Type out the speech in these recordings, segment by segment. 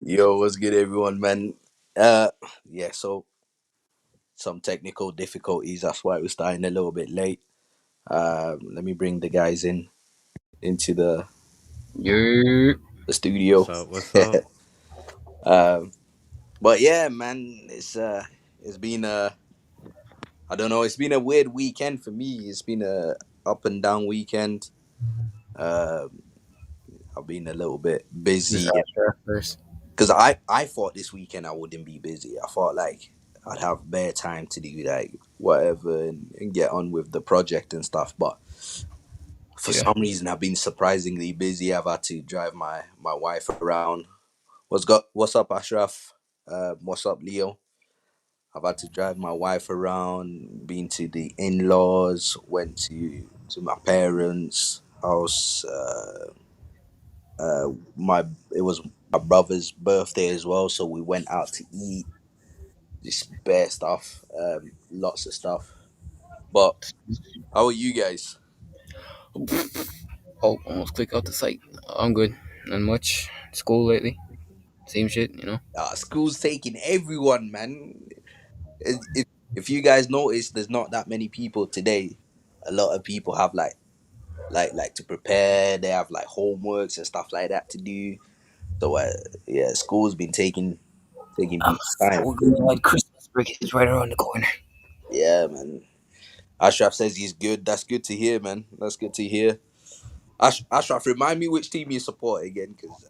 Yo, what's good, everyone, man? Uh, yeah. So some technical difficulties. That's why we're starting a little bit late. Let me bring the guys into Yeah. the What's studio. up? What's up? um, but yeah, man, it's been I don't know. It's been a weird weekend for me. It's been a up and down weekend. Um, I've been a little bit busy Disaster first. because I thought this weekend I wouldn't be busy. I thought like I'd have bare time to do like whatever and get on with the project and stuff. But for Yeah. some reason, I've been surprisingly busy. I've had to drive my wife around. What's up, Ashraf? What's up, Leo? I've had to drive my wife around. Been to the in laws. Went to my parents' house. My It was my brother's birthday as well, so we went out to eat. Just bare stuff, lots of stuff. But how are you guys? Oh, almost click out the site. I'm good. Not much. School lately. Same shit. School's taking everyone, man. If you guys notice, there's not that many people today. A lot of people have like to prepare. They have like homeworks and stuff like that to do. So yeah, school's been taking I'm people's time. so glad Christmas break is right around the corner. Yeah, man. Ashraf says he's good. That's good to hear, man. That's good to hear. Ashraf, remind me which team you support again, because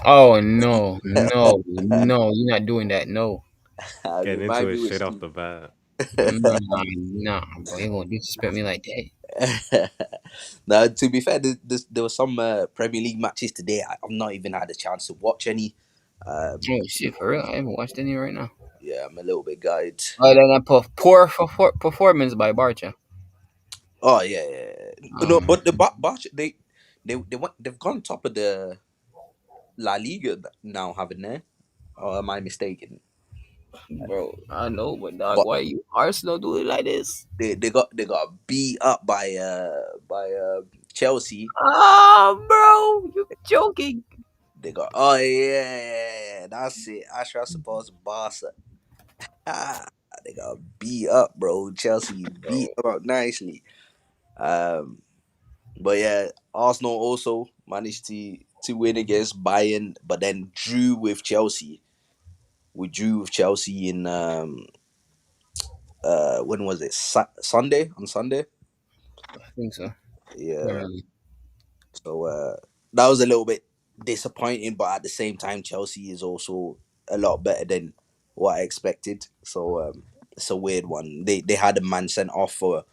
Oh no, no, no, you're not doing that. No. Getting into remind it me straight which off team. the bat. Nah, nah, bro. You gonna disrespect me like that. Now, to be fair, there was some Premier League matches today. I've not even had a chance to watch any. Um, Oh shit, for real? I haven't watched any right now. yeah, I'm a little bit gutted. Other than that poor performance by Barca. Oh yeah, yeah, yeah. No, Um, but the Barca they've gone top of the La Liga now, haven't they? Or am I mistaken? bro, I know, but dog, But why you Arsenal do it like this? they got beat up by Chelsea. Ah, bro, you joking? They got oh yeah, that's it. Ashraf supports Barca. Ah, they got beat up, bro. Chelsea beat Bro, them up nicely. Um, but yeah, Arsenal also managed to win against Bayern, but then drew with Chelsea. We drew with Chelsea in when was it? Sunday, on Sunday. I think so. Yeah. Really. So that was a little bit disappointing, but at the same time, Chelsea is also a lot better than what I expected. So it's a weird one. They had a man sent off for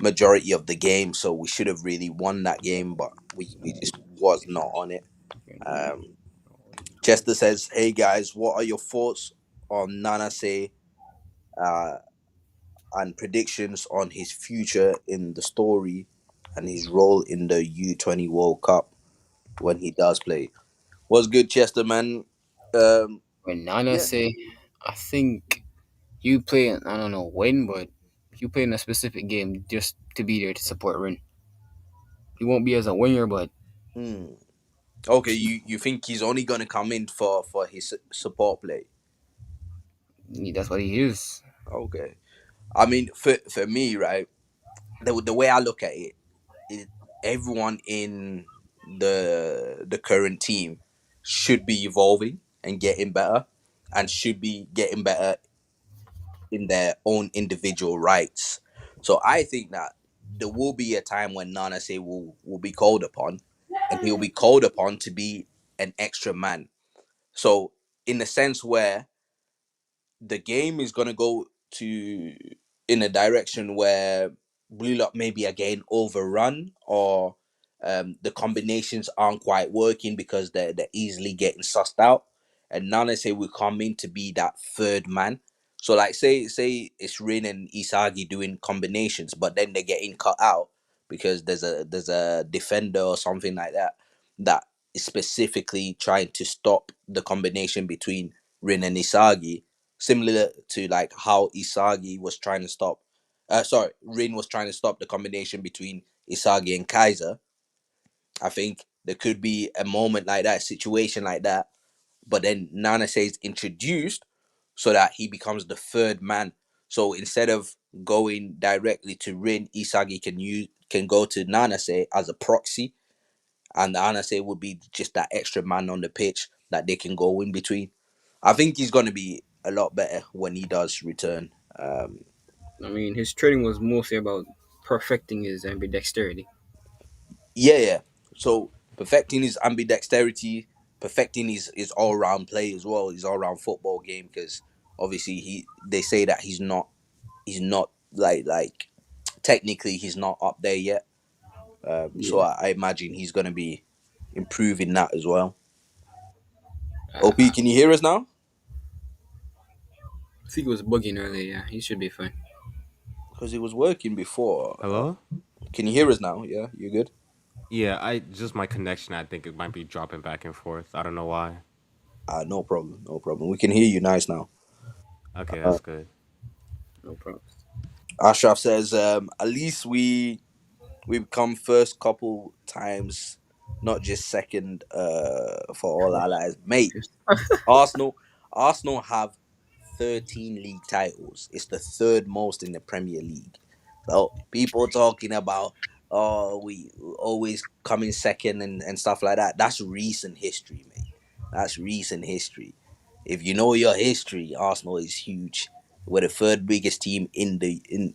majority of the game, so we should have really won that game, but we just was not on it. Um, Chester says, "Hey guys, what are your thoughts on Nana say uh, and predictions on his future in the story and his role in the U20 World Cup when he does play?" What's good, Chester, man? Um, When Nana yeah. say, I think you play, I don't know when, but you play in a specific game just to be there to support Rin. You won't be as a winger, but Hmm. Okay, you think he's only gonna come in for his support play? that's what he is. Okay. I mean, for me, right, the way I look at it, it everyone in the current team should be evolving and getting better, and should be getting better in their own individual rights. So I think that there will be a time when Nana say will be called upon, and he'll be called upon to be an extra man. So in a sense where the game is gonna go to in a direction where Blue Lock maybe are getting overrun, or the combinations aren't quite working because they're easily getting sussed out. And Nana say we come in to be that third man. So like say it's Rin and Isagi doing combinations, but then they're getting cut out because there's a defender or something like that that is specifically trying to stop the combination between Rin and Isagi, similar to like how Isagi was trying to stop. Sorry, Rin was trying to stop the combination between Isagi and Kaiser. I think there could be a moment like that, a situation like that, but then Nanase is introduced so that he becomes the third man. So instead of going directly to Rin, Isagi can go to Nanase as a proxy, and Nanase would be just that extra man on the pitch that they can go in between. I think he's gonna be a lot better when he does return. I mean, his training was mostly about perfecting his ambidexterity. Yeah, yeah. So perfecting his ambidexterity, perfecting his all round play as well, his all round football game. Because obviously they say that he's not like technically he's not up there yet. So Yeah. I imagine he's gonna be improving that as well. OP, I can you hear us now? think it was bugging earlier. Yeah, he should be fine. Because it was working before. Hello? Can you hear us now? Yeah, you good? Yeah, I just my connection. I think it might be dropping back and forth. I don't know why. No problem, no problem. We can hear you nice now. Okay, Uh, that's good. No problem. Ashraf says, at least we've come first couple times, not just second for all allies. Mate, Arsenal Arsenal have 13 league titles. It's the third most in the Premier League. So people talking about we always come in second and stuff like that. That's recent history, mate. That's recent history. If you know your history, Arsenal is huge. We're the third biggest team in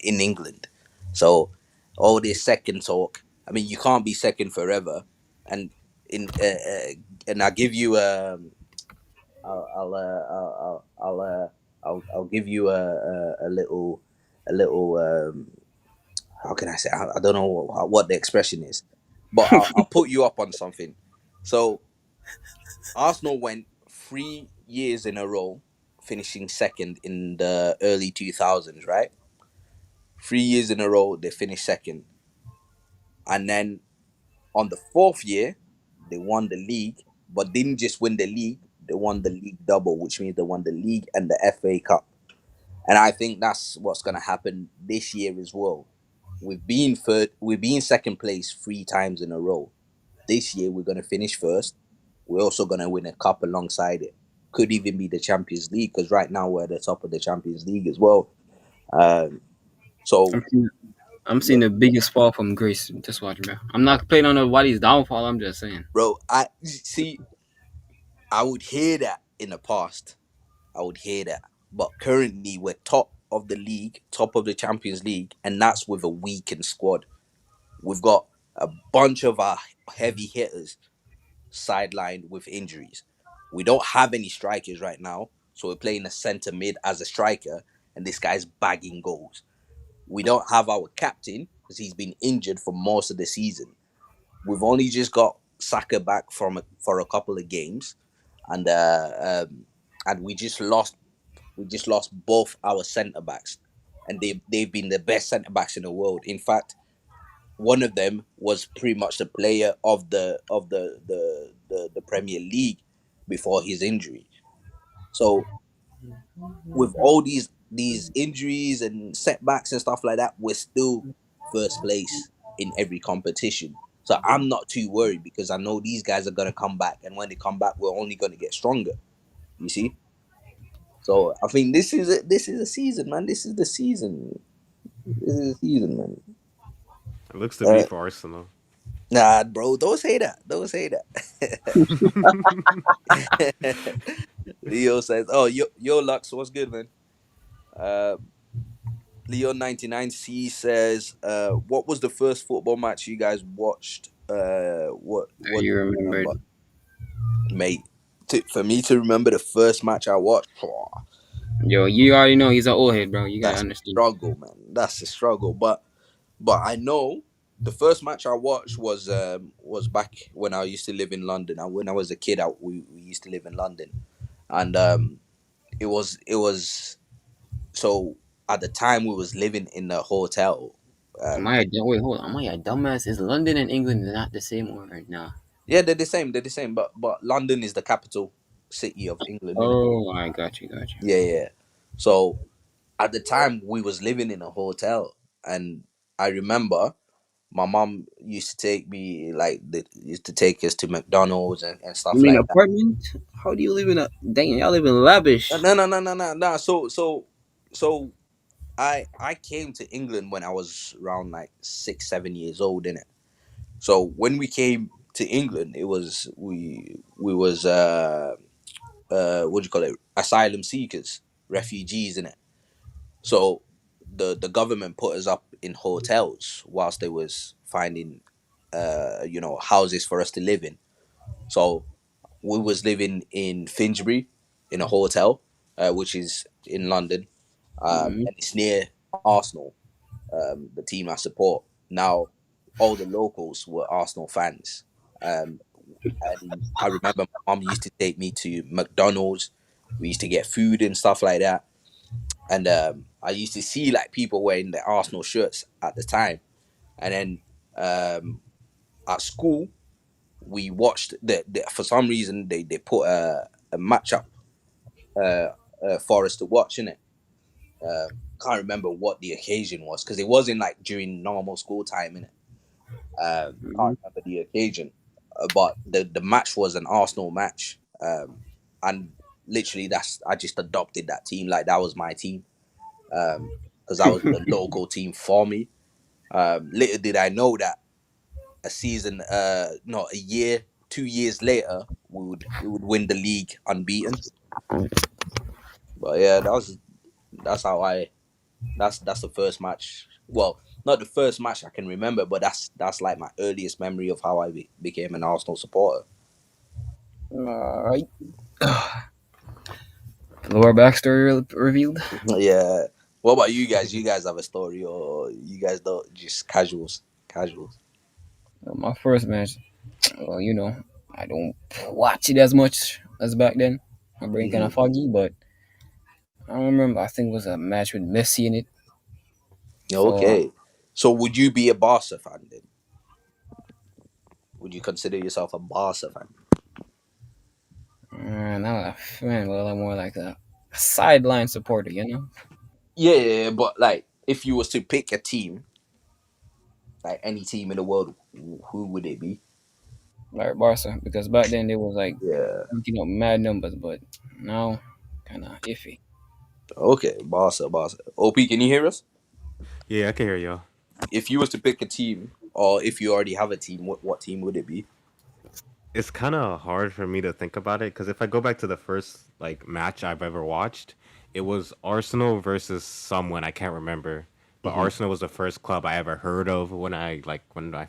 England. So all this second talk. I mean, you can't be second forever. And in and I give you I'll I'll uh, I'll I'll I'll give you a little how can I say I don't know what the expression is, but I'll put you up on something. So Arsenal went 3 years in a row finishing second in the early 2000s, right? 3 years in a row they finished second, and then on the fourth year they won the league, but didn't just win the league. They won the league double, which means they won the league and the FA Cup. And I think that's what's going to happen this year as well. We've been second place 3 times in a row. This year we're going to finish first. We're also going to win a cup alongside it. Could even be the Champions League because right now we're at the top of the Champions League as well. Um, so I'm seeing, I'm yeah, seeing the biggest fall from grace. Just watch, bro. I'm not playing on nobody's downfall. I'm just saying. bro, I see. I would hear that in the past. I would hear that, but currently we're top of the league, top of the Champions League, and that's with a weakened squad. We've got a bunch of our heavy hitters sidelined with injuries. We don't have any strikers right now, so we're playing a centre mid as a striker, and this guy's bagging goals. We don't have our captain because he's been injured for most of the season. We've only just got Saka back for a couple of games, and we just lost. We just lost both our centre backs, and they've been the best centre backs in the world. In fact, one of them was pretty much the player of the Premier League before his injury. So with all these injuries and setbacks and stuff like that, we're still first place in every competition. So I'm not too worried because I know these guys are gonna come back, and when they come back, we're only gonna get stronger. You see? So I think this is a season, man. This is the season. This is the season, man. It looks to be Uh, for Arsenal. nah, bro, don't say that. Don't say that. Leo says, "Oh, yo, Lux, what's good, man?" Uh, Leo 99C says, "What was the first football match you guys watched? What do You you remember, remembered. mate? For me to remember the first match I watched, Yo, you already know he's an old head, bro. You gotta that's a understand. struggle, man. That's a struggle. But I know the first match I watched was back when I used to live in London. And when I was a kid, we used to live in London, and it was so at the time we was living in a hotel. Am Um, I a wait? Hold on. Am I a dumbass? Is London and England not the same or nah? yeah, they're the same. They're the same. But London is the capital city of England, innit? Oh, I got you. Got you. Yeah, yeah. So at the time we was living in a hotel, and I remember my mom used to take me like used to take us to McDonald's and You stuff mean like that. apartment? How do you live in a? Dang, y'all live in lavish. No, no, no, no, no, no. So I came to England when I was around like 6, 7 years old, innit? So when we came to England, it was we was what do you call it? Asylum seekers, refugees, in it. So the government put us up in hotels whilst they was finding houses for us to live in. So we was living in Finsbury in a hotel, which is in London, Mm-hmm. and it's near Arsenal, the team I support. Now, all the locals were Arsenal fans, um, and I remember my mom used to take me to McDonald's. We used to get food and stuff like that, and I used to see like people wearing the Arsenal shirts at the time, and then um, at school we watched the for some reason they put a match up uh, for us to watch in it. Can't remember what the occasion was because it wasn't like during normal school time in it. Mm-hmm. Can't remember the occasion, but the match was an Arsenal match, and literally that's I just adopted that team like that was my team, because that was the local team for me. Little did I know that a season, no, a year, 2 years later, we would win the league unbeaten. But yeah, that's how I that's the first match. Well, not the first match I can remember, but that's like my earliest memory of how I became an Arsenal supporter. All right. Lower backstory revealed. Yeah. What about you guys? You guys have a story, or you guys don't just casuals? Casuals. My first match. Well, I don't watch it as much as back then. My brain kind of Hmm. foggy, but I don't remember. I think it was a match with Messi in it. So Okay. So would you be a Barca fan then? Would you consider yourself a Barca fan? not a fan. Well, I'm more like a sideline supporter. Yeah, yeah, yeah, but like if you was to pick a team, like any team in the world, who would it be? Like Barca, because back then they was like Yeah. picking up mad numbers, but now kind of iffy. Okay, Barca, Barca. OP, can you hear us? Yeah, I can hear y'all. If you was to pick a team, or if you already have a team, what team would it be? It's kind of hard for me to think about it because if I go back to the first like match I've ever watched, it was Arsenal versus someone I can't remember. But Hmm. Arsenal was the first club I ever heard of when I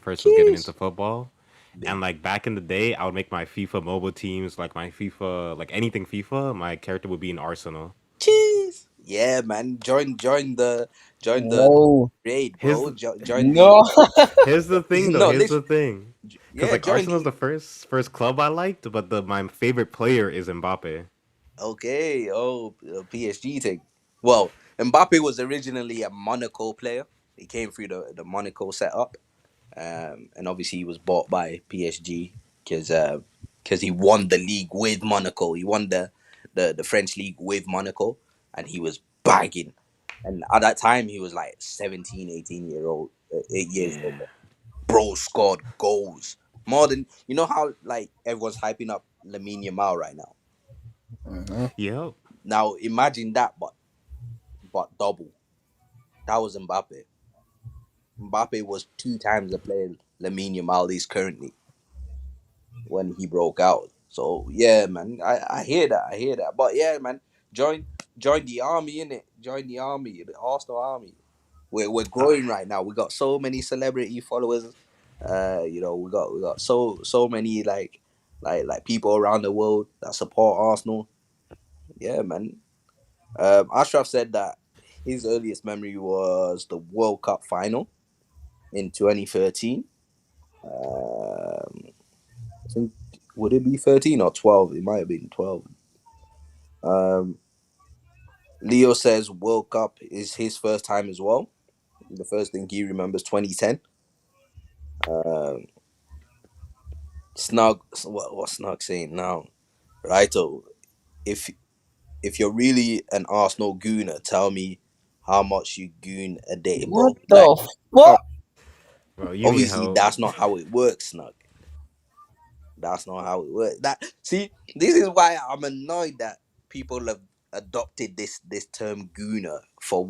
first was getting Jeez. into football. Big And like back in the day, I would make my FIFA mobile teams, like my FIFA, like anything FIFA, my character would be in Arsenal. cheese. Yeah, man. Join the No, raid, Here's bro. the, Join the no. here's the thing though. no, Here's the listen. thing, because Yeah, like join Arsenal's the the first club I liked, but the my favorite player is Mbappe. okay. Oh, PSG thing. Well, Mbappe was originally a Monaco player. He came through the Monaco setup, and obviously he was bought by PSG because he won the league with Monaco. He won the French league with Monaco, and he was bagging. And at that time, he was like 17, 18 year old, 8 years old. Yeah. Bro scored goals more than how like everyone's hyping up Lamine Yamal right now. Mhm. Yep. Now imagine that, but double. That was Mbappe. Mbappe was two times the player Lamine Yamal is currently when he broke out. So yeah, man, I hear that, I hear that. But yeah, man, join join the army in it. Join the army, the Arsenal army. We're Ah, growing right now. We got so many celebrity followers. We got so many like people around the world that support Arsenal. Yeah, man. Ashraf said that his earliest memory was the World Cup final in 2013. Um, I think would it be 13 or 12? It might have been 12. Um, Leo says World Cup is his first time as well. The first thing he remembers 2010. Um, Snug, what Snug saying now? Raito, if if you're really an Arsenal gooner, tell me how much you goon a day, What bro. Like, the come fuck? Bro, you need Obviously, help. that's not how it works, Snug. That's not how it works. That see, this is why I'm annoyed that people have adopted this term gooner for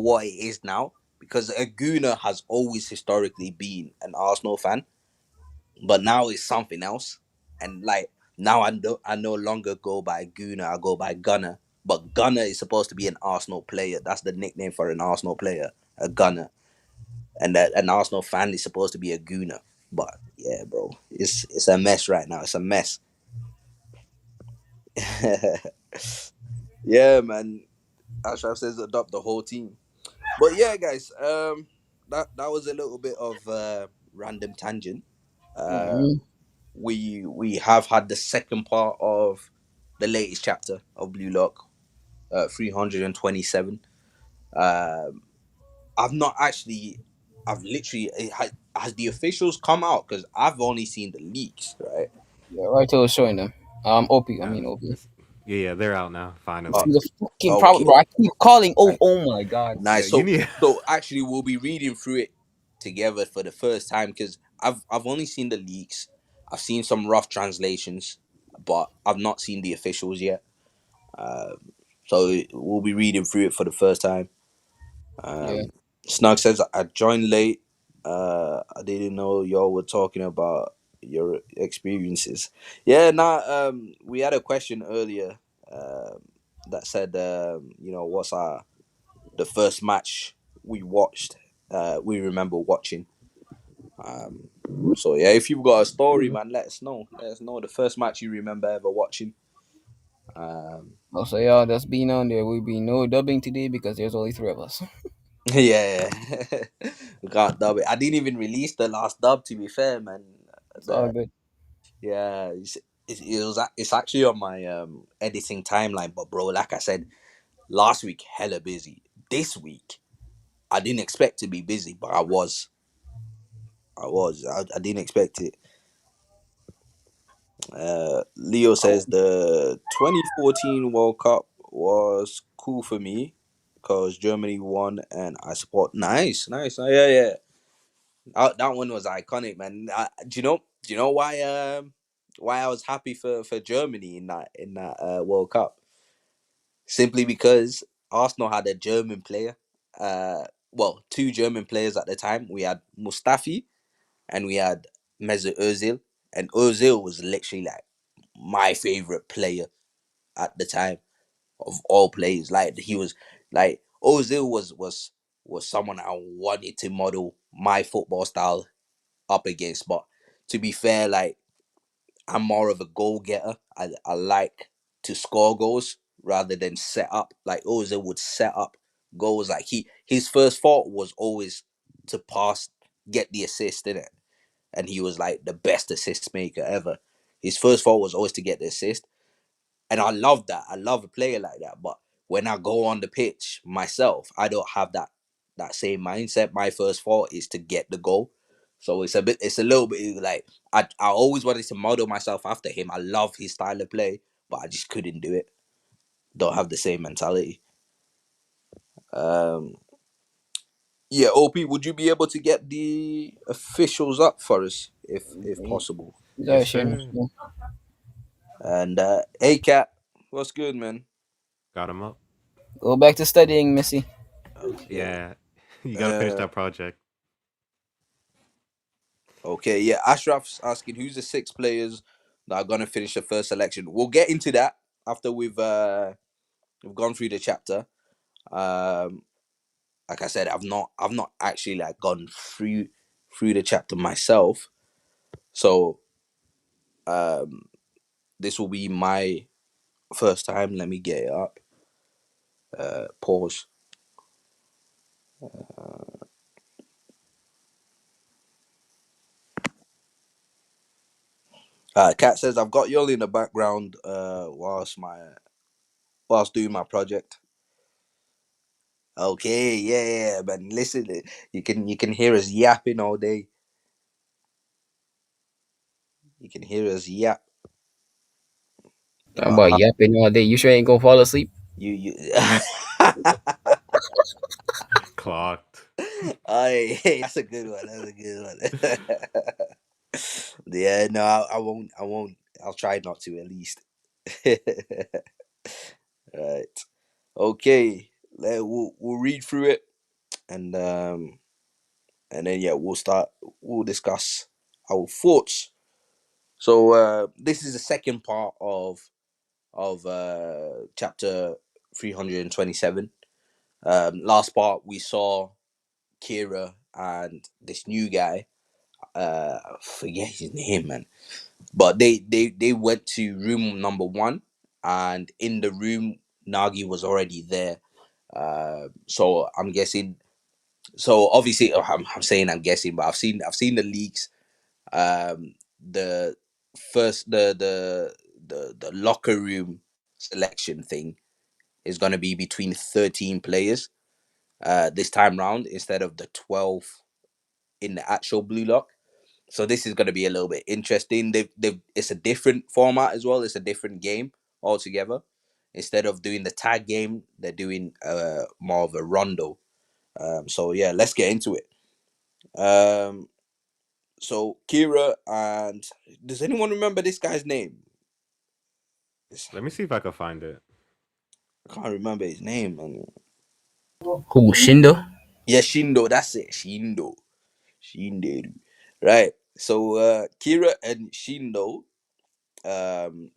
what it is now. Because a gooner has always historically been an Arsenal fan, but now it's something else. And like now, I no longer go by gooner. I go by gunner. But gunner is supposed to be an Arsenal player. That's the nickname for an Arsenal player, a gunner. And that an Arsenal fan is supposed to be a gooner. But yeah, bro, it's a mess right now. It's a mess. Yeah, man. Ashraf says adopt the whole team. But yeah, guys, that was a little bit of random tangent. Uh, Mhm. we have had the second part of the latest chapter of Blue Lock, 327. Um, I've not actually, I've literally has the officials come out because I've only seen the leaks, right? Yeah, Raito is showing them. OP. I Uh, mean OP. yeah, they're out now. Uh, See Finally. the fucking problem, okay, bro. I keep calling. Oh, nice, oh my god. Yeah, nice. you So need. so actually, we'll be reading through it together for the first time because I've only seen the leaks. I've seen some rough translations, but I've not seen the officials yet. So we'll be reading through it for the first time. Yeah. Um, Snug says I joined late. I didn't know y'all were talking about your experiences. Yeah, nah. We had a question earlier that said, what's our the first match we watched? We remember watching. Um, so yeah, if you've got a story, man, let us know. Let us know the first match you remember ever watching. Um, Also, y'all that's being on there will be no dubbing today because there's only three of us. yeah, we can't dub it. I didn't even release the last dub. To be fair, man, It's all the good. yeah, it's actually on my editing timeline. But bro, like I said last week, hella busy. This week, I didn't expect to be busy, but I was. I didn't expect it. Leo says the 2014 World Cup was cool for me because Germany won and I support. Nice, nice. Yeah, yeah. That one was iconic, man. Do you know why I was happy for Germany in that World Cup? Simply because Arsenal had a German player. Well, two German players at the time. We had Mustafi and we had Mesut Ozil, and Ozil was literally like my favorite player at the time of all players. Like he was like Ozil was someone I wanted to model my football style up against. But to be fair, like I'm more of a goal getter. I like to score goals rather than set up. Like Ozil would set up goals. Like his first thought was always to pass, get the assist in it, and he was like the best assist maker ever. His first thought was always to get the assist, and I love that. I love a player like that. But when I go on the pitch myself, I don't have that same mindset. My first thought is to get the goal. So it's a little bit like I always wanted to model myself after him. I love his style of play, but I just couldn't do it. Don't have the same mentality. Um, yeah, OP, would you be able to get the officials up for us if possible? He's Yes, always sharing the sir. screen. And hey, Cat, what's good, man? Got him up. Go back to studying, Missy. Okay. Yeah, you got to finish Uh, that project. okay. Yeah. Ashraf's asking who's the six players that are gonna finish the first selection. We'll get into that after we've gone through the chapter. Um, like I said, I've not actually like gone through the chapter myself. So um, this will be my first time. Let me get it up. Pause. Kat says I've got Yoli in the background whilst doing my project. Okay, yeah, yeah, man. Listen, you can hear us yapping all day. You can hear us yap. Talking about yapping all day. You sure ain't gonna fall asleep? You Clocked. Hey, that's a good one. That's a good one. Yeah, no, I won't. I won't. I'll try not to at least. Right. Okay. We'll read through it and then yeah we'll start. We'll discuss our thoughts. So this is the second part of chapter 327. Last part we saw Kira and this new guy. I forget his name, man. But they went to room number one, and in the room Nagi was already there. So I'm guessing. So obviously, I'm saying I'm guessing, but I've seen the leaks. The first the locker room selection thing is gonna be between 13 players. This time round instead of the 12 in the actual blue lock. So this is going to be a little bit interesting. It's a different format as well. It's a different game altogether. Instead of doing the tag game, they're doing more of a rondo. So yeah, let's get into it. Um, so Kira and does anyone remember this guy's name? Let me see if I can find it. I can't remember his name, man. Who, Shindo? Yeah, Shindo. That's it, Shindo. Shindo. Right. So Kira and Shindo um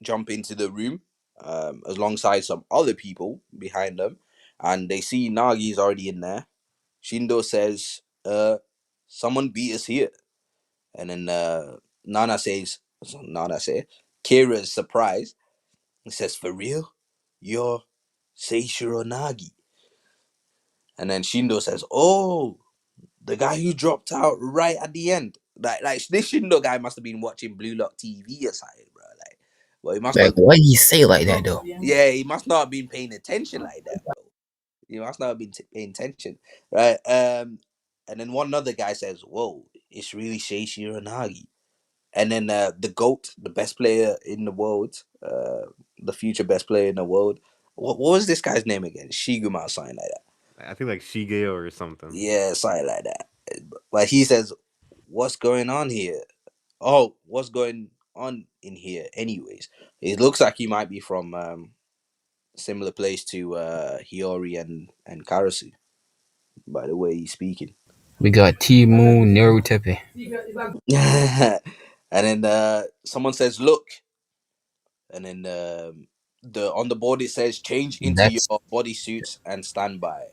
jump into the room alongside some other people behind them, and they see Nagi's already in there. Shindo says, someone beat us here." And then Nana says, Kira is surprised and says, "For real? You're Seishiro Nagi?" And then Shindo says, "Oh, the guy who dropped out right at the end." Like this Shindo guy must have been watching Blue Lock TV or something, bro. Like, well, he must Like, not. why you say like that though? Yeah, he must not have been paying attention like that, bro. He must not have been paying attention, right? And then one other guy says, "Whoa, it's really Sheishi Uranagi." And then the goat, the best player in the world, the future best player in the world. What was this guy's name again? Shiguma or something like that. I think like Shigeo or something. Yeah, something like that. But he says, "What's going on here? Oh, what's going on in here?" Anyways, it looks like he might be from similar place to Hiyori and Karasu, by the way he's speaking. We got Timu Nerutepe. And then someone says, "Look," and then the on the board it says, "Change into That's your bodysuits and stand by."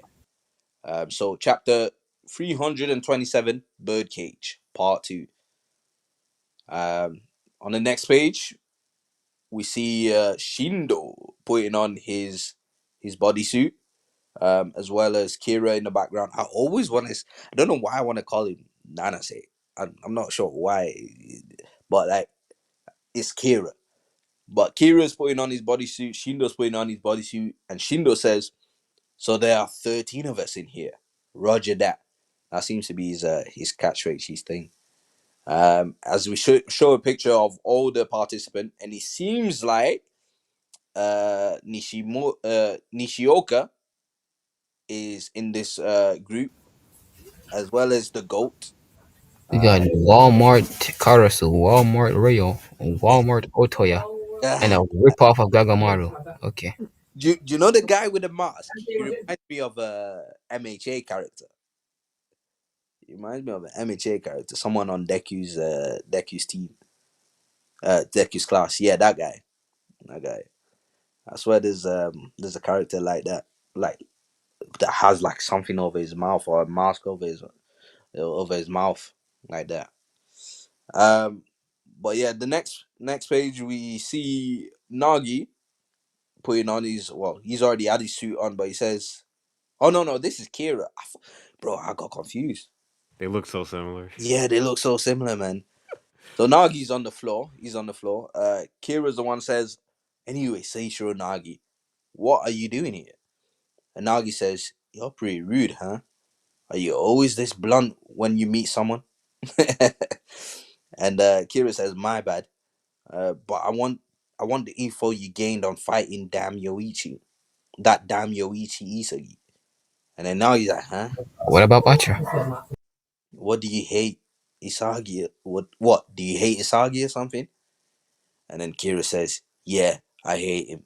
So chapter 327, Birdcage, part two. On the next page, we see Shindo putting on his bodysuit, as well as Kira in the background. I always want to. I don't know why I want to call him Nanase. I'm not sure why, but like it's Kira. But Kira's putting on his bodysuit. Shindo's putting on his bodysuit, and Shindo says, "So there are 13 of us in here. Roger that." That seems to be his catchphrase, his thing. As we show a picture of all the participants, and it seems like Nishioka is in this group as well as the goat. we got Uh, Walmart Karasu, Walmart Rayo, Walmart Otoya, and a ripoff of Gagamaru. Okay. do you know the guy with the mask? He reminds me of a MHA character. He reminds me of an MHA character, someone on Deku's team, Deku's class. Yeah, that guy. That guy. I swear there's a character like that, like that has like something over his mouth or a mask over his mouth like that. Um, but yeah, the next page we see Nagi putting on he's already had his suit on, but he says, "Oh no, this is Kira." Bro, I got confused. They look so similar. Yeah, they look so similar, man. So Nagi's on the floor. He's on the floor. Kira's the one says, "Anyway, Seishiro Nagi, what are you doing here?" And Nagi says, "You're pretty rude, huh? Are you always this blunt when you meet someone?" And Kira says, "My bad. But I want the info you gained on fighting Damn Yoichi. That Damn Yoichi Isagi." And then now he's like, huh? What about Batra? What do you hate? Isagi? What? Do you hate Isagi or something? And then Kira says, yeah, I hate him.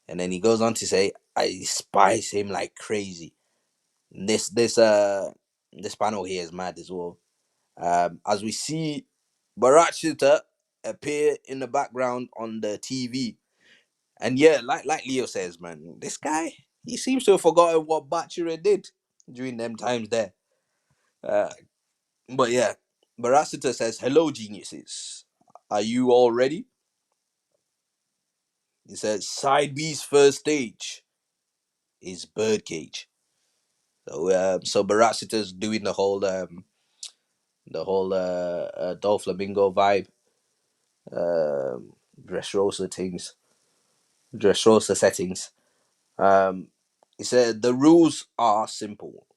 And then he goes on to say, I despise him like crazy. This panel here is mad as well. As we see Barachita appear in the background on the TV. And yeah, like Leo says, man, this guy, he seems to have forgotten what Bachira did during them times there. Uh, but yeah, Barachita says, hello, geniuses. Are you all ready? He says, Side B's first stage is Birdcage. So Barachita's doing the whole Doflamingo vibe, um, Dressrosa things, Dressrosa settings. Um, he said the rules are simple.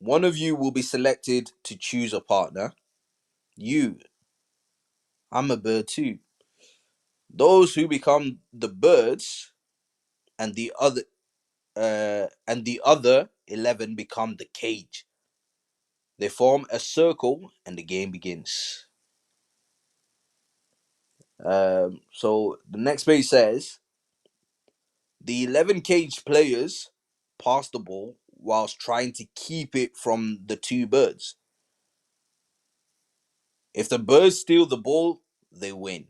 One of you will be selected to choose a partner. You, I'm a bird too. Those who become the birds and the other 11 become the cage. They form a circle and the game begins. So the next page says the 11 cage players pass the ball whilst trying to keep it from the two birds. If the birds steal the ball, they win.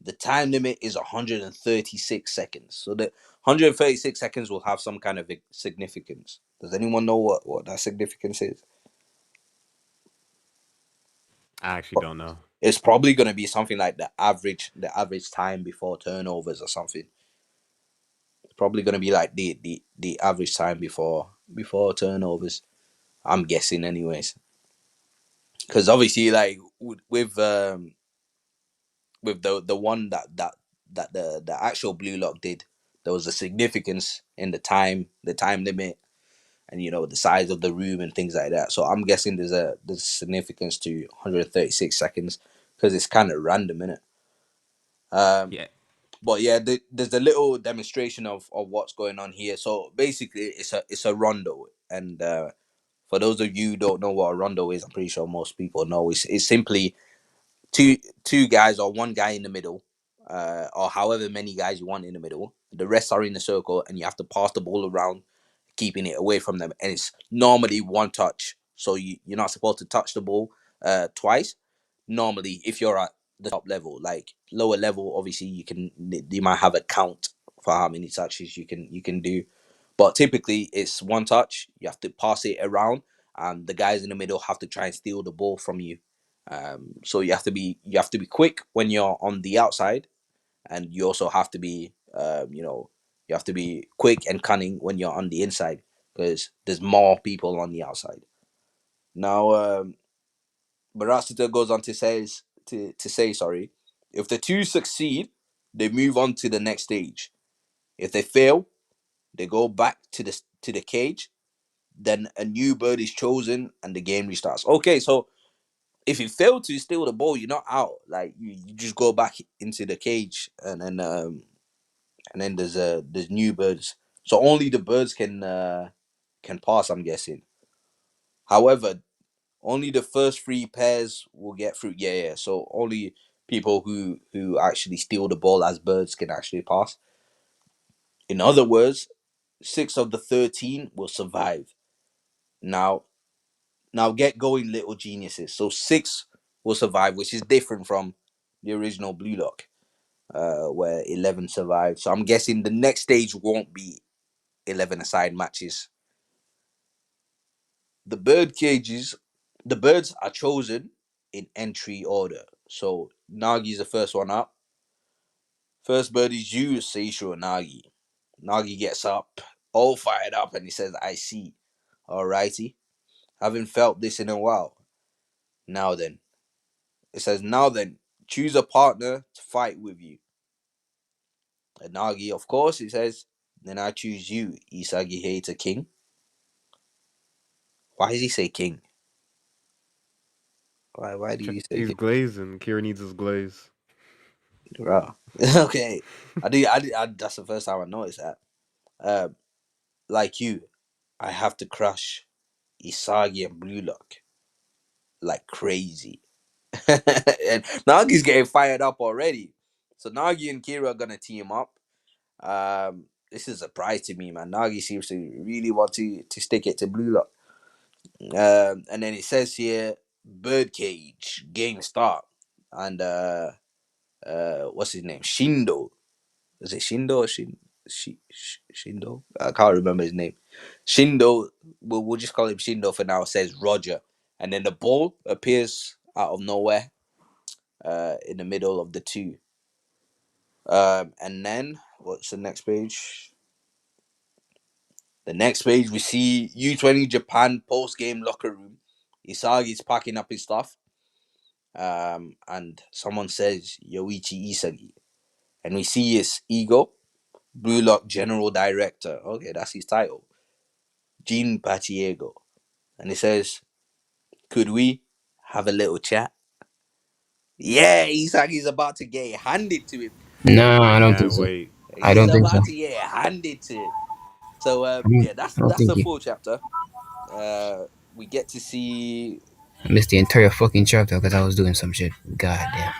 The time limit is 136 seconds. So the 136 seconds will have some kind of significance. Does anyone know what that significance is? I actually don't know. It's probably going to be something like the average time before turnovers or something. It's probably going to be like the average time before turnovers. I'm guessing, anyways, because obviously, like with the one that the actual blue lock did, there was a significance in the time limit, and the size of the room and things like that. So I'm guessing there's significance to 136 seconds because it's kind of random, innit? Um, Yeah, but yeah, there's a little demonstration of what's going on here. So basically, it's a rondo, and for those of you who don't know what a rondo is, I'm pretty sure most people know. It's simply two guys or one guy in the middle, or however many guys you want in the middle. The rest are in the circle, and you have to pass the ball around, keeping it away from them. And it's normally one touch, so you're not supposed to touch the ball twice. Normally, if you're at the top level, like lower level, obviously you might have a count for how many touches you can do, but typically it's one touch. You have to pass it around, and the guys in the middle have to try and steal the ball from you. So you have to be quick when you're on the outside, and you also have to be you have to be quick and cunning when you're on the inside because there's more people on the outside. Now, Barasita goes on to say, sorry, if the two succeed, they move on to the next stage. If they fail, they go back to the cage. Then a new bird is chosen, and the game restarts. Okay, so if you fail to steal the ball, you're not out. Like you just go back into the cage, and then there's new birds. So only the birds can pass. I'm guessing. However, only the first three pairs will get through. Yeah, yeah. So only people who actually steal the ball as birds can actually pass. In other words, 6 of the 13 will survive. Now, now get going, little geniuses. So 6 will survive, which is different from the original Blue Lock, where 11 survived. So I'm guessing the next stage won't be 11 aside matches. The bird cages, the birds are chosen in entry order. So Nagi's the first one up. First bird is you, Seishu and Nagi. Nagi gets up, all fired up, and he says, I see. Alrighty. Haven't felt this in a while. Now then. It says, now then, choose a partner to fight with you. And Nagi, of course, he says, then I choose you, Isagi Hater King. Why does he say king? Why do you say he's king? glazing. Kira needs his glaze. Wow. Okay. That's the first time I noticed that. Uh, like you. I have to crush Isagi and Blue Lock like crazy. And Nagi's getting fired up already. So Nagi and Kira are gonna team up. This is a surprise to me, man. Nagi seems to really want to stick it to Blue Lock. And then it says here, Birdcage game start, and what's his name? Shindo. Is it Shindo or Shindo? I can't remember his name. Shindo. We'll just call him Shindo for now. Says Roger, and then the ball appears out of nowhere, in the middle of the two. And then what's the next page? The next page we see U20 Japan post game locker room. Isagi's packing up his stuff. And someone says Yoichi Isagi, and we see his ego, Blue Lock General Director. Okay, that's his title, Gene Pachiego, and he says, "Could we have a little chat?" Yeah, Isagi's about to get it handed to him. No, I I don't think can't so. wait. I He's don't think so. about to get it handed to him. So yeah, I don't that's think the you. full chapter. We get to see. I missed the entire fucking chapter because I was doing some shit. God damn.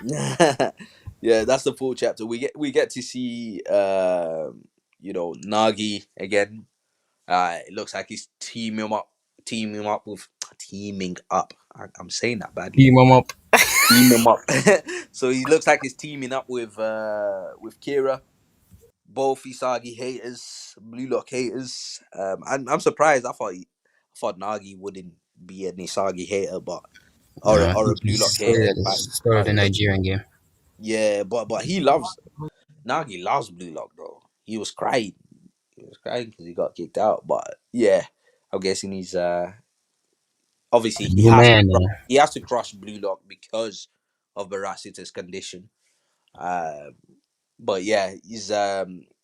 Yeah, that's the full chapter. We get to see Nagi again. It looks like he's teaming up. I'm saying that badly. Team 'em up. Team him up. So he looks like he's teaming up with Kira. Both Isagi haters, Blue Lock haters. I'm surprised. I thought Nagi wouldn't be an Isagi hater, but No, I or a think Blue he Lock hater. started at It the might start of might the be. Nigerian game. Yeah, but he loves Nagi loves Blue Lock though. He was crying. He was crying because he got kicked out. But yeah, I'm guessing he's obviously New man. he has to cross Blue Lock because of Barasita's condition. Uh, but yeah, he's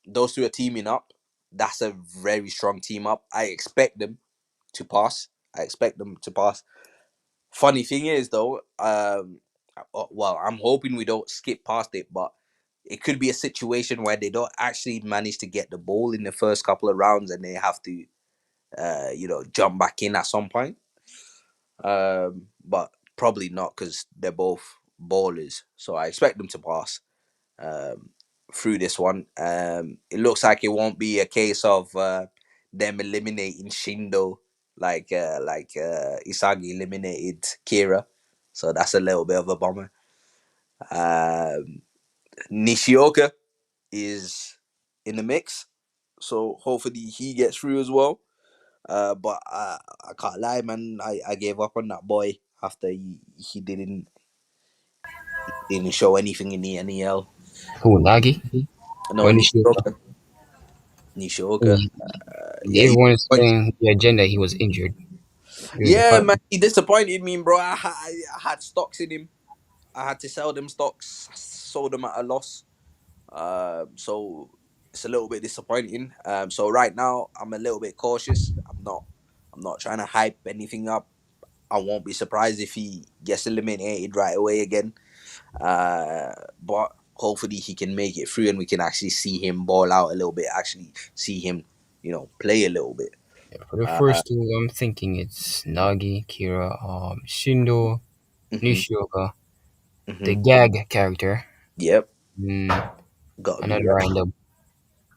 those two are teaming up. That's a very strong team up. I expect them to pass. I expect them to pass. Funny thing is though, well, I'm hoping we don't skip past it, but it could be a situation where they don't actually manage to get the ball in the first couple of rounds and they have to, jump back in at some point. But probably not because they're both ballers. So I expect them to pass um, through this one. It looks like it won't be a case of them eliminating Shindo like Isagi eliminated Kira. So that's a little bit of a bummer. Um, Nishioka is in the mix, so hopefully he gets through as well. But I can't lie, man. I gave up on that boy after he didn't show anything in the NEL. Who, Nagi? No, When is she? Nishioka. Nishioka. Yeah, he Everyone is disappointed. saying the agenda he was injured. During the Yeah, fight. man, he disappointed me, bro. I had stocks in him. I had to sell them stocks. I sold them at a loss. So it's a little bit disappointing. So right now I'm a little bit cautious. I'm not trying to hype anything up. I won't be surprised if he gets eliminated right away again. But hopefully he can make it through and we can actually see him ball out a little bit. Actually see him, play a little bit. For the Uh, first two, I'm thinking it's Nagi, Kira, Shindo, mhm, Nishioka, the mhm. gag character, Yep, mm, gotta be another right. random.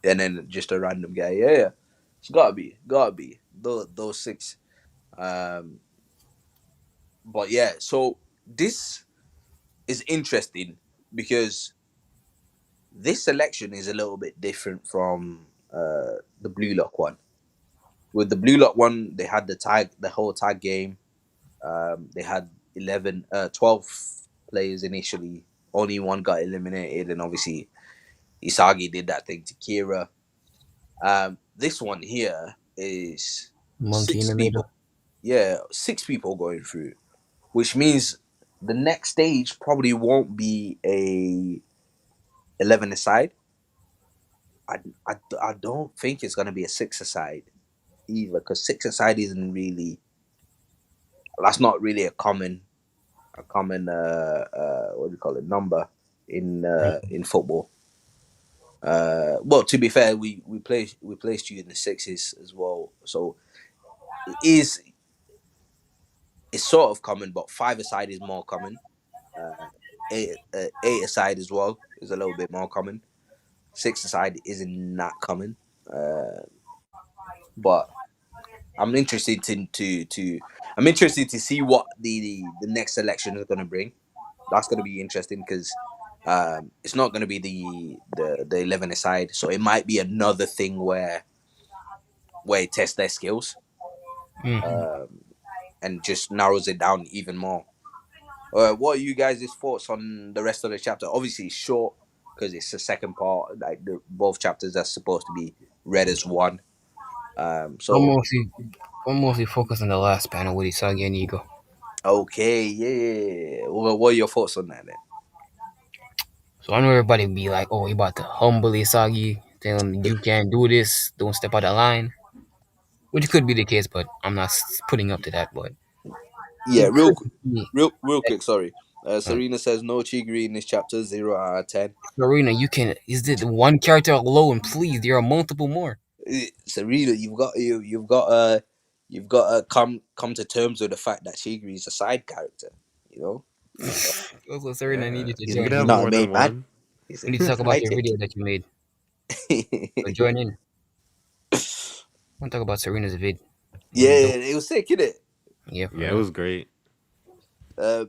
And then just a random guy. Yeah, yeah. It's gotta be those six. Um, but yeah, so this is interesting because this selection is a little bit different from the Blue Lock one. With the Blue Lock one, they had the whole tag game. They had 12 players initially. Only one got eliminated, and obviously Isagi did that thing to Kira. This one here is Monkey in six the middle. people. Yeah, six people going through, which means the next stage probably won't be a 11 aside. I don't think it's gonna be a six aside either, because six aside isn't really that's not really a common what do you call it number in football. Well, to be fair, we placed you in the sixes as well, so It is it's sort of common, but five aside is more common. Uh, eight aside as well is a little bit more common. Six aside isn't that common. But I'm interested to I'm interested to see what the next election is going to bring. That's going to be interesting because it's not going to be the 11 aside, so it might be another thing where it tests their skills Mm. um, and just narrows it down even more. What are you guys' thoughts on the rest of the chapter? Obviously, it's short because it's the second part. Like both chapters are supposed to be read as one. I'm So mostly, I'm mostly focused on the last panel with Isagi and Ego. okay, yeah, yeah, yeah, yeah. What are your thoughts on that then? So I know everybody be like, "Oh, you about to humble Isagi, tell him you can't do this, don't step out of line," which could be the case, but I'm not putting up to that. But Yeah, it's good to see real that, quick. Sorry, uh, Serena says no Chigri in this chapter. 0 out of 10. Serena, you can. Is it one character alone? Please, there are multiple more. Serena, you've got to come to terms with the fact that Chigri is a side character. You know, Also, Serena Yeah, needed to he's you could join he's have in. not a more main than man. one. We need to He's a talk about your sidekick. video that you made. So join in. I want to talk about Serena's vid. It Yeah, was dope. it was sick, innit? Yeah, for Yeah, it real. was great. Uh,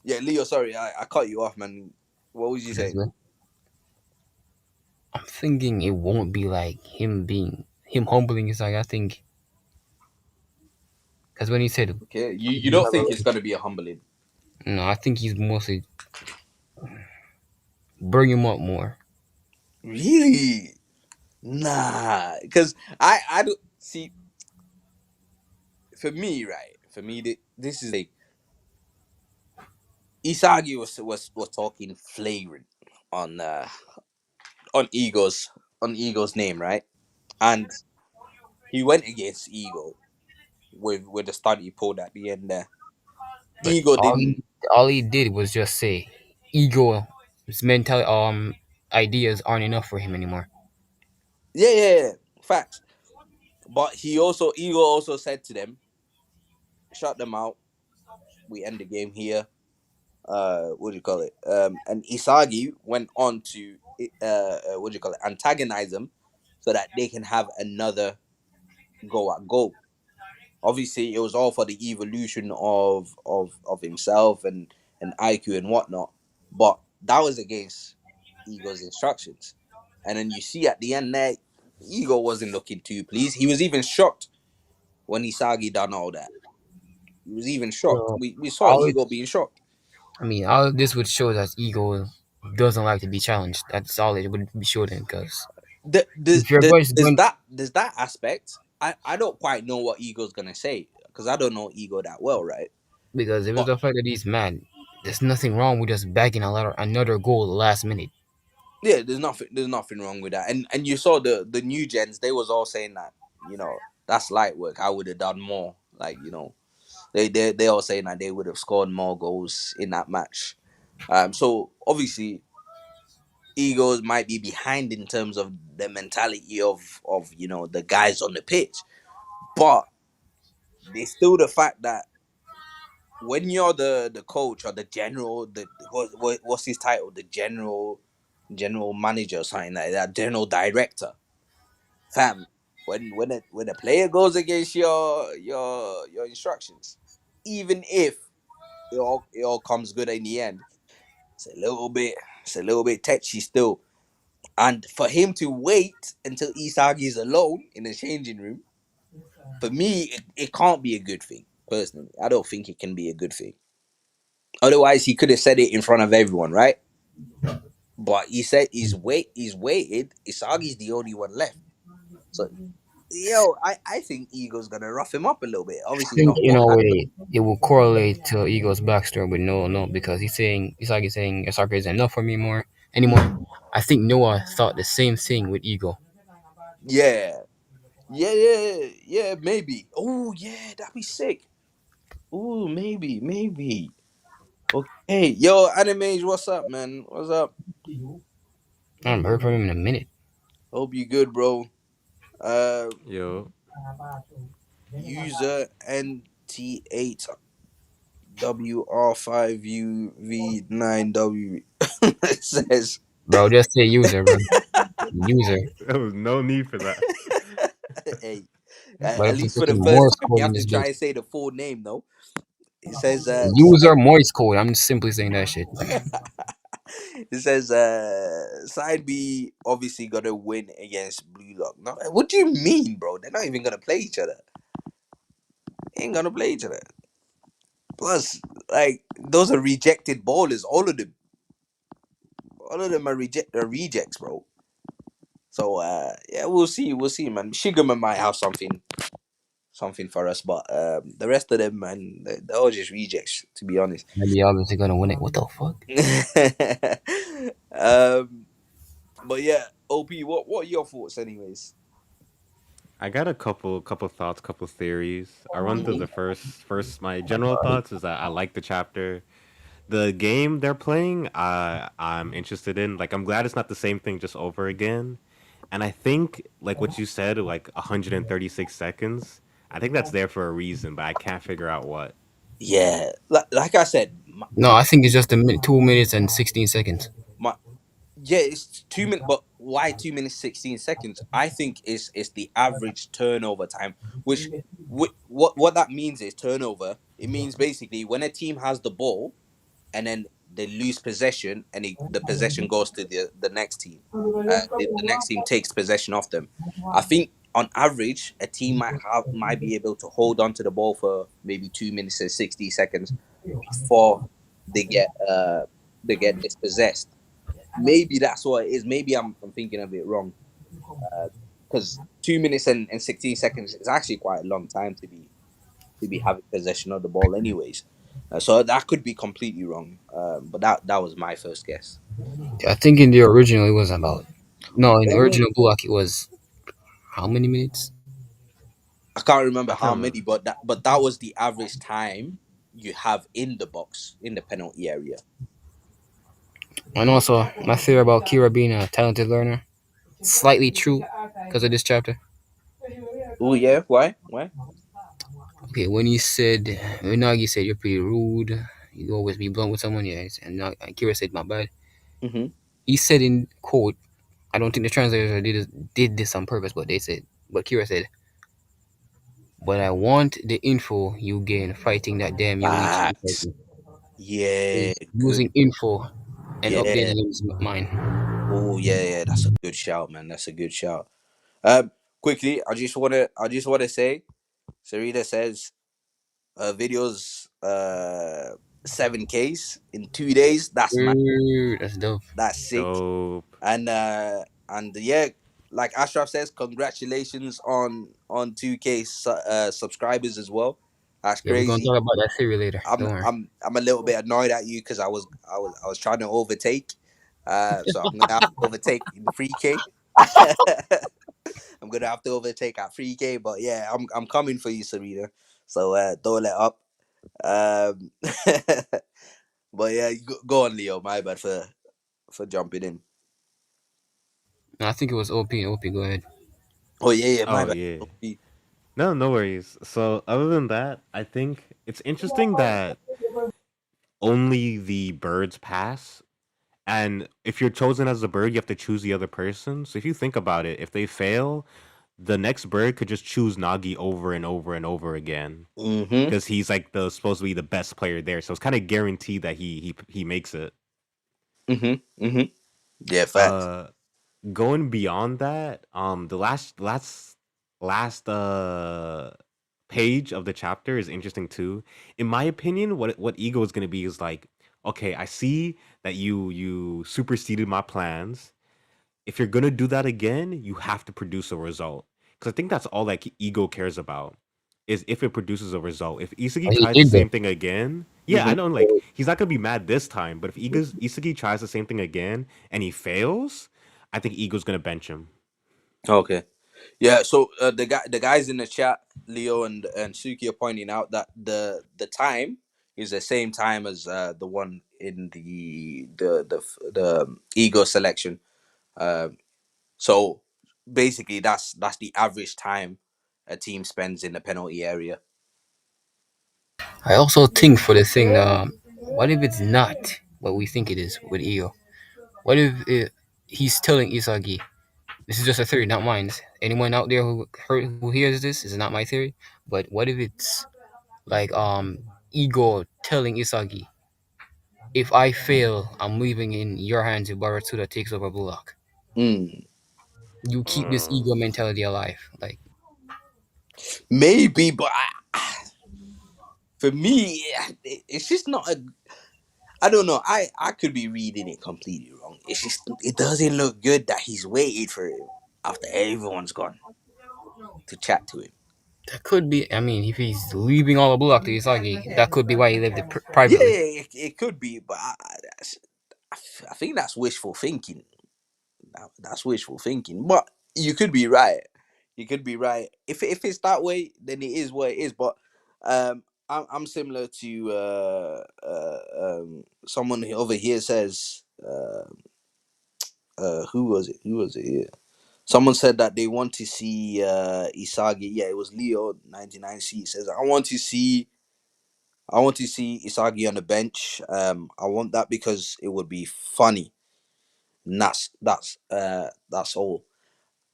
yeah, Leo. Sorry, I cut you off, man. What was you That's saying? good. I'm thinking it won't be like him humbling his like I think because when he said Okay, you you don't have a think it's gonna be a humbling? no, I think he's mostly bring him up more. Really? Nah, because I don't see. For me, right? For me, this is like Isagi was talking flagrant on on Ego's on Ego's name, right? And he went against Ego with the stunt he pulled at the end there. But Ego didn't. all he did was just say ego his mental ideas aren't enough for him anymore. Yeah, yeah, yeah, facts. But he also Ego also said to them, "Shut them out. We end the game here." What do you call it? And Isagi went on to what do you call it? Antagonize them so that they can have another go at goal. Obviously, it was all for the evolution of himself and IQ and whatnot. But that was against Ego's instructions. And then you see at the end there, Ego wasn't looking too pleased. He was even shocked when Isagi done all that. He was even shocked. So We saw all it Ego being shocked. I mean all of this would show that ego doesn't like to be challenged. That's all it would be showing because if your boy's going There's that aspect. I don't quite know what Ego's gonna say because I don't know Ego that well, right? because if it's But the fact that he's mad, there's nothing wrong with just bagging another goal last minute. yeah, there's nothing wrong with that. And you saw the new gens, they was all saying that, that's light work. I would have done more. Like, they all saying that they would have scored more goals in that match. So obviously egos might be behind in terms of the mentality of the guys on the pitch. But there's still the fact that when you're the coach or the general, what's his title? The general manager or something like that, general director, fam. When a player goes against your instructions, even if it all comes good in the end, it's a little bit it's a little bit touchy still. And for him to wait until Isagi is alone in the changing room, for me, it can't be a good thing. Personally, I don't think it can be a good thing. Otherwise, he could have said it in front of everyone, right? But he said he's waited. Isagi's the only one left. So I think Ego's gonna rough him up a little bit. I Obviously, think not in one a time. way it will correlate to Ego's backstory with Noah, no, because he's like he's saying soccer isn't enough for me more anymore. I think Noah thought the same thing with Ego. Yeah, yeah. Maybe. Oh yeah, that'd be sick. Oh maybe. Okay, yo, Anime, what's up, man? What's up? I haven't heard from him in a minute. Hope you good, bro. Uh, Yo, User NT8 WR5UV9W. It says, Bro, just say user, bro. User. There was no need for that. hey, But at if you least for put the in first Morse time, you code in have to this try bitch. and say the full name, though. It says, User Morse code. I'm just simply saying that shit. it says, side B obviously gonna win against Blue Lock. No, what do you mean, bro? They're not even gonna play each other. They ain't gonna play each other. Plus, like, those are rejected ballers. All of them. All of them are rejects, bro. So yeah, we'll see. We'll see, man. Shigerman might have something for us, but the rest of them, man, they're all just rejects, to be honest. Maybe obviously gonna win it. What the fuck? um, but yeah, OP, what are your thoughts, anyways? I got a couple thoughts, couple theories. I run through Hmm. the first. My general thoughts is that I like the chapter. The game they're playing, I'm interested in. Like, I'm glad it's not the same thing just over again. And I think, like what you said, like 136 seconds. I think that's there for a reason, but I can't figure out what. Yeah, like I said, No, I think it's just 2 minutes and 16 seconds. my yeah, it's 2 minutes, but why 2 minutes 16 seconds? I think it's the average turnover time, which what that means is turnover. It means basically when a team has the ball and then they lose possession and the possession goes to the next team. The next team takes possession of them. I think on average, a team might be able to hold on to the ball for maybe 2 minutes and 60 seconds before they get dispossessed. Maybe that's what it is. Maybe I'm thinking of it wrong. Because 2 minutes and 16 seconds is actually quite a long time to be having possession of the ball, anyways. So that could be completely wrong. But that was my first guess. I think in the original it was about. No, in the Oh, original Blue Lock it was how many minutes? I can't remember I how can't many, remember. but that was the average time you have in the box in the penalty area. And also my theory about Kira being a talented learner, slightly true because of this chapter. Oh yeah, why? Why? Okay, when Nagi said you're pretty rude, you always be blunt with someone, yes, and Kira said my bad. Mm-hmm. He said in quote, I don't think the translators did this on purpose, but Kira said, but I want the info you gain fighting that damn unique super Facts. person. Yeah, Is good. using info and Yeah. updating his mind. Oh yeah, yeah. That's a good shout, man. That's a good shout. Quickly, I just wanna say, Sarita says videos 7Ks in 2 days. That's mad. That's dope. That's sick. Dope. And yeah, like Ashraf says, congratulations on 2K subscribers as well. That's Yeah, we're gonna crazy. talk about that theory later. I'm Don't worry. I'm I'm a little bit annoyed at you because I was trying to overtake. So I'm gonna have to overtake in 3K. I'm gonna have to overtake at 3K, but yeah, I'm coming for you, Serena. So don't let up. Um, but yeah, go on, Leo. My bad for jumping in. No, I think it was OP. OP, go ahead. Oh yeah, yeah, my Oh bad. yeah. No, no worries. So other than that, I think it's interesting that only the birds pass. And if you're chosen as a bird, you have to choose the other person. So if you think about it, if they fail, the next bird could just choose Nagi over and over and over again Mm-hmm. because he's like the supposed to be the best player there. So it's kind of guaranteed that he makes it. Mm-hmm. Mm-hmm. Yeah, facts. Uh, Going beyond that, the last page of the chapter is interesting too. In my opinion, what ego is gonna be is like, okay, I see that you superseded my plans. If you're gonna do that again, you have to produce a result. Because I think that's all that ego cares about is if it produces a result. If Isagi He tries the did though. same thing again, yeah, Mm-hmm. I know, like he's not gonna be mad this time. But if Isagi tries the same thing again and he fails, I think ego's gonna bench him. Okay. Yeah. So the guys in the chat, Leo and Suki, are pointing out that the time is the same time as the one in the ego selection. Um, so basically, that's the average time a team spends in the penalty area. I also think for the thing, what if it's not what we think it is with Io? What if he's telling Isagi, this is just a theory, not mine. Anyone out there who hears this is not my theory. But what if it's like Ego telling Isagi, if I fail, I'm leaving in your hands if Baratsuda takes over Blue Lock. Mm, You keep this Mm. ego mentality alive. Like maybe, but for me, it's just not a. I don't know. I could be reading it completely wrong. It's just it doesn't look good that he's waited for him after everyone's gone to chat to him. that could be. I mean, if he's leaving all the Blue Lock to Isagi, that could be why he lived it Yeah, privately. it could be, but I think that's wishful thinking. That's wishful thinking. But you could be right. You could be right. If it's that way, then it is what it is. But I'm similar to someone over here says who was it? Who was it? Yeah. Someone said that they want to see Isagi. Yeah, it was Leo 99C. Says I want to see Isagi on the bench. I want that because it would be funny. And that's all.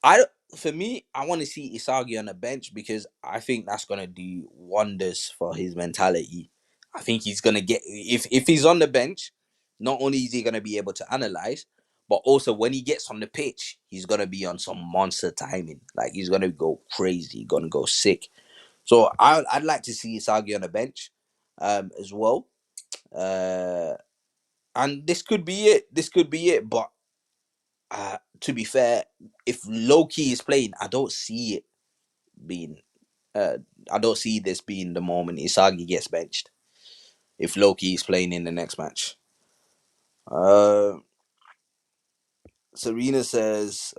I For me, I want to see Isagi on the bench because I think that's gonna do wonders for his mentality. I think he's gonna get if he's on the bench, not only is he gonna be able to analyze, but also when he gets on the pitch, he's gonna be on some monster timing. Like he's gonna go crazy, gonna go sick. So I'd like to see Isagi on the bench, as well. Uh, and this could be it. This could be it. But to be fair, if Loki is playing, being. Uh, I don't see this being the moment Isagi gets benched. If Loki is playing in the next match, uh, Serena says,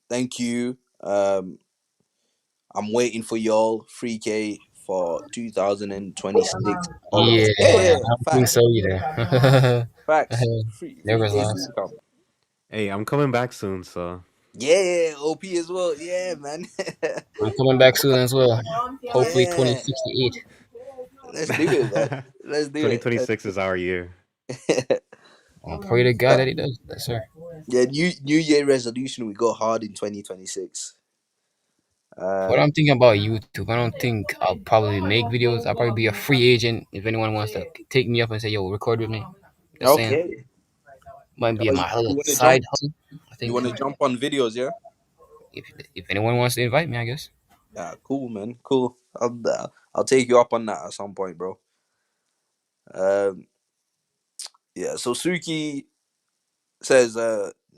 "Thank you. I'm waiting for y'all 3K for 2026 Yeah, August." Yeah, I don't think facts, so either. facts. Free Never K is to lost. come. Hey, I'm coming back soon, so Yeah, OP as well. Yeah, man. I'm coming back soon as well. Hopefully Yeah, 2068. let's do it, man. Let's do it. 2026 is our year. I'll pray to God Uh, that he does that, sir. yeah, New Year resolution. We go hard in 2026. What Uh, I'm thinking about YouTube, I don't think I'll probably make videos. I'll probably be a free agent if anyone wants to take me up and say, "Yo, record with me." Just saying, okay. might be Oh, my you little want to side jump? hustle. I You think want to jump on videos? Yeah. if anyone wants to invite me, I guess. Cool, man. Cool. I'll take you up on that at some point, bro. Um, yeah. So Suki says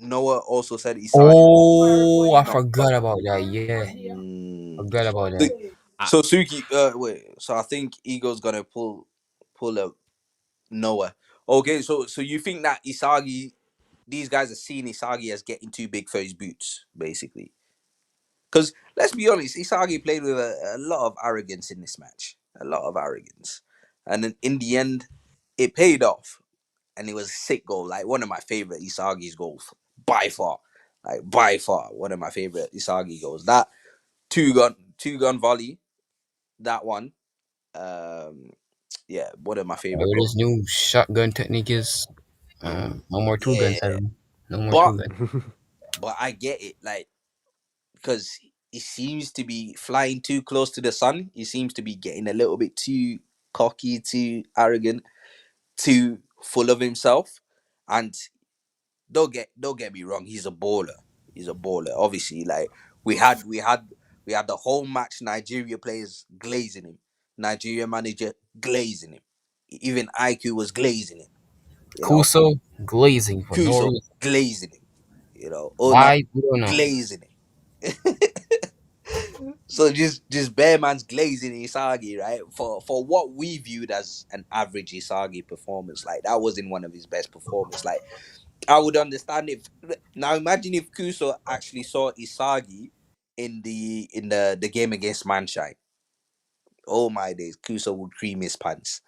Noah also said Isagi. Oh, I Not forgot about that. Yeah, mm, forgot about that. so, I, so Suki. Wait. So I think Ego's gonna pull a Noah. Okay. So you think that Isagi? These guys are seeing Isagi as getting too big for his boots, basically. Because let's be honest, Isagi played with a lot of arrogance in this match, a lot of arrogance, and then in the end, it paid off, and it was a sick goal, like one of my favorite Isagi's goals by far, like by far one of my favorite Isagi goals. That two gun volley, that one, um, yeah, one of my favorite Whatever goals. this new shotgun technique is, yeah. no more two guns, Yeah, Tyron. No more but two guns. I get it, like because he seems to be flying too close to the sun. He seems to be getting a little bit too cocky, too arrogant, too full of himself. And don't get me wrong, he's a baller. He's a baller. Obviously, like we had the whole match. Nigeria players glazing him. Nigeria manager glazing him. Even IQ was glazing him. You know, Kuso glazing for no Kuso reason. glazing him. You know, Ona Why? We don't know. glazing him. So just bare man's glazing Isagi, right? For what we viewed as an average Isagi performance, like that wasn't one of his best performance. Like I would understand if now imagine if Kuso actually saw Isagi in the game against Manshai. Oh my days, Kuso would cream his pants.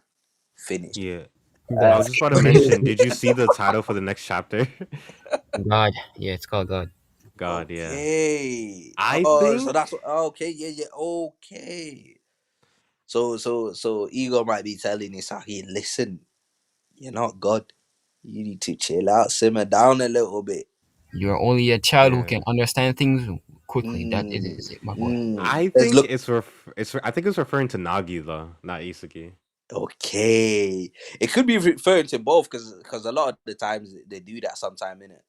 Finished. Yeah. I That's was just about to mention, crazy. did you see the title for the next chapter? God. Yeah, it's called God. God, yeah. Okay. I Oh, so think that's okay. Yeah, yeah. Okay. So ego might be telling Isaki, listen, you're not God. You need to chill out, simmer down a little bit. You're only a child who yeah. can understand things quickly. That Mm, is it, my boy. I Let's think look. it's I think it's referring to Nagi though, not Isagi. Okay, it could be referring to both because a lot of the times they do that sometime in it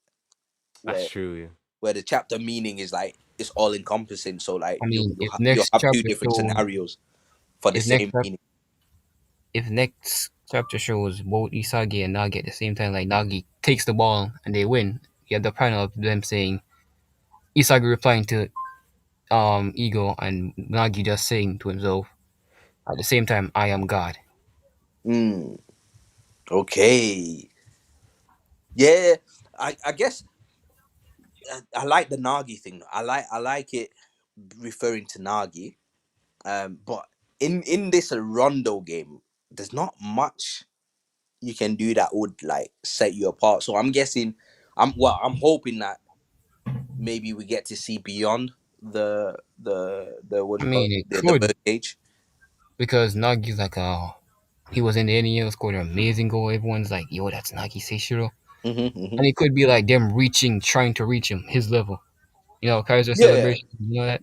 That's where true. Yeah. the chapter meaning is like it's all encompassing. So like I mean, you'll have two different scenarios for the if next same chap- meaning. if next chapter shows both Isagi and Nagi at the same time, like Nagi takes the ball and they win, you have the panel of them saying Isagi replying to Ego and Nagi just saying to himself at the same time, I am God. Mm, okay, yeah, I guess I like the Nagi thing. I like it referring to Nagi. But in this Rondo game, there's not much you can do that would like set you apart. So I'm guessing, I'm hoping that maybe we get to see beyond the what I do you call mean, it, it the could bird cage. because Nagi's like, he was in the NEL, scored an amazing goal. Everyone's like, yo, that's Nagi Seishiro. Hmm. And it could be like them trying to reach him, his level. Kaiser Yeah, celebration, that?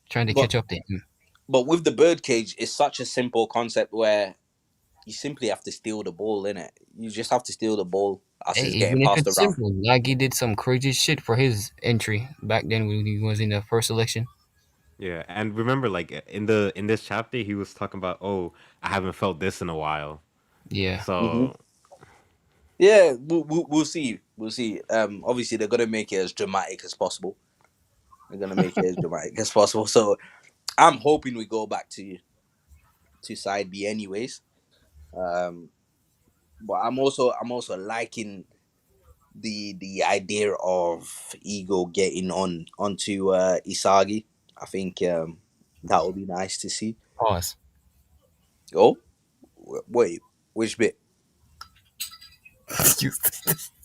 Trying to but catch up to him. with the bird cage, it's such a simple concept where you simply have to steal the ball in it. You just have to steal the ball as Hey, it's getting even if passed it's around. simple, Nagi did some crazy shit for his entry back then when he was in the first election. Yeah, and remember, like in this chapter, he was talking about, oh, I haven't felt this in a while. Yeah. Hmm. So Yeah, we'll see. We'll see. Obviously they're gonna make it as dramatic as possible. They're gonna make it as dramatic as possible. So I'm hoping we go back to side B anyways. Um, but I'm also liking the idea of Ego getting onto Isagi. I think that would be nice to see. Pause. Oh, wait, which bit?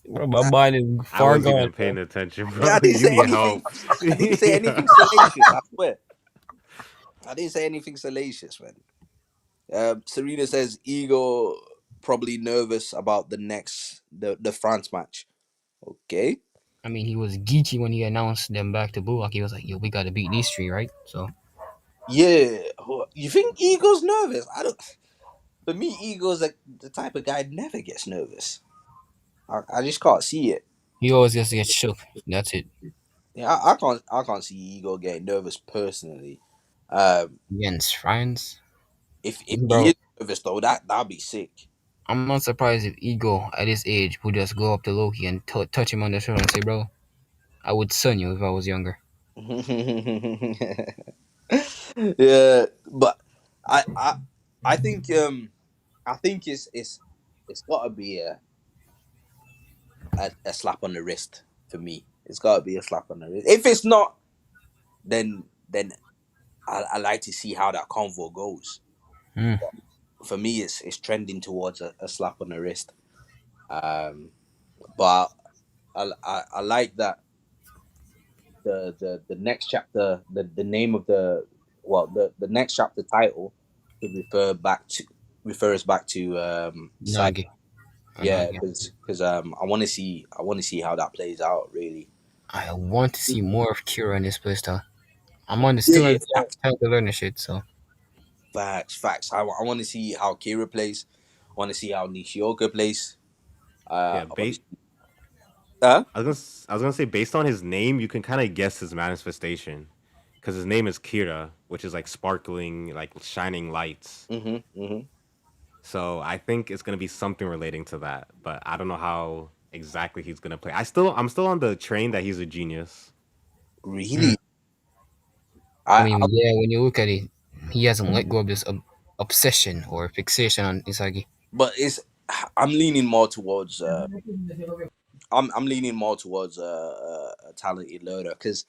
Bro, my mind is I far wasn't gone, even bro. paying attention, Yeah, I bro. didn't You say need anything. help. I didn't say Yeah. anything salacious. I swear, I didn't say anything salacious, man. Serena says Ego probably nervous about the France match. Okay. I mean, he was geeky when he announced them back to Bullock. He was like, yo, we got to beat these three, right? So, Yeah. You think Ego's nervous? I don't. For me, Ego's like the type of guy never gets nervous. I just can't see it. he always just gets shook. That's it. Yeah, I can't see Ego getting nervous personally. Um, Against France. if he Bro, is nervous though, that'd be sick. I'm not surprised if Ego at his age would just go up to Loki and touch him on the shoulder and say, bro, I would son you if I was younger. Yeah, but I I I think it's gotta be a slap on the wrist for me. It's gotta be a slap on the wrist. If it's not, then I like to see how that convo goes. Hmm. For me, it's trending towards a slap on the wrist. Um, but I like that the next chapter, the name of the next chapter title should refers back to side. Nagi. Yeah, Nagi. because I want to see how that plays out really. I want to see more of Kira in this playstyle. I'm on the Yeah, still yeah, on trying to learn the shit, so facts. I want to see how Kira plays. I want to see how Nishioka plays. Yeah, Obviously, huh? I was gonna say based on his name, you can kind of guess his manifestation, because his name is Kira, which is like sparkling, like shining lights. Mm-hmm. So I think it's gonna be something relating to that, but I don't know how exactly he's gonna play. I'm still on the train that he's a genius. hmm. Really, I I, mean, I yeah, when you look at it, he hasn't let go of this obsession or fixation on Isagi. but it's I'm leaning more towards I'm leaning more towards a talented learner because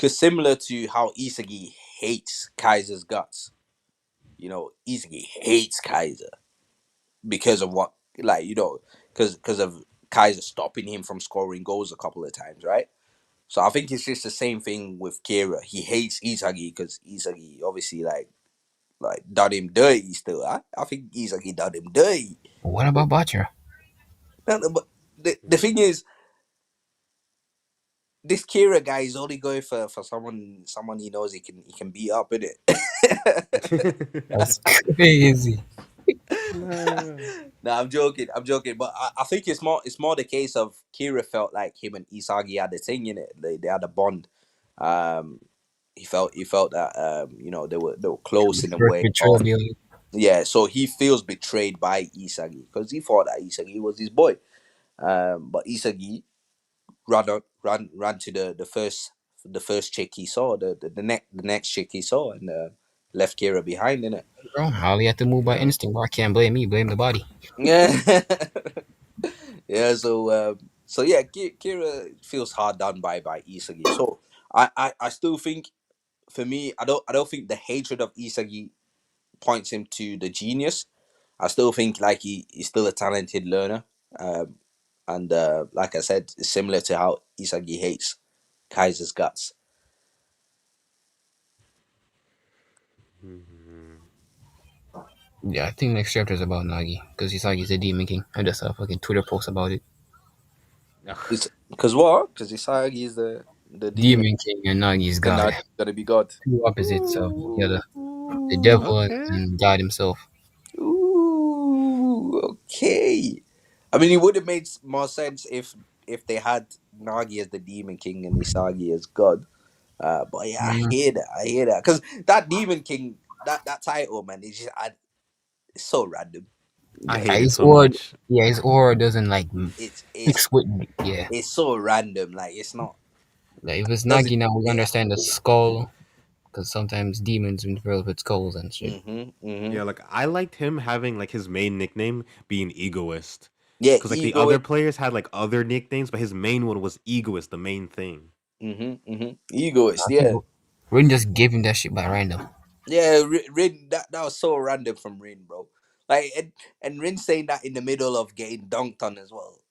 similar to how Isagi hates Kaiser's guts, Isagi hates Kaiser because of what, like, because of Kaiser stopping him from scoring goals a couple of times, right? So I think it's just the same thing with Kira. He hates Isagi because Isagi obviously like done him dirty still. I think Isagi done him dirty. What about Butcher? No, no, but the thing is, this Kira guy is only going for someone he knows he can beat up, innit? That's crazy. Nah. No, I'm joking. I'm joking. But I think it's more the case of Kira felt like him and Isagi had a thing in it. They had a bond. Um, he felt that they were close in a way. Betrayal. Yeah, so he feels betrayed by Isagi because he thought that Isagi was his boy. But Isagi ran to the first chick he saw, the next chick he saw, and left Kira behind in it. Bro, all you have to move by Yep. instinct, bro. I can't blame me, blame the body. Yeah, yeah. So yeah, Kira feels hard done by Isagi. So I still think, for me, I don't think the hatred of Isagi points him to the genius. I still think like he's still a talented learner. And like I said, it's similar to how Isagi hates Kaiser's guts. Mhm. Yeah, I think next chapter is about Nagi, because Isagi's a demon king. I just saw a fucking Twitter post about it. It's because what? Because Isagi is the demon, Demon king and Nagi's and god. now he's gonna be God. Two opposites of each other. The Ooh, devil Okay. and God himself. ooh, okay. I mean, it would have made more sense if they had Nagi as the demon king and Isagi as God. But yeah, I Mm. hear that. I hear that because that demon king, that title, man, it's so random. I Yeah, hate it his so aura, much. yeah, his aura doesn't like It's it's mix with, yeah. it's so random. Like it's not Like if it's doesn't. Nagi now, we Yeah. understand the skull, because sometimes demons interfere with skulls and shit. Mhm. Mhm. Yeah, like I liked him having like his main nickname being Egoist. Yeah. Cause like the Ego. other players had like other nicknames, but his main one was Egoist, the main thing. Mhm. Mhm. Egoist. I think Yeah. Rin just gave him that shit by random. Yeah. Rin. That was so random from Rin, bro. Like and Rin saying that in the middle of getting dunked on as well.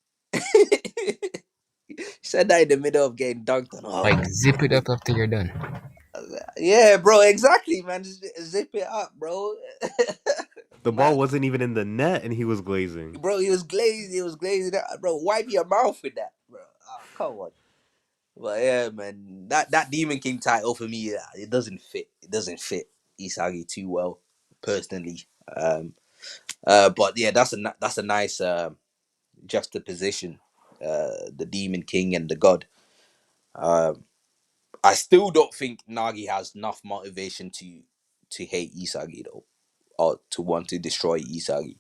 He said that in the middle of getting dunked on. Like Oh, zip it up after you're done. yeah, bro. Exactly, man. Zip it up, bro. The ball Man, wasn't even in the net and he was glazing. bro, he was glazed. He was glazing out. Bro, wipe your mouth with that, bro. Oh, come on. But yeah, man, that Demon King title for me, it doesn't fit. It doesn't fit Isagi too well, personally. But yeah, that's a nice juxtaposition. The Demon King and the God. Um, I still don't think Nagi has enough motivation to hate Isagi though, or to want to destroy Isagi.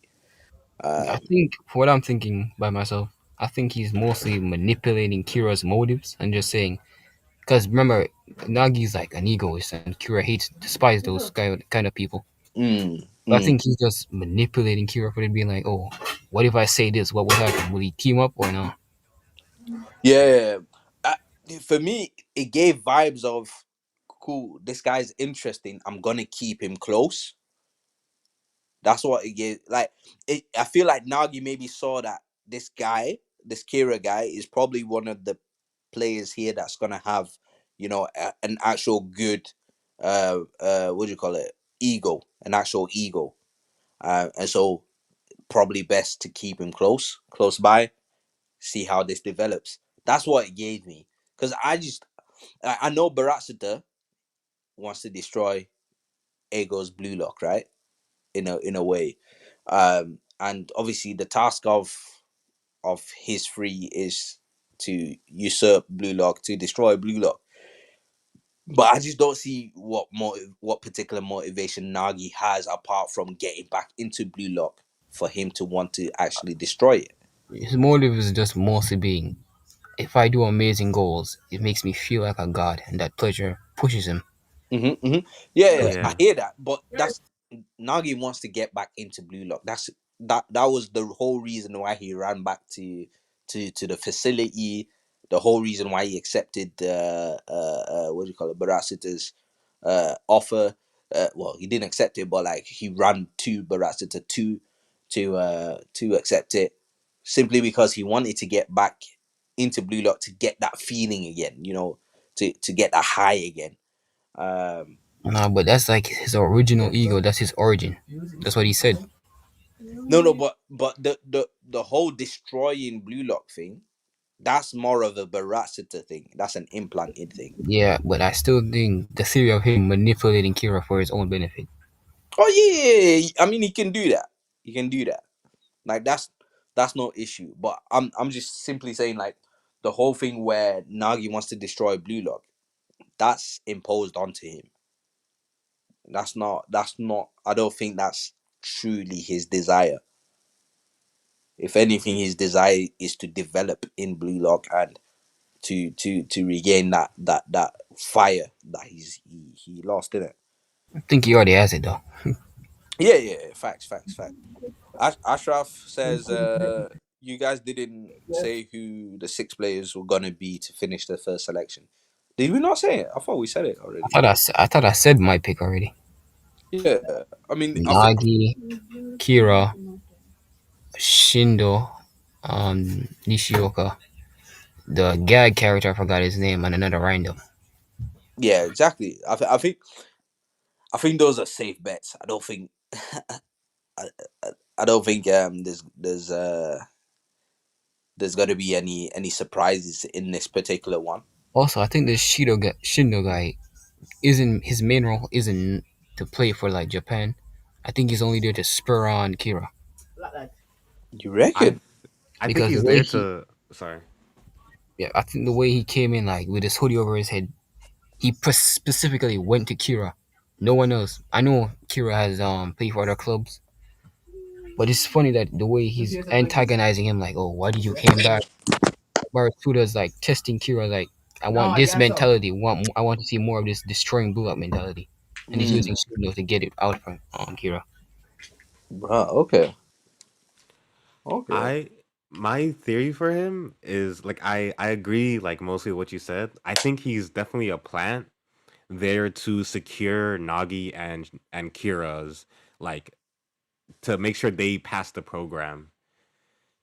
I Um, think, for what I'm thinking by myself, I think he's mostly manipulating Kira's motives and just saying, because remember, Nagi's like an egoist and Kira hates, despise those kind of people. mm, So I mm. think he's just manipulating Kira for it being like, oh, what if I say this? What will happen? Will he team up or no? Yeah, uh, for me, it gave vibes of cool. This guy's interesting. I'm gonna keep him close. That's what it gave. Like, I feel like Nagi maybe saw that this guy, this Kira guy, is probably one of the players here that's gonna have, an actual good, what do you call it, ego, an actual ego, and so probably best to keep him close by, see how this develops. That's what it gave me, because I know Baratsita wants to destroy Ego's blue lock, right? In a way, and obviously the task of his three is to usurp blue lock, to destroy blue lock. But I just don't see what particular motivation Nagi has apart from getting back into blue lock for him to want to actually destroy it. His motive is just mostly being, if I do amazing goals, it makes me feel like a god, and that pleasure pushes him. Hmm. Yeah, But I Yeah. hear that, but that's Nagi wants to get back into Blue Lock. That was the whole reason why he ran back to the facility. The whole reason why he accepted what do you call it, Barasita's offer. Well, he didn't accept it, but like he ran to Barasita to accept it, simply because he wanted to get back. into Blue Lock to get that feeling again, to get that high again. Um, Nah, but that's like his original ego. That's his origin. That's what he said. no, no, but the whole destroying Blue Lock thing, that's more of a Barasita thing. That's an implanted thing. Yeah, but I still think the theory of him manipulating Kira for his own benefit. Oh yeah. I mean, he can do that. He can do that. Like that's no issue. But I'm just simply saying like the whole thing where Nagi wants to destroy Blue Lock, that's imposed onto him. That's not I don't think that's truly his desire. If anything, his desire is to develop in Blue Lock and to regain that fire that he lost in it. I think he already has it though. Yeah, yeah, yeah. Facts, facts, facts. Ashraf says, you guys didn't say who the six players were gonna be to finish the first selection. Did we not say it? I thought we said it already. I thought I said my pick already. Yeah, I mean, Nagi, Kira, Shindo, Nishioka, the gag character I forgot his name, and another random. yeah, exactly. I think those are safe bets. I, I don't think there's gonna be any surprises in this particular one. Also, I think this Shindo guy isn't his main role isn't to play for like Japan. I think he's only there to spur on Kira You I reckon? I think because the he's way there he to sorry. yeah I think the way he came in like with his hoodie over his head, he specifically went to Kira. No one else. I know Kira has played for other clubs, but it's funny that the way he's antagonizing him, like, oh, why did you came back? Barracuda's like testing Kira, like, I want this mentality. I want to see more of this destroying blue up mentality, and he's Mm, using Shindo to get it out from Kira. bro, okay, okay. I My theory for him is like I agree like mostly what you said. I think he's definitely a plant there to secure Nagi and Kira's like to make sure they pass the program.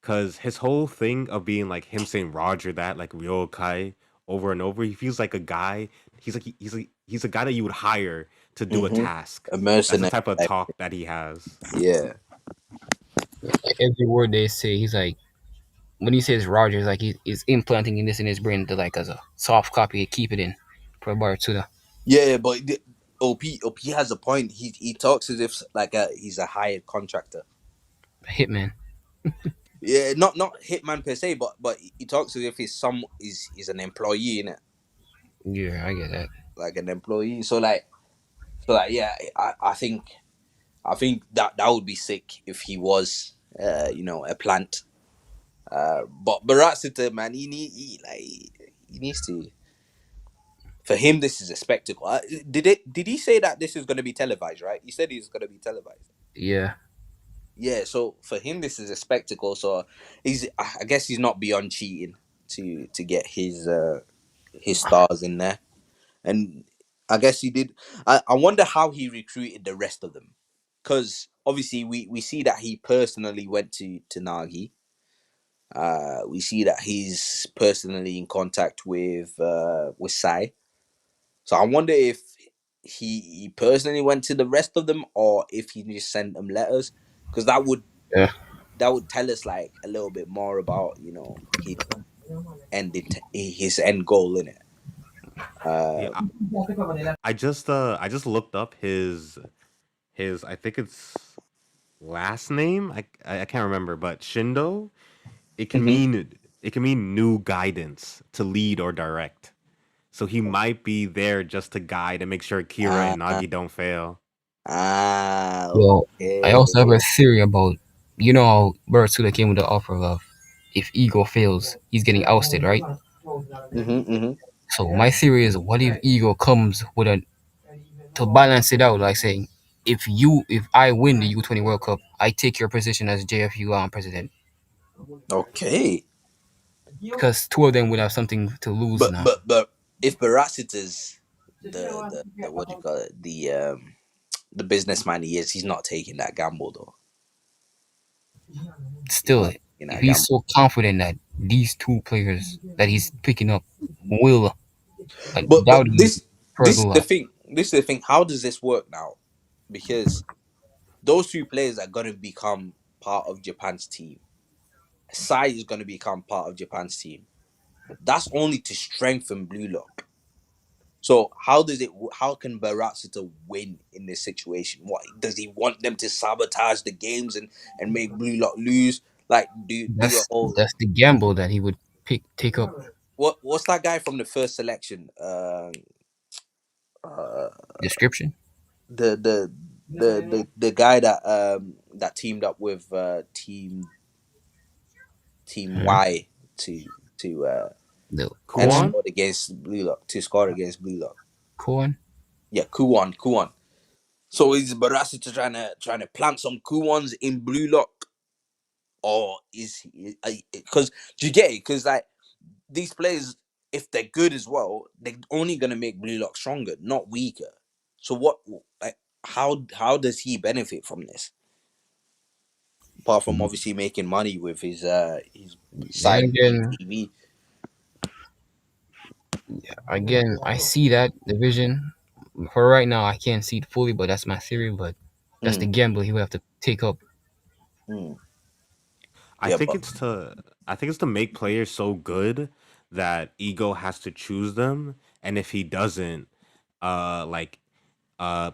Cause his whole thing of being like him saying Roger that like Ryokai over and over, he feels like a guy. He's a guy that you would hire to do a Mm-hmm. task. A That's the mercenary, type of like, talk that he has. yeah. Like every word they say, he's like when he says Rogers, like he's implanting in this in his brain to like as a soft copy, keep it in for Barracuda. Yeah, but OP has a point. He talks as if like he's a hired contractor. Hitman. Yeah, not hitman per se, but he talks as if he's an employee in it, Yeah, I get that. like an employee. So like yeah, I think that would be sick if he was a plant. But Baratsita, man, he needs to. For him, this is a spectacle. Did he say that this is going to be televised? Right, he said he's going to be televised. Yeah. Yeah, so for him, this is a spectacle. So I guess he's not beyond cheating to get his stars in there, and I guess he did. I wonder how he recruited the rest of them, because obviously we see that he personally went to Nagi. We see that he's personally in contact with Sai. So I wonder if he personally went to the rest of them or if he just sent them letters, because Yeah. that would tell us like a little bit more about his end goal in it. Yeah, Uh, I just looked up his I think it's last name. I can't remember, but Shindo. It can mhm. mean it can mean new guidance to lead or direct. So he might be there just to guide and make sure Kira and Ah, Nagi don't fail. Well, I okay. also have a theory about how Barracuda came with the offer of if Ego fails, he's getting ousted, right? Mm-hmm. So my theory is, what if Ego comes with a to balance it out, like saying, if I win the U20 World Cup, I take your position as JFU president, Okay. because two of them would have something to lose But now. but but if Barasset is the what do you call it, the businessman he is, he's not taking that gamble though. He's Still, not taking if that he's gamble. so confident that these two players that he's picking up will But undoubtedly hurt this is the Lula. thing. This is the thing. How does this work now? Because those two players are gonna become part of Japan's team. Sai is gonna become part of Japan's team. That's only to strengthen Blue Lock. So how does it? How can Baratsita win in this situation? What does he want them to sabotage the games and make Blue Lock lose? Like do a whole That's the gamble that he would take up. what's that guy from the first selection? Uh, Description. the guy that that teamed up with team Hmm. Y to The and Kuon, Kuon? scored against Blue Lock to score against Blue Lock. Kuon. Yeah, Kuon. So is Barasita trying to plant some Kuons in Blue Lock, or is he? Because do you get it? Because like these players, if they're good as well, they're only gonna make Blue Lock stronger, not weaker. So what? Like, how does he benefit from this? Apart from obviously making money with his Then side being again, TV. I see that division. For right now, I can't see it fully, but that's my theory. But that's the Mm, gamble he will have to take up. mm. I Yeah, think but it's to I think it's to make players so good that Ego has to choose them, and if he doesn't, like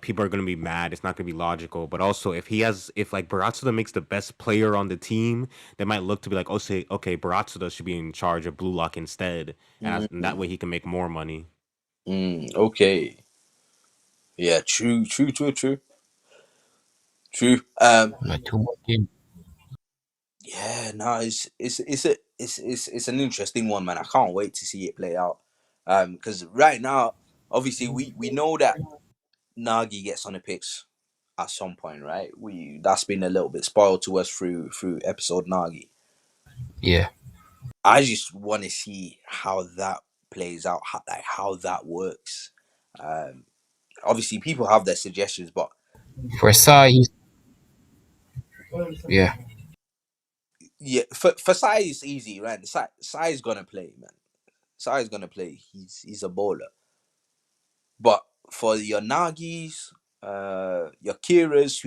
people are gonna be mad. It's not gonna be logical. But also, if like Baratsuda makes the best player on the team, they might look to be like, oh, say, okay, Baratsuda should be in charge of Blue Lock instead, and that mm, way he can make more money. okay. Yeah, true. Like two more games. Yeah, no, it's an interesting one, man. I can't wait to see it play out. Because right now, obviously, we know that Nagi gets on the pitch at some point, right? We That's been a little bit spoiled to us through episode Nagi. Yeah, I just want to see how that plays out, how that works. Um, Obviously, people have their suggestions, but for Sai, yeah. yeah, for Sai it's easy, right? Sai is gonna play, man. Sai is gonna play. He's a bowler. But for your Nagis, your Kiras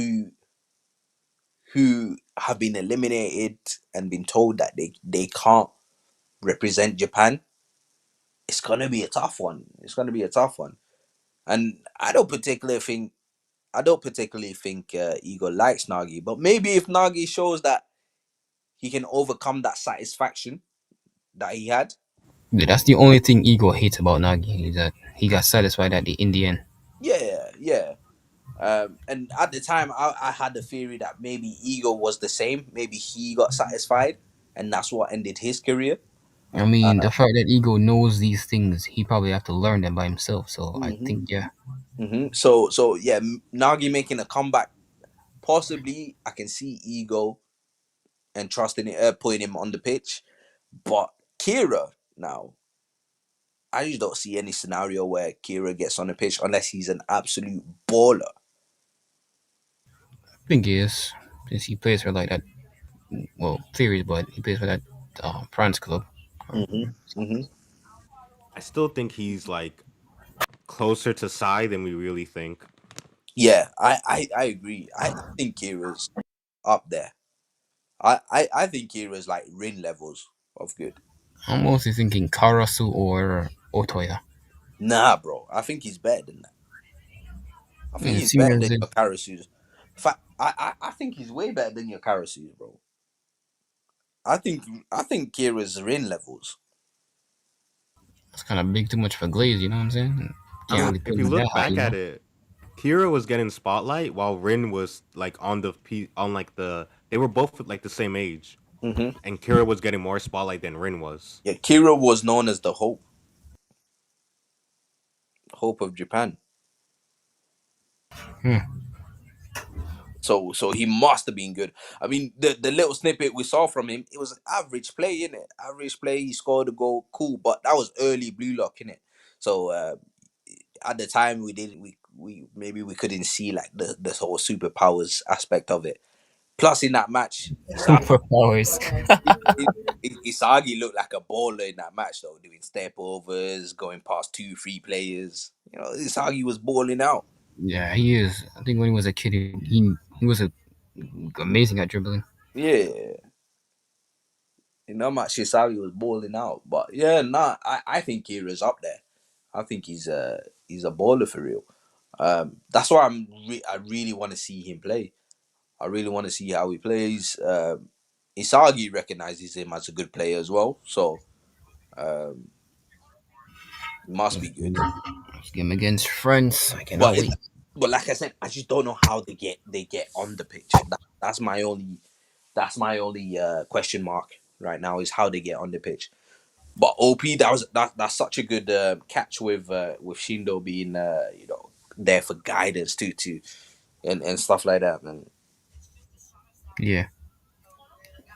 who have been eliminated and been told that they can't represent Japan, it's gonna be a tough one. It's gonna be a tough one. And I don't particularly think Ego likes Nagi, but maybe if Nagi shows that he can overcome that satisfaction that he had, Yeah, that's the only thing Ego hates about Nagi is that he got satisfied at the in the end. yeah, yeah. And at the time, I had the theory that maybe Ego was the same. Maybe he got satisfied, and that's what ended his career. I mean, Uh, the fact that Ego knows these things, he probably have to learn them by himself. So I hmm think, yeah, So yeah, Nagi making a comeback. Possibly, I can see Ego and trusting it, putting him on the pitch. But Kira now, I just don't see any scenario where Kira gets on the pitch unless he's an absolute baller. I think he is since he plays for like that. Well, theories, but he plays for that France club. hmm hmm I still think he's like closer to Sai than we really think. Yeah, I agree. I think Kira's up there. I think Kira's like Rin levels of good. I'm mostly thinking Karasu or Otoya. Nah, bro. I think he's better than that. I think It he's seems better as than if your Karasu's. I think he's way better than your Karasu's, bro. I think I think Kira's Rin levels. it's kind of big too much for Glaze. You know what I'm saying? I Can't Nah. mean, really put if him you that look high. back at it, Kira was getting spotlight while Rin was like on like they were both like the same age, hmm and Kira was getting more spotlight than Rin was. Yeah, Kira was known as the hope of Japan. Hmm. So he must have been good. I mean, the little snippet we saw from him, it was an average play, innit? Average play. He scored a goal, cool, but that was early blue lock, innit? So at the time we didn't we maybe we couldn't see like the whole superpowers aspect of it. Plus, in that match, Superpowers. Isagi looked like a baller in that match, though, doing step overs, going past two, three players. You know, Isagi was balling out. Yeah, he is. I think when he was a kid, he was amazing at dribbling. Yeah, in that match, Isagi was balling out. But yeah, nah, I think Kira's up there. I think he's a baller for real. That's why I really want to see him play. I really want to see how he plays. Isagi recognizes him as a good player as well, so um, it must be good. This game against France, I cannot But wait. but like I said, I just don't know how they get on the pitch. That's my only question mark right now is how they get on the pitch. But OP, that's such a good catch with Shindo being there for guidance too and stuff like that, man. Yeah,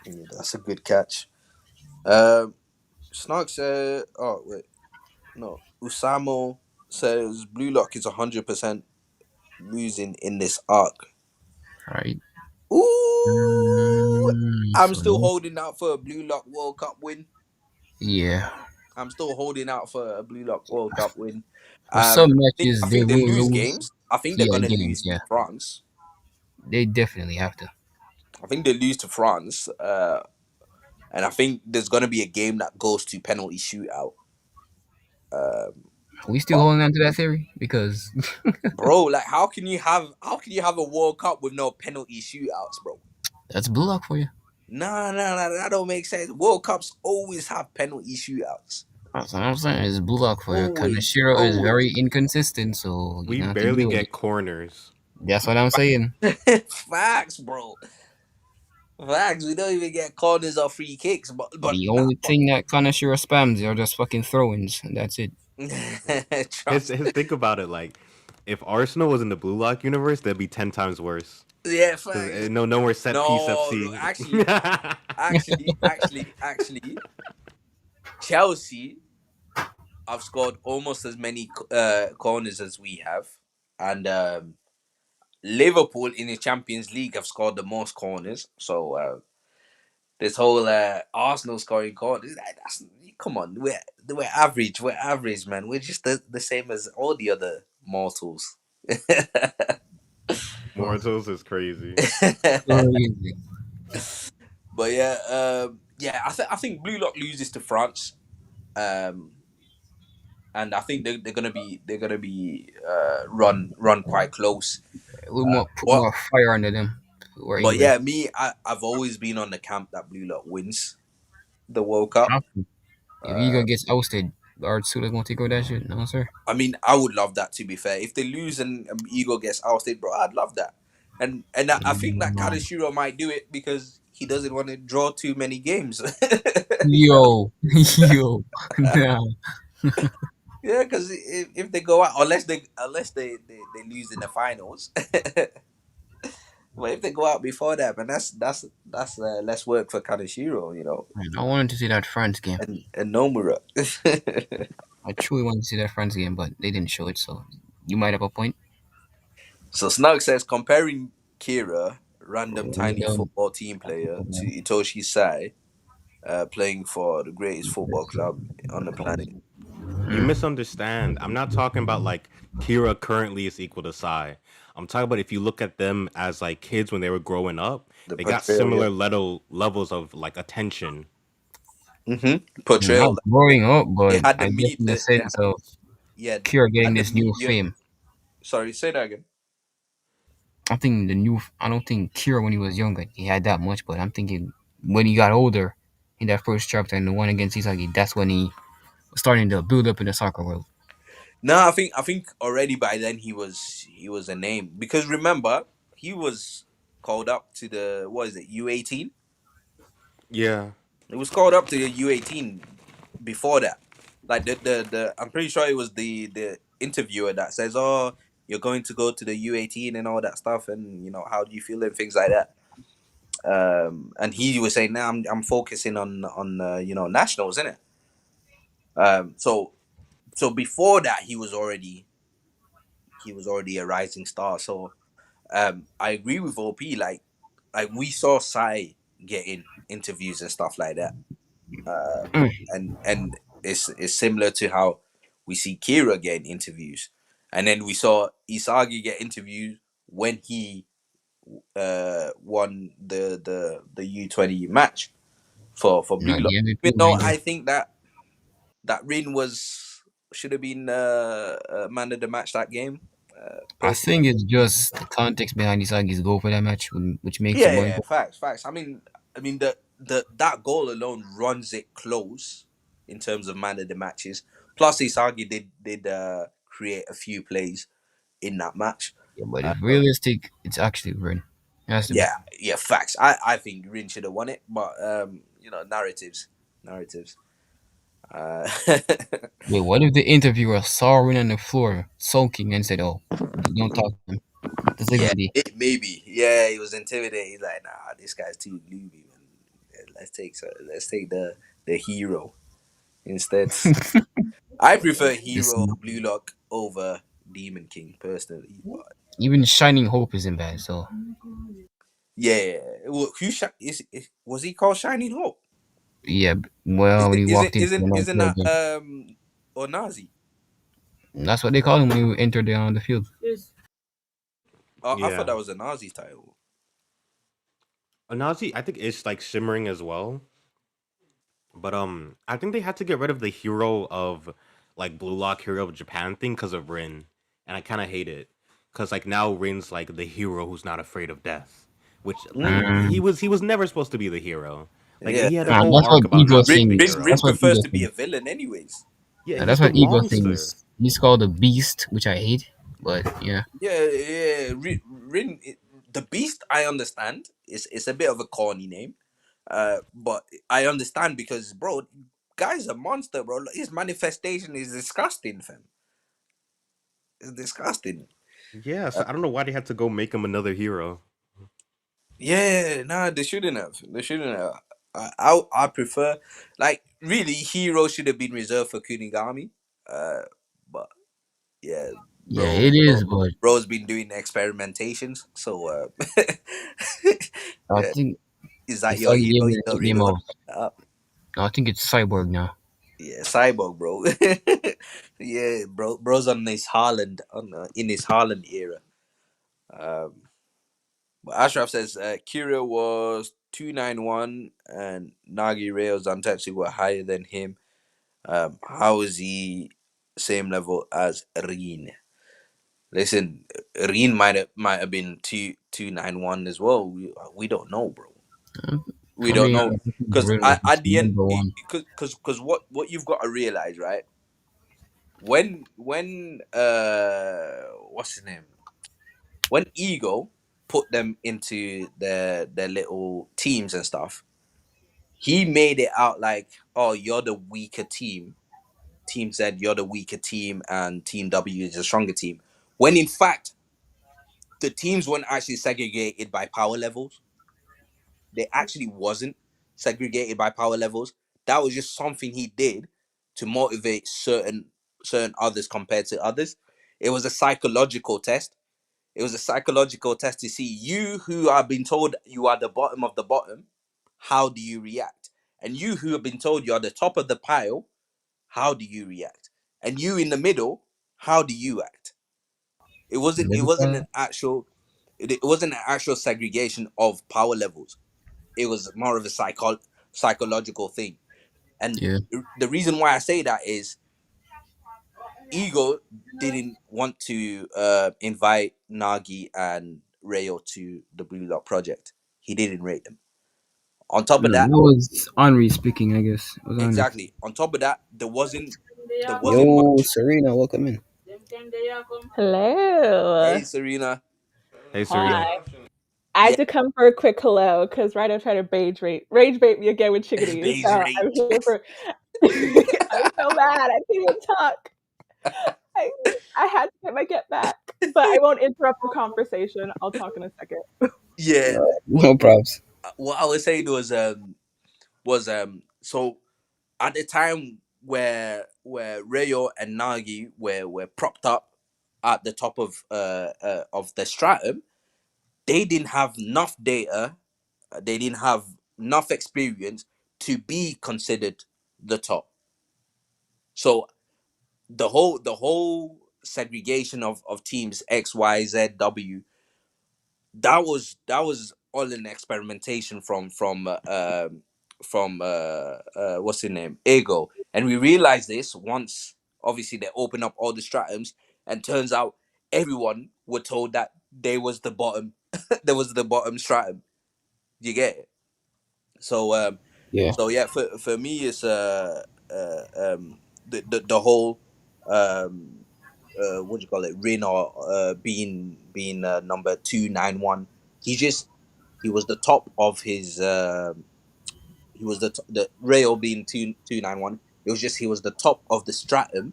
Yeah, that's a good catch. Um, Snark said, "Oh wait, no." Usamo says Blue Lock is 100% losing in this arc. right. Ooh, I'm still So holding out for a Blue Lock World Cup win. yeah, I'm still holding out for a Blue Lock World Cup win. for some I matches they think they will lose lose. games. I think they're Yeah, gonna games. lose to Yeah, France. they definitely have to. I think they lose to France. And I think there's gonna be a game that goes to penalty shootout. Um, Are we still but holding on to that theory because bro, like, how can you have a World Cup with no penalty shootouts, bro? that's blue lock for you. Nah, that don't make sense. World Cups always have penalty shootouts. That's what I'm saying. It's blue lock for you. Always, Kanashiro is always. very inconsistent, so you're We gonna have to barely deal with it. get corners. That's what I'm saying. Facts, bro. Facts. We don't even get corners or free kicks, but The nah. only thing that Kanashiro spams are just fucking throw-ins, and that's it. His Trust. think about it. Like, if Arsenal was in the Blue Lock universe, that'd be 10 times worse. Yeah, Because facts. no more set piece No, look, FC. actually, Chelsea have scored almost as many corners as we have, and Liverpool in the Champions League have scored the most corners. So this whole Arsenal scoring corners, that's come on, we're average, man. We're just the same as all the other mortals. Mortals is crazy. Crazy. But yeah, I think Blue Lock loses to France. Um, and I think they're gonna be run quite close. We more put But more fire under them. We're but England. yeah, I've always been on the camp that Blue Lock wins the World Cup. Have to. If Uh, Ego gets ousted, Artsula gonna take over that shit. No sir. I mean, I would love that. To be fair, if they lose and Ego gets ousted, bro, I'd love that. And I think that Mm, Kadashiro might do it because he doesn't want to draw too many games. Yo, yo, nah. Yeah, because if they go out, unless they lose in the finals, but if they go out before that, man, that's less work for Kaneshiro, Man, I wanted to see that France game. and Nomura. I truly wanted to see that France game, but they didn't show it. So you might have a point. So Snug says comparing Kira, random tiny Random. football team player, to Itoshi Sai, playing for the greatest football club on the planet, You Mm. misunderstand. I'm not talking about like Kira currently is equal to Sai. I'm talking about if you look at them as like kids when they were growing up, the they got portrayal, yeah. similar levels of like attention. Not Portrayal. growing up, They but had the I guess meat. in the They sense of yeah, Kira they getting had the this new meat. Yeah. fame. Sorry, say that again. I think the new. I don't think Kira when he was younger he had that much, but I'm thinking when he got older in that first chapter and the one against Isagi, that's when he was starting to build up in the soccer world. No, I think already by then he was a name because remember he was called up to the what is it U18? Yeah. It was called up to the U18 before that. Like the I'm pretty sure it was the interviewer that says, "Oh, you're going to go to the U18 and all that stuff, and how do you feel and things like that." And he was saying, "Now I'm focusing on nationals, innit?" So before that he was already a rising star. So I agree with OP. Like like we saw Sai getting interviews and stuff like that, Mm. and it's similar to how we see Kira getting interviews, and then we saw Isagi get interviews when he won the U20 match for Blue Not Lock. the Even MVP, though mind you. I think that Rin was should have been man of the match that game. I Personally, think it's just the context behind Isagi's goal for that match, which makes it yeah, more yeah, important. facts. I mean the that goal alone runs it close in terms of man of the matches. Plus, Isagi did create a few plays in that match. Yeah, but if Um, realistic, it's actually Rin. It has to be. yeah, yeah, facts. I think Rin should have won it, but narratives. Uh, Wait, what if the interviewer saw Rin on the floor sulking and said, "Oh, don't talk to him. Just leave him yeah, be." maybe. Yeah, he was intimidated. He's like, nah, this guy's too gloomy, man. Yeah, let's take the hero instead. I prefer hero Listen, Blue Lock over Demon King personally, but even Shining Hope isn't bad. So yeah. Well, was he called Shining Hope? yeah, well, when he walked into the ninth Isn't floor that again, Onazi? that's what they call him when you enter the field. I thought Yeah. that was a Nazi title. Nazi, I think it's like shimmering as well. But I think they had to get rid of the hero of like Blue Lock hero of Japan thing because of Rin, and I kind of hate it because like now Rin's like the hero who's not afraid of death, which like Mm. he was never supposed to be the hero. Like Yeah, he had a Nah, whole that's what arc about ego not being the thinks. Rin hero. That's what prefers ego to be a thinks. villain, anyways. Yeah, Nah, he's that's the what ego monster. thinks. He's called a beast, which I hate. But yeah, Yeah. The Beast. I understand. It's a bit of a corny name, but I understand because, bro, guy's a monster, bro. His manifestation is disgusting, fam. It's disgusting. Yeah, so I don't know why they had to go make him another hero. Yeah, nah, they shouldn't have. They shouldn't have. I prefer, like, really, hero should have been reserved for Kunigami. Uh, but yeah, yeah, it is. But bro's been doing experimentations. So, I yeah, think is that your Isagi hero? gave You me the don't nickname really want of. to fuck that up. I think it's Cyborg now. Yeah, cyborg, bro. Yeah, bro's on his Harland in his Harland era. Um, but Ashraf says Kira was 291 and Nagi Rails Zantetsu were higher than him. How is he same level as Reen? Listen, Reen might have been 291 as well. We don't know, bro. We I don't mean, know I think because Rin was at just the end, number one. because what you've got to realize, right? When what's his name? When Ego put them into their little teams and stuff, he made it out like, oh, you're the weaker team. Team Z, you're the weaker team, and Team W is the stronger team. When in fact, the teams weren't actually segregated by power levels. They actually wasn't segregated by power levels. That was just something he did to motivate certain others compared to others. It was a psychological test. It was a psychological test to see you who have been told you are the bottom of the bottom, how do you react? And you who have been told you are the top of the pile, how do you react? And you in the middle, how do you act? It wasn't it wasn't Lyrical? an actual it wasn't an actual segregation of power levels. It was more of a psychological thing. And Yeah. the reason why I say that is Ego didn't want to invite Nagi and Rayo to the Blue Lock project. He didn't rate them. On top of No, that, that was Henri speaking, I guess. It was Henri. exactly. On top of that, there wasn't Yo, much. Serena, welcome in. Hey Hello. Serena. Hey, Yeah, Serena. Hi. I yeah. had to come for a quick hello because Raito tried to rage bait me again with chickadees. Beige So I'm rage. here for. I'm so mad. I can't even talk. I, I had to get my get back, but I won't interrupt the conversation. I'll talk in a second. Yeah. No, What no props. what I was saying was so at the time where Rayo and Nagi were propped up at the top of the stratum, they didn't have enough data They didn't have enough experience to be considered the top. So the whole segregation of teams X, Y, Z, W, that was all an experimentation from what's his name, Ego. And we realized this once obviously they open up all the stratums, and turns out everyone were told that they was the bottom there was the bottom stratum. You get it? So Yeah. yeah, for me it's the whole um what do you call it, Rin, or being number 291. He was the top of his he was the Rail being 2291. It was just he was the top of the stratum.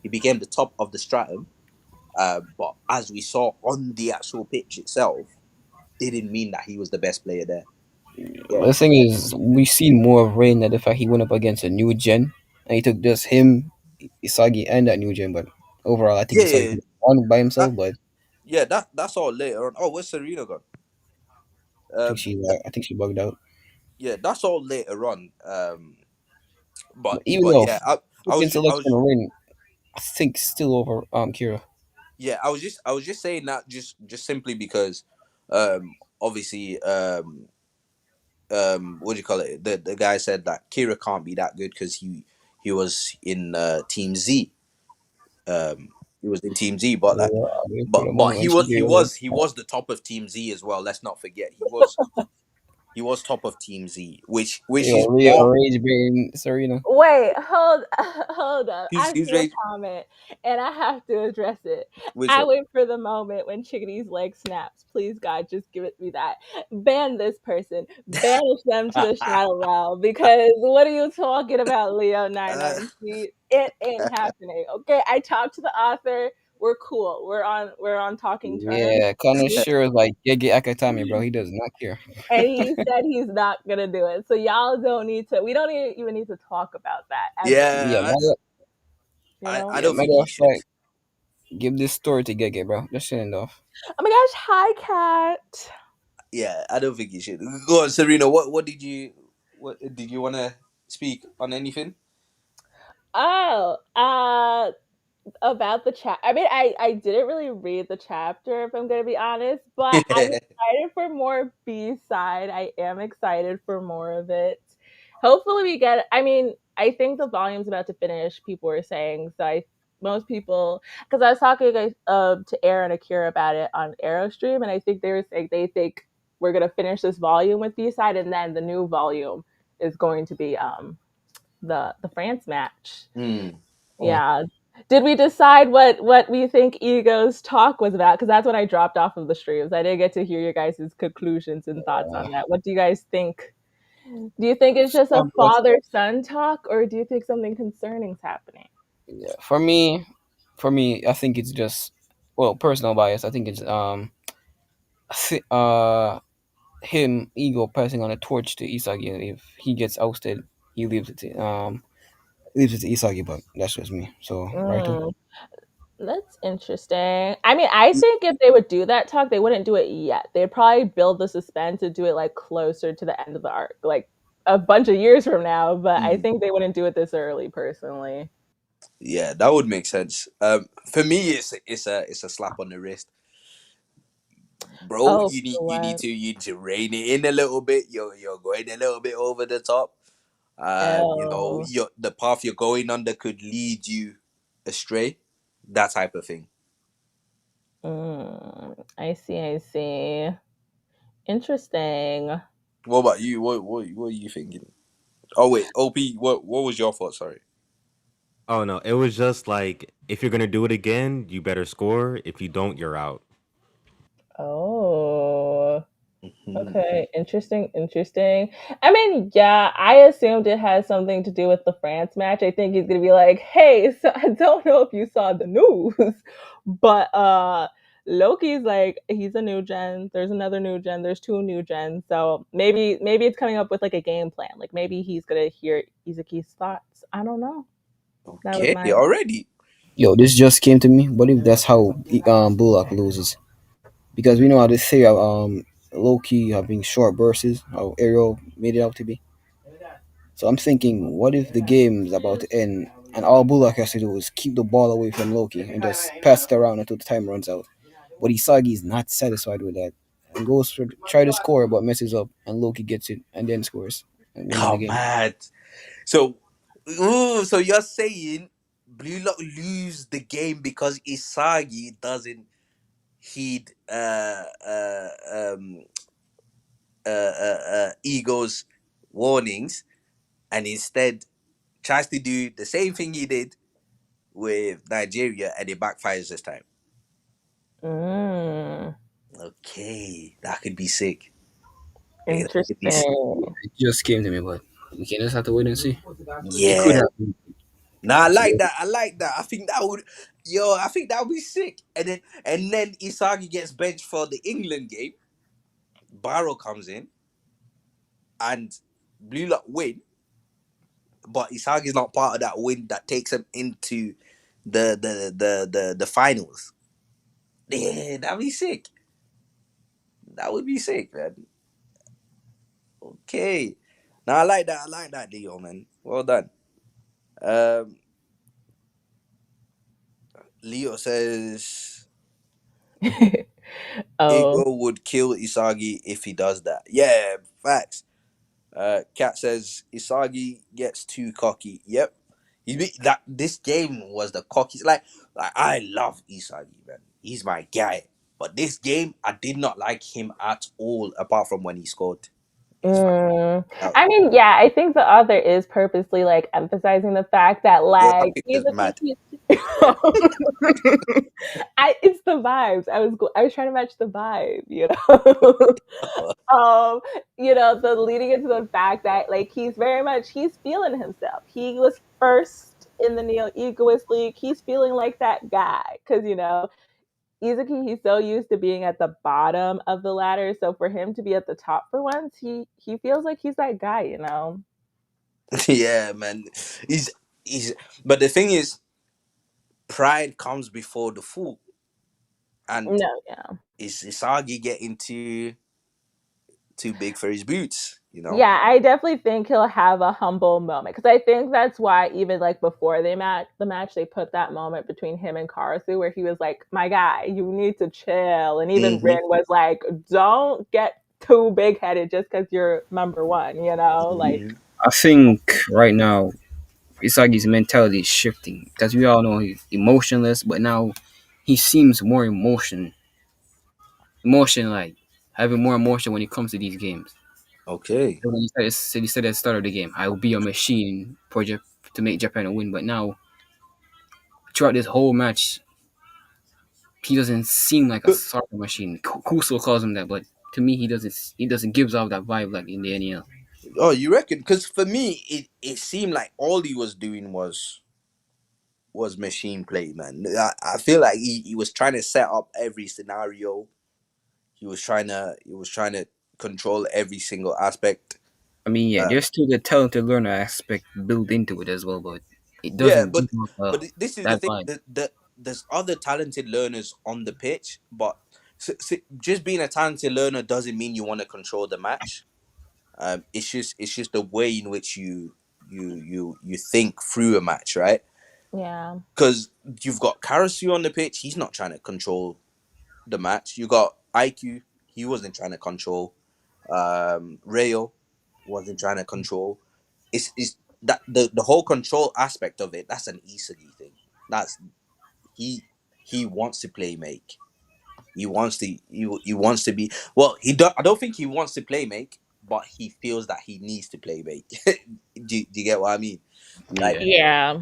He became the top of the stratum. But as we saw on the actual pitch itself, didn't mean that he was the best player there. But Yeah. the thing is, we've seen more of Rain than the fact he went up against a new gen, and he took just him, Isagi, and that new gen. But overall, I think Yeah, Isagi yeah, won by himself. that, But yeah, that's all later on. Oh, where's Serena gone? I think she bugged out. Yeah, that's all later on. But even But though yeah, I fucking was I selection was Rain, I think still over Kira. yeah, I was just saying that just simply because, obviously, what do you call it? The guy said that Kira can't be that good because he was in Team Z. He was in Team Z, but like, Yeah, I'll wait for the but moment when she he hears was he it. was the top of Team Z as well. Let's not forget he was top of Team Z, which Yo, is Ray, more. Rage Brain Serena. Wait, hold up. I He's see a raised comment and I have to address it. which I one? wait for the moment when Chickadee's leg snaps. Please, God, just give it me that. Ban this person. Banish them to the shadow realm because what are you talking about, Leo Uh, 993? It ain't happening. Okay, I talked to the author. We're cool. We're on talking terms. Yeah, connoisseur is like Gege Akatami, bro. He does not care. And he said he's not gonna do it. So y'all don't need to. We don't even need to talk about that ever. Yeah, yeah, matter, You know. I yeah, don't think matter he of should. fact, give this story to Gege, bro. Just send it off. Oh my gosh! Hi, cat. Yeah, I don't think he should. Go on, Serena. What did you want to speak on anything? Oh, about the chat. I mean, I didn't really read the chapter if I'm gonna be honest, but I'm excited for more B side. I am excited for more of it. Hopefully, we get. I mean, I think the volume's about to finish. People were saying so. Most people, because I was talking to Aaron and Akira about it on Aerostream, and I think they were saying they think we're gonna finish this volume with B side, and then the new volume is going to be the France match. Hmm. Oh, Yeah. Did we decide what we think Ego's talk was about? Because that's when I dropped off of the streams. I didn't get to hear your guys' conclusions and thoughts uh, on that. What do you guys think? Do you think it's just a father son talk, or do you think something concerning's happening? yeah. For me, I think it's just well, personal bias. I think it's him ego passing on a torch to Isagi. If he gets ousted, he leaves it to Isagi. But that's just me. So, Raito. Mm, that's interesting. I mean, I think if they would do that talk, they wouldn't do it yet. They'd probably build the suspense to do it like closer to the end of the arc, like a bunch of years from now. But I Hmm. think they wouldn't do it this early, personally. Yeah, that would make sense. For me, it's a slap on the wrist, bro. Oh, You need what? to rein it in a little bit. You're going a little bit over the top. Oh. The path you're going under could lead you astray. That type of thing. I see, I see. Interesting. What about you? What are you thinking? Oh wait, OP. What was your thought? Sorry. Oh no, it was just like if you're gonna do it again, you better score. If you don't, you're out. Oh. Mhm. Okay, interesting, interesting. I mean, yeah, I assumed it has something to do with the France match. I think he's gonna be like, "Hey, so I don't know if you saw the news, but Loki's like he's a new gen. There's another new gen. There's two new gens. So maybe it's coming up with like a game plan. Like maybe he's gonna hear Izuki's thoughts. I don't know. That was Okay, my already. Yo, this just came to me. What if that's how Bullock loses? Because we know how they say low key having short bursts, how Ariel made it out to be. So I'm thinking, what if the game's about to end and all Bullock has to do is keep the ball away from Loki and just pass it around until the time runs out? But Isagi is not satisfied with that and goes for try to score but messes up and Loki gets it and then scores and wins the Oh game. man. So, so you're saying Blue Lock lose the game because Isagi doesn't heed Ego's warnings and instead tries to do the same thing he did with Nigeria and it backfires this time. Mm, Okay, that could be sick. Yeah, that could be sick. interesting. It just came to me, but we can just have to wait and see. It could Yeah. happen. Nah, I So, like that. I like that. I think that would, yo, I think that would be sick. And then Isagi gets benched for the England game. Barrow comes in and Blue Lock win, but Isagi's not part of that win that takes him into the finals. Yeah, that'd be sick. That would be sick, man. Okay. Now I like that. I like that, Leo, man. Well done. Um, Leo says Oh. Ego would kill Isagi if he does that. Yeah, facts. Kat says Isagi gets too cocky. Yep. That this game was the cocky. Like I love Isagi, man. He's my guy. But this game, I did not like him at all, apart from when he scored. It's like, Mm. uh, I mean, yeah, I think the author is purposely like emphasizing the fact that yeah, that like picture's even if mad. you it's the vibes. I was trying to match the vibe, you know. The leading into the fact that like he's feeling himself. He was first in the Neo Egoist League. He's feeling like that guy because Izuki, he's so used to being at the bottom of the ladder. So for him to be at the top for once, he feels like he's that guy. Yeah, man. He's. But the thing is, pride comes before the fall, and No, yeah. is Isagi getting too big for his boots? You know. Yeah, I definitely think he'll have a humble moment because I think that's why even like before the match, they put that moment between him and Karasu where he was like, "My guy, you need to chill," and even Hmm. Rin was like, "Don't get too big headed just because you're number one," like. Hmm. I think right now Isagi's mentality is shifting because we all know he's emotionless, but now he seems more emotion like having more emotion when it comes to these games. Okay. So when he said at the start of the game, I will be a machine project to make Japan win. But now throughout this whole match, he doesn't seem like a soccer machine. Kuso calls him that, but to me, he doesn't gives off that vibe like in the NEL. Oh, you reckon? Because for me, it seemed like all he was doing was machine play, man. I feel like he was trying to set up every scenario. He was trying to control every single aspect. I mean, yeah, Uh, there's still the talented learner aspect built into it as well, but it yeah, doesn't but give off this is the that thing. vibe. There's other talented learners on the pitch, but just being a talented learner doesn't mean you want to control the match. It's just the way in which you think through a match, right? Yeah. Because you've got Karasu on the pitch. He's not trying to control the match. You got IQ. He wasn't trying to control. Rayo wasn't trying to control. It's that the whole control aspect of it. That's an Isagi thing. That's he he wants to play make. He wants to be well. I don't think he wants to play make, but he feels that he needs to play make. Do you get what I mean? Like Yeah, Yeah.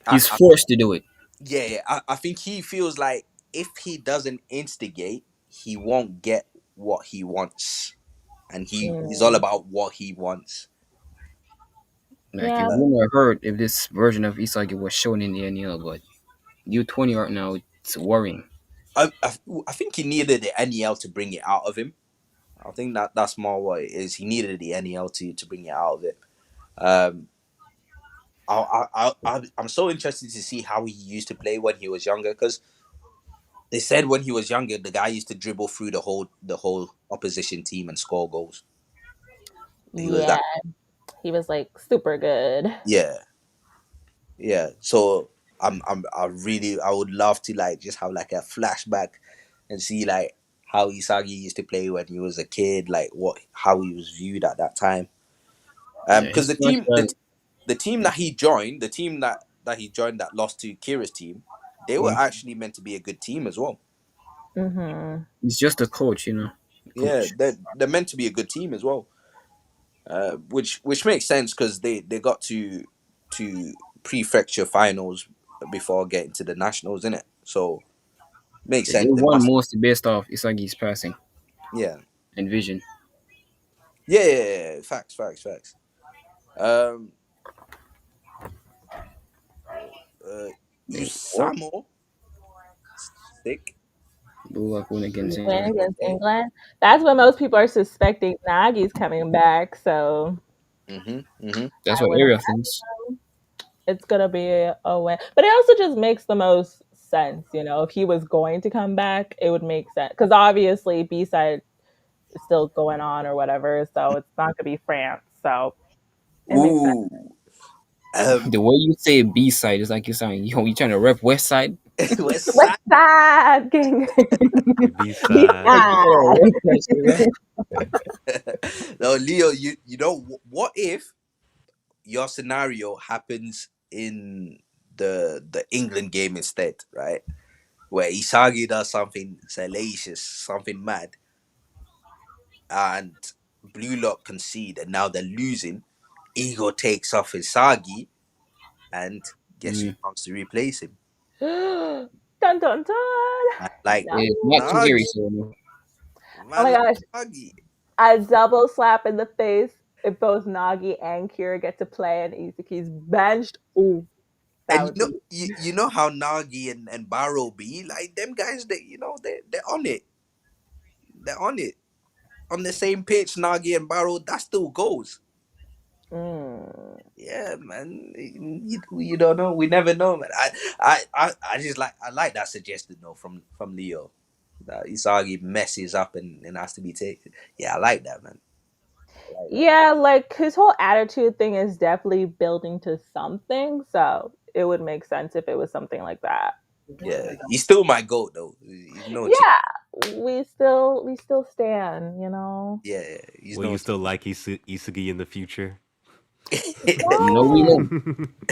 I, he's I forced to do it. yeah, I think he feels like if he doesn't instigate, he won't get what he wants, and he's all Mm. about what he wants. Like you Yeah. Uh, wouldn't have heard if this version of Isagi was shown in the NEL, but U20 right now it's worrying. I, I I think he needed the NEL to bring it out of him. I think that's more what it is. He needed the NEL to bring it out of it. Um, I'm so interested to see how he used to play when he was younger because They said when he was younger, the guy used to dribble through the whole opposition team and score goals. He was Yeah, that. he was like super good. Yeah, yeah. So I would love to like just have like a flashback and see like how Isagi used to play when he was a kid, like how he was viewed at that time. Yeah, Because his flashback. the team that he joined, the team that he joined that lost to Kira's team, they were Yeah, actually meant to be a good team as well. Hmm. he's just a coach, Yeah, coach. they're meant to be a good team as well. Which makes sense because they got to prefecture finals before getting to the nationals, innit? So makes They sense. They won must, most based off Isagi's passing yeah, and vision. yeah, yeah, yeah, yeah. Facts, facts, facts. Um, uh, Bro, what? Usamo sick. Bulak win against Win England. against Okay. England. That's what most people are suspecting. Nagi's coming back, so Mhm. Mhm. That's I what would Ariel thinks. it's gonna be a win. But it also just makes the most sense, you know. If he was going to come back, it would make sense because obviously B side is still going on or whatever, so it's not gonna be France. So it makes sense. Ooh. Um. The way you say B side is like you're saying, you trying to rep West side. West West Side. side gang, B B side. Oh, side. West side, right? No, Leo. You know what if your scenario happens in the England game instead, right? Where Isagi does something salacious, something mad, and Blue Lock concede, and now they're losing. Ego takes off Isagi, and guess who Mm. comes to replace him? Dun dun dun. Man, like No. It's not Chigiri, Nagi, so Oh my man, like gosh, Nagi. a double slap in the face if both Nagi and Kira get to play and Izuki's benched. Ooh, that And you would know, be. you know how Nagi and Barrow be like them guys. They're on it. They're on it on the same pitch. Nagi and Barrow. That still goes. Mm. Yeah, man. You don't know. We never know, man. I just I like that suggestion though from Leo. That Isagi messes up and has to be taken. Yeah, I like that, man. I like that. Yeah, like his whole attitude thing is definitely building to something. So it would make sense if it was something like that. Yeah, he's still my goat though. He's no cheat. Yeah, we still stand, you know. Yeah, yeah, he's Will no you cheat. still like Isugi in the future? no, we won't.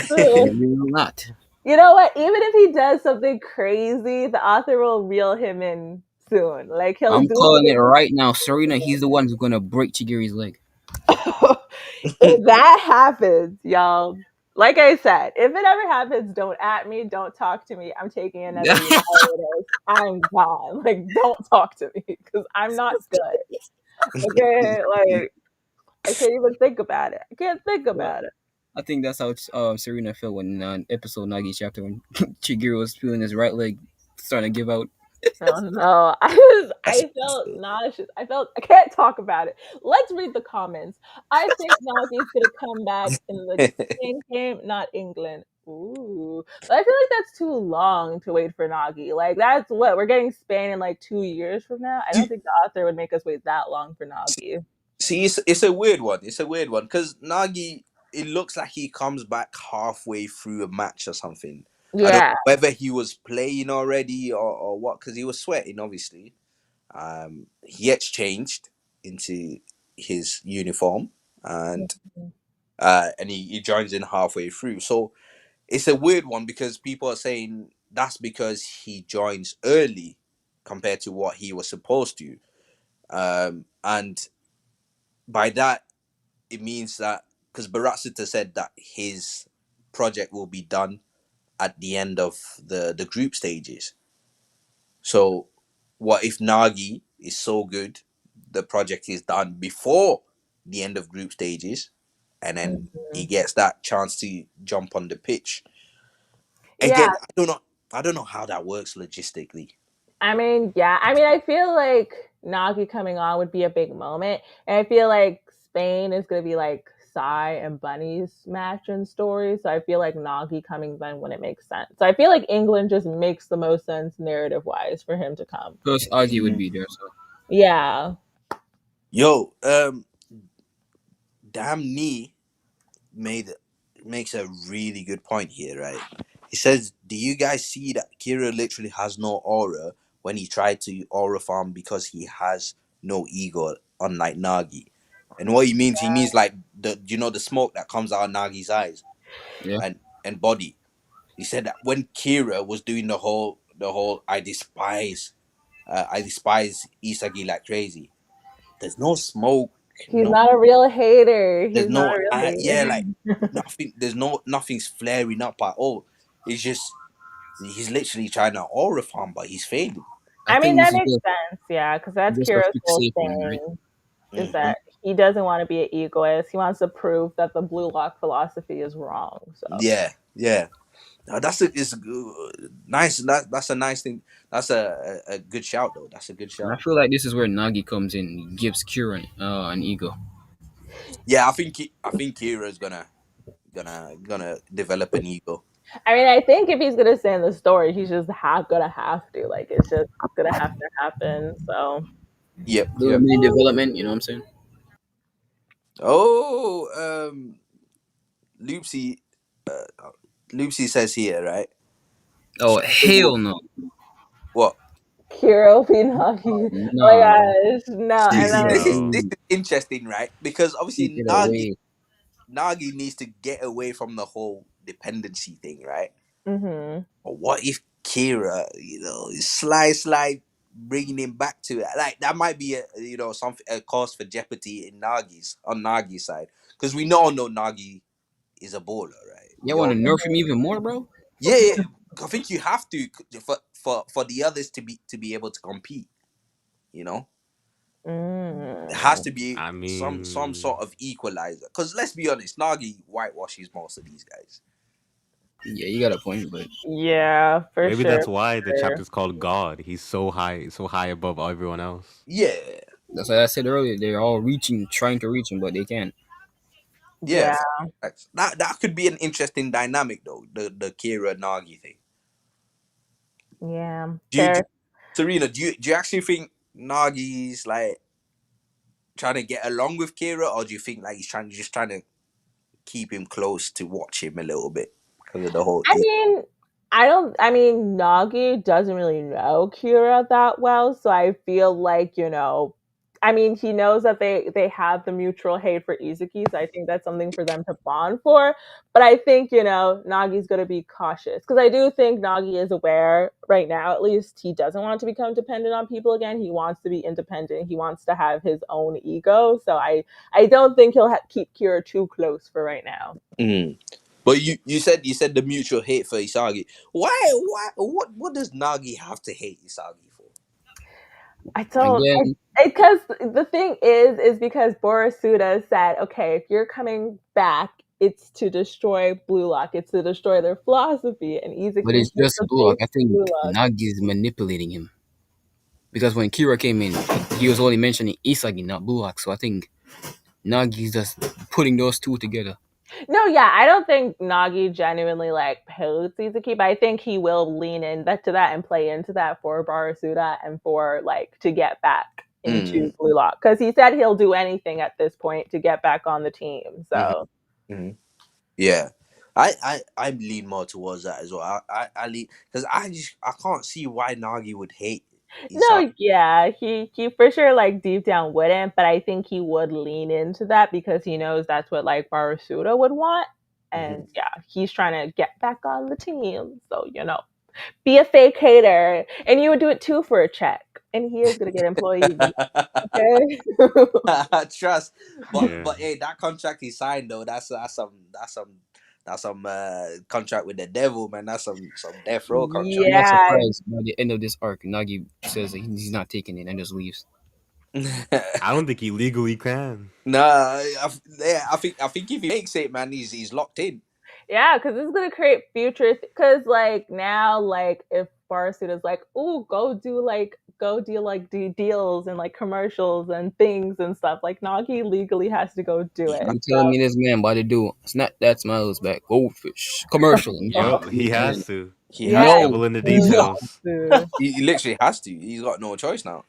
Yeah. No, we will not. You know what? Even if he does something crazy, the author will reel him in soon. Like he'll I'm do calling it right now. Serena, he's the one who's gonna break Chigiri's leg. if that happens, y'all, like I said, if it ever happens, don't at me, don't talk to me. I'm taking another year hiatus. I'm gone. Like, don't talk to me because I'm not good. Okay, like I can't even think about it. I can't think Well, about it. I think that's how Serena felt when episode Nagi chapter when Chigiri was feeling his right leg starting to give out. Oh no, That's I felt nauseous. I can't talk about it. Let's read the comments. I think Nagi's gonna come back in the Spain game, not England. Ooh, but I feel like that's too long to wait for Nagi. Like that's what we're getting Spain in like 2 years from now. I don't see, think the author would make us wait that long for Nagi. see, it's a weird one. It's a weird one because Nagi. It looks like he comes back halfway through a match or something. I don't Yeah. know whether he was playing already or what, because he was sweating, obviously. He gets changed into his uniform and he joins in halfway through. So it's a weird one because people are saying that's because he joins early compared to what he was supposed to. And by that, it means that because Baratsita said that his project will be done at the end of the group stages. So what if Nagi is so good, the project is done before the end of group stages, and then he Mhm. gets that chance to jump on the pitch. Yeah, Again, I don't know how that works logistically. I mean, yeah. I mean, I feel like Nagi coming on would be a big moment, and I feel like Spain is gonna be like Sai and Bunny's match and story. So I feel like Nagi coming then wouldn't make sense. So I feel like England just makes the most sense narrative wise for him to come. Plus, Augie would Mm. be there. So Yeah. Yo, damn knee made makes a really good point here, right? He says, "Do you guys see that Kira literally has no aura when he tried to aura farm because he has no ego, unlike Nagi?" And what he means like the smoke that comes out of Nagi's eyes yeah, and body. He said that when Kira was doing the whole I despise Isagi like crazy. There's no smoke, He's no not a real hater. there's He's not no a real yeah, like hater. nothing. There's nothing's flaring up at all. It's just he's literally trying to aura farm, but he's failing. I I mean, think this that is makes sense. Yeah, because that's just a Kira's whole fixation, right? thing is Hmm. that he doesn't want to be an egoist. He wants to prove that the blue lock philosophy is wrong. So Yeah, yeah. That's nice. That's a nice thing. That's a good shout though. That's a good And I shout. feel like this is where Nagi comes in. He gives Kieran an ego. Yeah, I think Kira's gonna develop an ego. I mean, I think if he's gonna stay in the story, he's just gonna have to. Like, it's just gonna have to happen. So Yep, Little yep. mini development, you know what I'm saying? Oh, Loopsy, Loopsy says here, right? Oh hell no, What? Kiro Pinaki. Oh my nah, bro. gosh, no, Take and See, it then this away. is interesting, right? Because Take obviously it Nagi away. Nagi needs to get away from the whole dependency thing, right? hmm But what if Kira, slide, bringing him back to it? Like that might be something a cause for jeopardy in Nagi's side, because we all know Nagi is a baller, right? You We want all to know. nerf him even more, bro? Yeah, yeah. I think you have to for the others to be able to compete. You know, there has mm. to be I some mean, sort of equalizer. Because let's be honest, Nagi whitewashes most of these guys. Yeah, you got a point, but Yeah, for maybe sure, that's why the for sure. chapter's called God. He's so high above everyone else. Yeah, that's like I said earlier. They're all reaching, trying to reach him, but they can't. yeah. Yeah, Facts. That could be an interesting dynamic though. The Kira Nagi thing. yeah. Do There. Serena? Do you actually think Nagi's like trying to get along with Kira, or do you think like he's trying to keep him close to watch him a little bit because of the whole I mean, I mean, Nagi doesn't really know Kira that well, so I feel like, I mean, he knows that they have the mutual hate for Izuki, so I think that's something for them to bond for. But I think, Nagi's going to be cautious because I do think Nagi is aware right now, at least he doesn't want to become dependent on people again. He wants to be independent. He wants to have his own ego. So I don't think he'll keep Kira too close for right now. Mm. But you said the mutual hate for Isagi. Why what does Nagi have to hate Isagi for? I don't Again, because the thing is because Borasuda said, okay, if you're coming back, it's to destroy Blue Lock, it's to destroy their philosophy, and but Izuki it's needs just to Bullock. face I think Blue Lock. Nagi's manipulating him because when Kira came in, he was only mentioning Isagi, not Bullock. So I think Nagi's just putting those two together. No, yeah, I don't think Nagi genuinely like hates Izuki, but I think he will lean in to that and play into that for Barasuda and for like to get back into Mm. Blue Lock because he said he'll do anything at this point to get back on the team. Hmm. So Hmm. Yeah. I lean more towards that as well. I lean because I can't see why Nagi would hate Isagi. no, yeah, he for sure like deep down wouldn't, but I think he would lean into that because he knows that's what like Barasuda would want. Hmm. And yeah, he's trying to get back on the team. So, be a fake hater. And you would do it too for a check. And he is gonna get employee visa, okay? Trust, Yeah. but hey, that contract he signed though, that's some contract with the devil, man. That's some death row I'm contract. not Yeah. surprised by the end of this arc, Nagi says that he's not taking it and just leaves. I don't think he legally can. Nah, yeah, I think if he makes it, man, he's locked in. Yeah, because this is gonna create future. Because like now, like if Barsuit is like, "Ooh, go do deals and like commercials and things and stuff." Like Nagi legally has to go do it. You telling me this man about to do snap that smiles back goldfish commercial and drop Yup, he his has hand? to. He Yeah, has to. No, Devil in the no. details. to. He literally has to. He's got no choice now.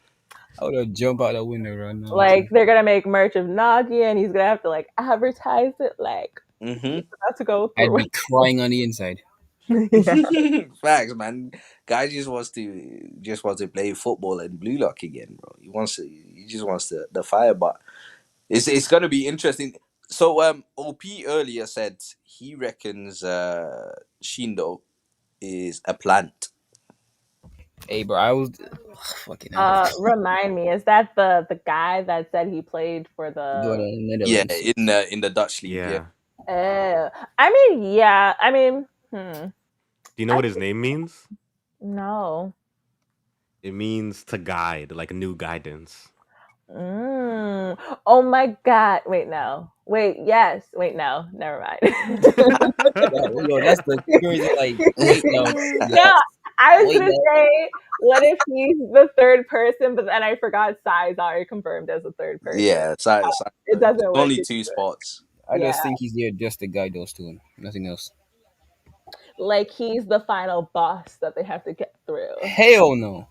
I would have jumped out the window right now. Like they're gonna make merch of Nagi, and he's gonna have to like advertise it. Like Hmm. he's about to go I'd through be crying on the inside. yeah. Facts, man. Guy just wants to play football and blue lock again, bro. He just wants the fire, but it's gonna be interesting. So OP earlier said he reckons Shindo is a plant. Hey, bro, I was fucking hell. Remind me, is that the guy that said he played for Go to the? the Yeah, Netherlands. in the Dutch league. Yeah. Yeah. I mean, yeah. I mean, Do you know I what his name means? no. It means to guide, like a new guidance. Oh my god. Wait, no. Wait, yes. Wait, no. Never mind. Yo, that's the crazy. Like, wait, no, No, yes, I was wait, gonna no. say, what if he's the third person, but then I forgot Sai is already confirmed as the third person. Yeah, It there's doesn't work. only two spots. I Yeah, just think he's there just to guide those two, nothing else. like he's the final boss that they have to get through. Hell no.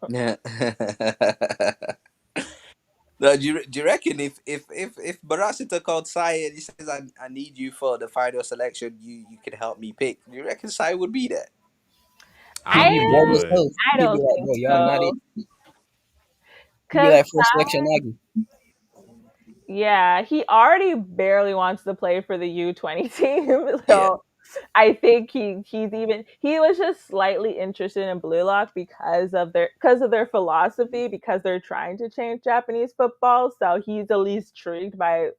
Yeah. No, do you reckon if Barasita called Sai and he says I need you for the final selection, you can help me pick? Do you reckon Sai would be there? Ah, He'd I be he bored as would. hell. I He'd be don't like, think bro, y'all not it. so. He'd be Cause like first selection Nagi. yeah, he already barely wants to play for the U20 team. Yeah. So I think he was just slightly interested in Blue Lock because of their philosophy, because they're trying to change Japanese football. So he's at least intrigued by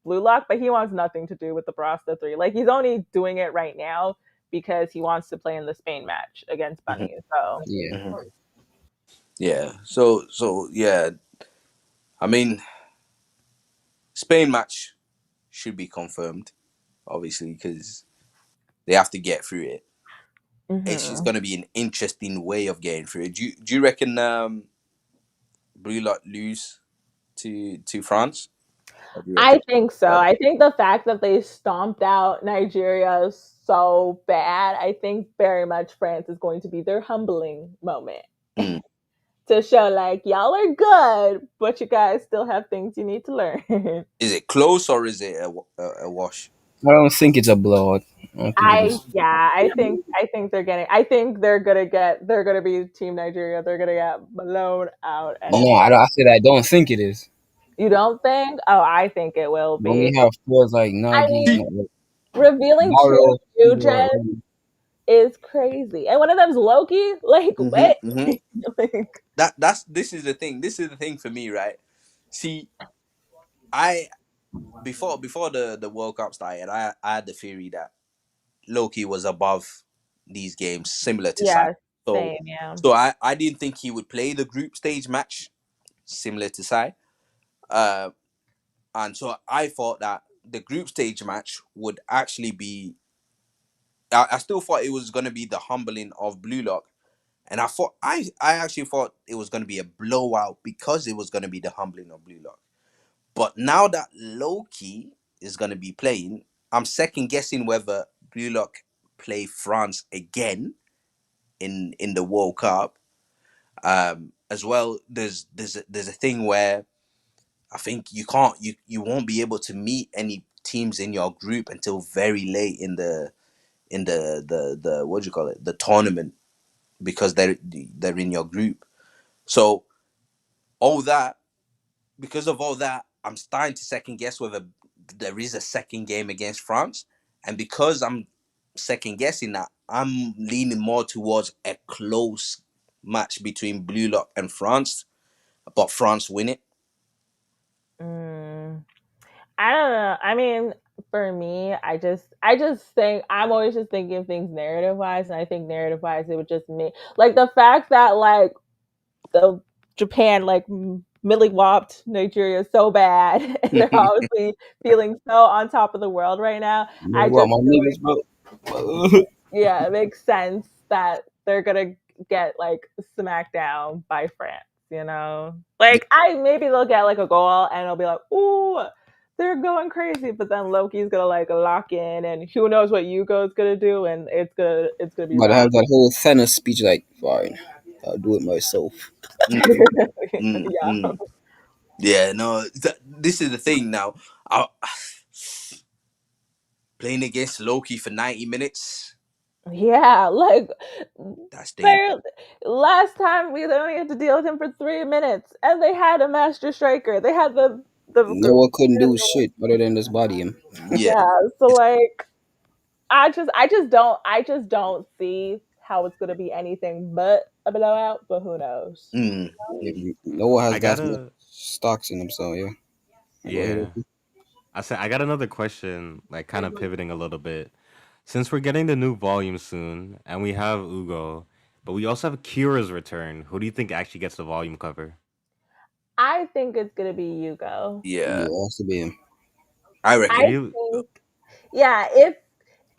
Blue Lock, but he wants nothing to do with the Brasta 3. Like he's only doing it right now because he wants to play in the Spain match against Hmm. Bunny. So Yeah. Hmm. Yeah. So yeah. I mean, Spain match should be confirmed, obviously, because they have to get through it. It's just mhm. gonna be an interesting way of getting through it. Do you reckon Blue Lot lose to France? What do you reckon? I think so. I think the fact that they stomped out Nigeria so bad, I think very much France is going to be their humbling moment Hmm. to show like y'all are good, but you guys still have things you need to learn. Is it close or is it a wash? I don't think it's a blowout. I don't think it I is. yeah, they're gonna be Team Nigeria. They're gonna get blown out Oh, No, anyway. I said I don't think it is. You don't think? Oh, I think it will When we be. have players like I Nagi, mean, revealing two Mauro, new people gens are- is crazy. And one of them's Loki. Like, hmm, what? hmm. Like, This is the thing. This is the thing for me, right? See, I before the World Cup started, I had the theory that Loki was above these games, similar to Sai. yeah, So same, yeah. so I didn't think he would play the group stage match similar to Sai. Uh, and so I thought that the group stage match would actually be. I still thought it was going to be the humbling of Blue Lock, and I actually thought it was going to be a blowout because it was going to be the humbling of Blue Lock. But now that Loki is going to be playing, I'm second guessing whether Blue Lock play France again in the World Cup. As well, there's a thing where I think you won't be able to meet any teams in your group until very late in the what do you call it, the tournament, because they're in your group. So all that because of all that, I'm starting to second guess whether there is a second game against France, and because I'm second guessing that, I'm leaning more towards a close match between Blue Lock and France, but France win it. Mm, I don't know. I mean, for me, I just think I'm always just thinking of things narrative wise, and I think narrative wise it would just me like the fact that like the Japan like millie whopped Nigeria so bad, and they're obviously feeling so on top of the world right now. You know I what, just my feel niggas, bro. yeah, it makes sense that they're gonna get like smacked down by France. Yeah, Like I maybe they'll get like a goal and it'll be like, ooh, they're going crazy, but then Loki's gonna like lock in, and who knows what Yugo's gonna do, and it's gonna be But I rough. have that whole Thanos speech like, fine, I'll do it myself. mm, Yeah, yeah. No, this is the thing now. I, playing against Loki for 90 minutes. yeah. Like, That's dangerous. fair. Last time we only had to deal with him for 3 minutes, and they had a Master Striker. They had the No one couldn't do shit other than just body him. Yeah. yeah. So like, I just don't see how it's gonna be anything but a blowout. But who knows? Mm. Noah has I that much gotta, stocks in him, so yeah. Go ahead. yeah. I said I got another question, like kind of pivoting a little bit. Since we're getting the new volume soon, and we have Ugo, but we also have Kira's return. Who do you think actually gets the volume cover? I think it's gonna be Yugo. Yeah. Yeah, it has to be him. I I reckon. Real? think, yeah, if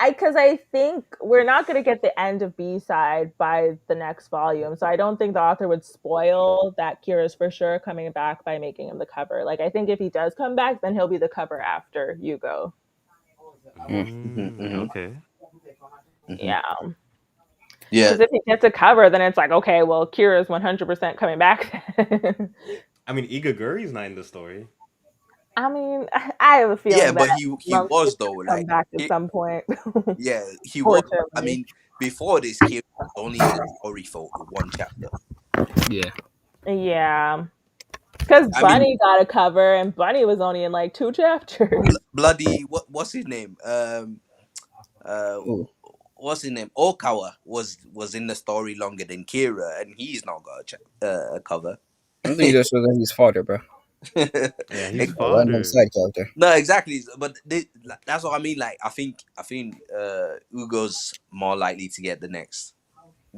because I think we're not going to get the end of B side by the next volume. So I don't think the author would spoil that Kira's for sure coming back by making him the cover. Like, I think if he does come back, then he'll be the cover after Yugo. Mm. Hmm, hmm, Okay. hmm. Yeah. Yeah. Because if he gets a cover, then it's like, okay, well, Kira's 100% coming back. I mean, Igaguri's not in the story. I mean, I have a Yeah, feeling that but he Monkey's was though. going to come Like, back at some point. yeah, he was. I Fortunately. mean, before this, Kira was only in the story for one chapter. Yeah. Yeah. Because I mean, Bunny got a cover, and Bunny was only in like 2 chapters. bloody what's his name? Uh, Oh, what's his name? Okawa was in the story longer than Kira, and he's not got a cover. I think he just was his father, bro. Yeah, he's Ex- A random fodder. side character. no, exactly. But that's what I mean. Like, I think Ugo's more likely to get the next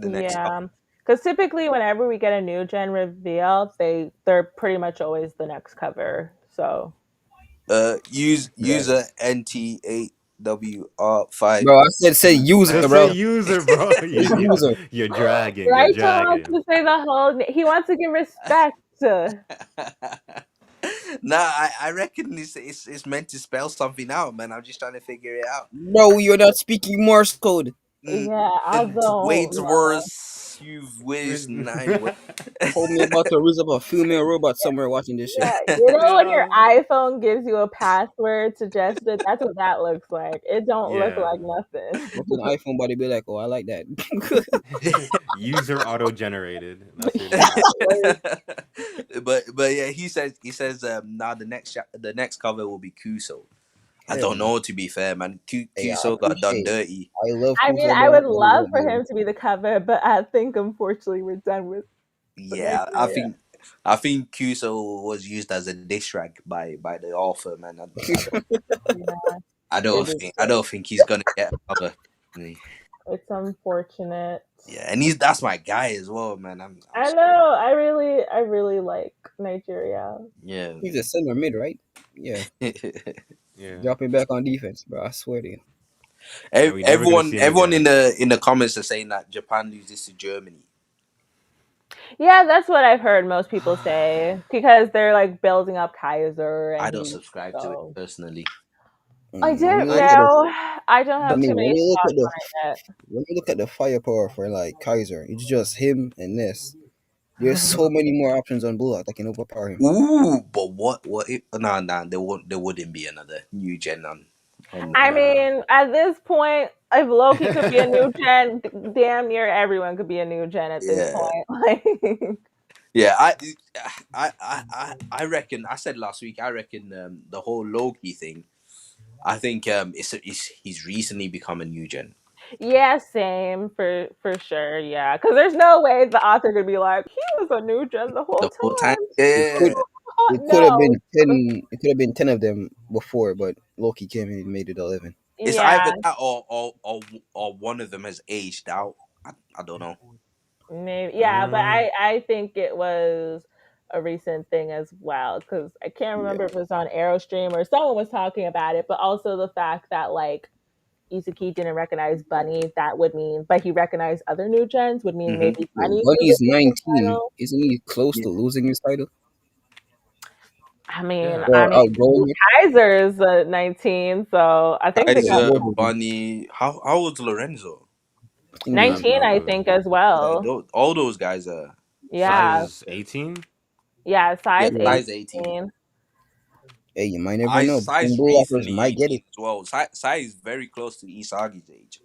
cover. Yeah. Because typically, whenever we get a new gen reveal, they're pretty much always the next cover. So Yeah. User NT8WR5. Bro, I said user, Just say bro. user, bro. User. You're dragging. You're Raito wants dragging. to say the whole. He wants to give respect. Nah, I reckon it's meant to spell something out, man. I'm just trying to figure it out. No, you're not speaking Morse code. Mm, Yeah, I and don't wait know. worse, you've waste 9 ways. Told me about to raise up a female robot somewhere watching this shit. Yeah, you know when your Yo. iPhone gives you a password suggested, that's what that looks like. It don't look Yeah. like nothing. Fucking iPhone body be like, oh, I like that. User auto generated. That's what it is. but yeah, he says now the next cover will be Kuso. I Hell don't no. know, to be fair, man. Hey, I Kuso got done appreciate. dirty. I love I mean, Kuso, I bro, would but he love won't for be. him to be the cover, but I think unfortunately we're done with the Yeah, I Nigeria. think I think Kuso was used as a diss track by the author, man. Yeah, I it don't is. think I don't think he's gonna get a cover. It's unfortunate. Yeah, and that's my guy as well, man. I'm I know. I really like Nigeria. yeah. He's a center mid, right? Yeah. Yeah. Drop him back on defense, bro. I swear to you. Yeah, we never gonna everyone see him everyone in again. the comments are saying that Japan loses to Germany. Yeah, that's what I've heard most people say because they're like building up Kaiser I and don't he's subscribe to it so. personally. I When you didn't look at the, know. I don't I have too mean, many thoughts on it when you look at the firepower for like Kaiser, it's just him and this. There's so many more options on Bullock that can overpower him. Ooh, but what if nah, there wouldn't be another new gen on I Nah. mean, at this point, if Loki could be a new gen, damn near everyone could be a new gen at this yeah. point. Like, Yeah, I reckon. I said last week. I reckon the whole Loki thing. I think he's recently become a new gen. yeah, same for sure. Yeah, because there's no way the author could be like, he was a new gen the whole The whole time. time. It could Yeah. it could have No. been 10. It could have been 10 of them before, but Loki came in and made it 11. It's either Yeah, that or one of them has aged out. I don't know. maybe. Yeah, but Mm, I think it was a recent thing as well because I can't Yeah. remember if it was on Aerostream or someone was talking about it, but also the fact that like Isaki didn't recognize Bunny, that would mean, but he recognized other new gens, would mean Hmm. maybe Yo, Bunny could Bunny's lose his 19. title. Isn't he close Yeah. to losing his title I mean, Yeah. I or mean, outgrowing it? Kaiser is 19, so I think they got Kaiser, Outgrowing it. Bunny. How old's Lorenzo? I think I have he's 19, no I clue. think, as Yeah, well. all those guys are. Yeah, Size Yeah, 18? yeah, yeah, size yeah. size 18. 18. Hey, you might never I know. Some size bull offers recently might get 18 it. as well. Sai is very close to Isagi's age.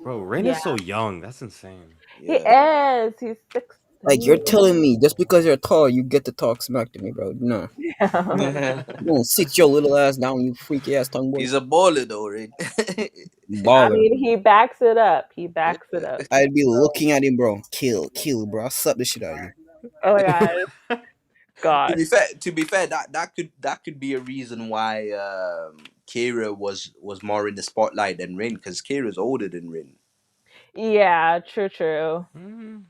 Bro, Ren is Yeah, so young. That's insane. he Yeah. is. He's Like you're 16. telling me just because you're tall, you get to talk smack to me, bro? No, you gonna sit your little ass down, you freaky ass tongue boy. He's a baller though, right? I Baller. mean, he backs it up. He Yeah. backs it up. I'd be looking at him, bro. Kill, bro. I'll slap the shit out of you. Oh my god, To gosh. be fair, that could be a reason why Kira was more in the spotlight than Rin, because Kira's older than Rin. Yeah, true. Mm.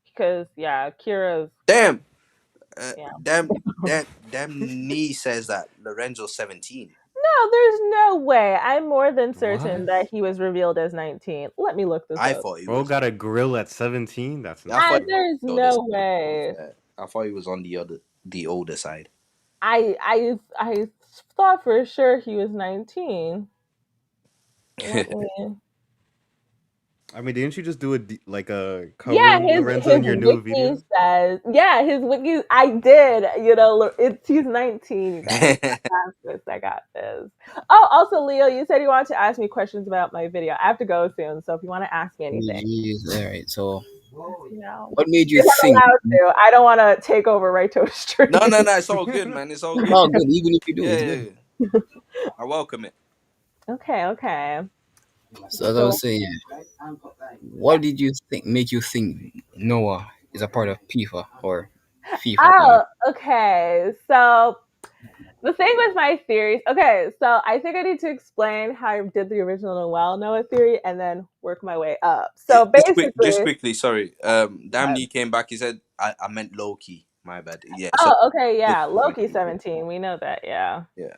Because yeah, Kira's Damn, yeah. damn. Nee says that Lorenzo's 17. No, there's no way. I'm more than certain What? that he was revealed as 19. Let me look this I up. thought he Bro was. got a grill at 17? That's I thought insane. There's he was older no side. To be way. fair, I thought he was on the older side. I thought for sure he was 19. Let me. I mean, didn't you just do like a Yeah, covering Lorenzo his in your new wiki video? says, yeah, his wiki. I did. He's 19. You guys, I got this. I got this. Oh, also, Leo, you said you wanted to ask me questions about my video. I have to go soon, so if you want to ask me anything, Jeez, all right. So, you know, what made you you're not think? allowed to. I don't want to take over Raito's stream. No. It's all good, man. It's all It's good. all good, even if you do. Yeah, It's yeah, good. yeah. I welcome it. Okay. So as I So, was saying, what did you think make you think Noah is a part of FIFA or FIFA? Rather? oh, okay. So the thing with my theories, okay, so I think I need to explain how I did the original Noel Noah theory and then work my way up. So Just basically, quickly, sorry. Damn, Nee came back. He said I meant Loki. My bad. Yeah. So oh, okay, Loki yeah, Loki 17. 17. We know that, yeah. Yeah.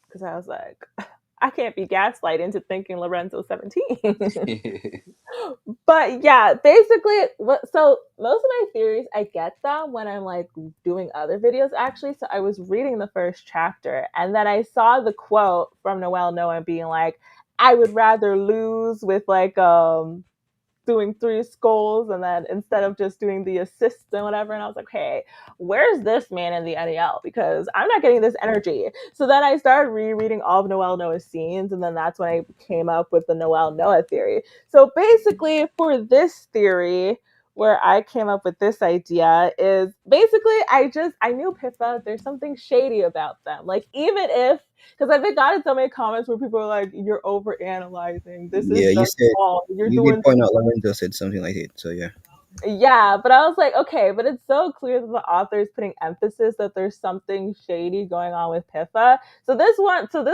Because I was like, I can't be gaslight into thinking Lorenzo 17. But yeah, basically, so most of my theories, I get them when I'm like doing other videos actually. So I was reading the first chapter and then I saw the quote from Noel Noah being like, I would rather lose with like doing three skulls and then instead of just doing the assists and whatever. And I was like, hey, where's this man in the NEL? Because I'm not getting this energy. So then I started rereading all of Noel Noah's scenes, and then that's when I came up with the Noel Noah theory. So basically, for this theory, where I came up with this idea is basically I knew Pippa, there's something shady about them. Like even if because I've gotten so many comments where people are like, "You're over analyzing. This is Yeah, you just said wrong. You're you did doing point out Lorenzo said something like it. So yeah, yeah, but I was like, okay, but it's so clear that the author is putting emphasis that there's something shady going on with Piffa. So this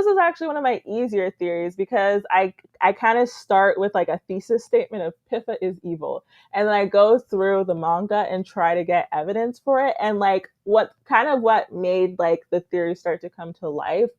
is actually one of my easier theories because I kind of start with like a thesis statement of Piffa is evil, and then I go through the manga and try to get evidence for it, and like what made like the theory start to come to life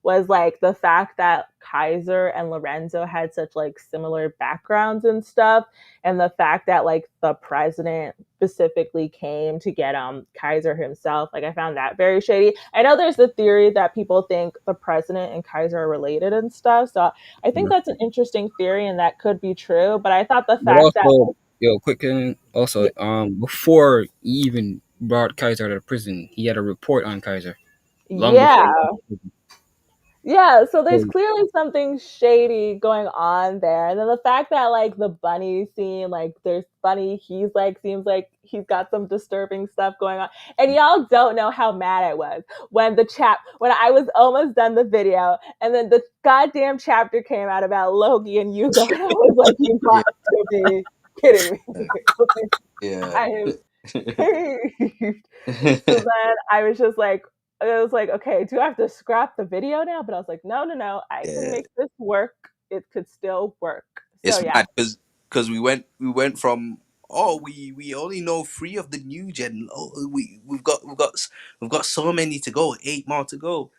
was like the fact that Kaiser and Lorenzo had such like similar backgrounds and stuff, and the fact that like the president specifically came to get Kaiser himself, like I found that very shady. I know there's the theory that people think the president and Kaiser are related and stuff, so I think yeah. that's an interesting theory and that could be true, but I thought the But fact that also, yo, quick thing. Also, yeah, before he even brought Kaiser out of prison, he had a report on Kaiser long before. yeah, yeah, so there's So, clearly something shady going on there. And then the fact that like the bunny scene, like there's bunny, he's like seems like he's got some disturbing stuff going on. And y'all don't know how mad I was when I was almost done the video and then the goddamn chapter came out about Loki and Yugo and I was like, you Yeah. got to be kidding me. Yeah. I am peeved. So then I was just like, I was like, okay, do I have to scrap the video now? But I was like, no, I can Yeah. make this work. It could still work. So It's yeah, mad because we went from, oh, we only know three of the new gen. Oh, we've got so many to go, eight more to go,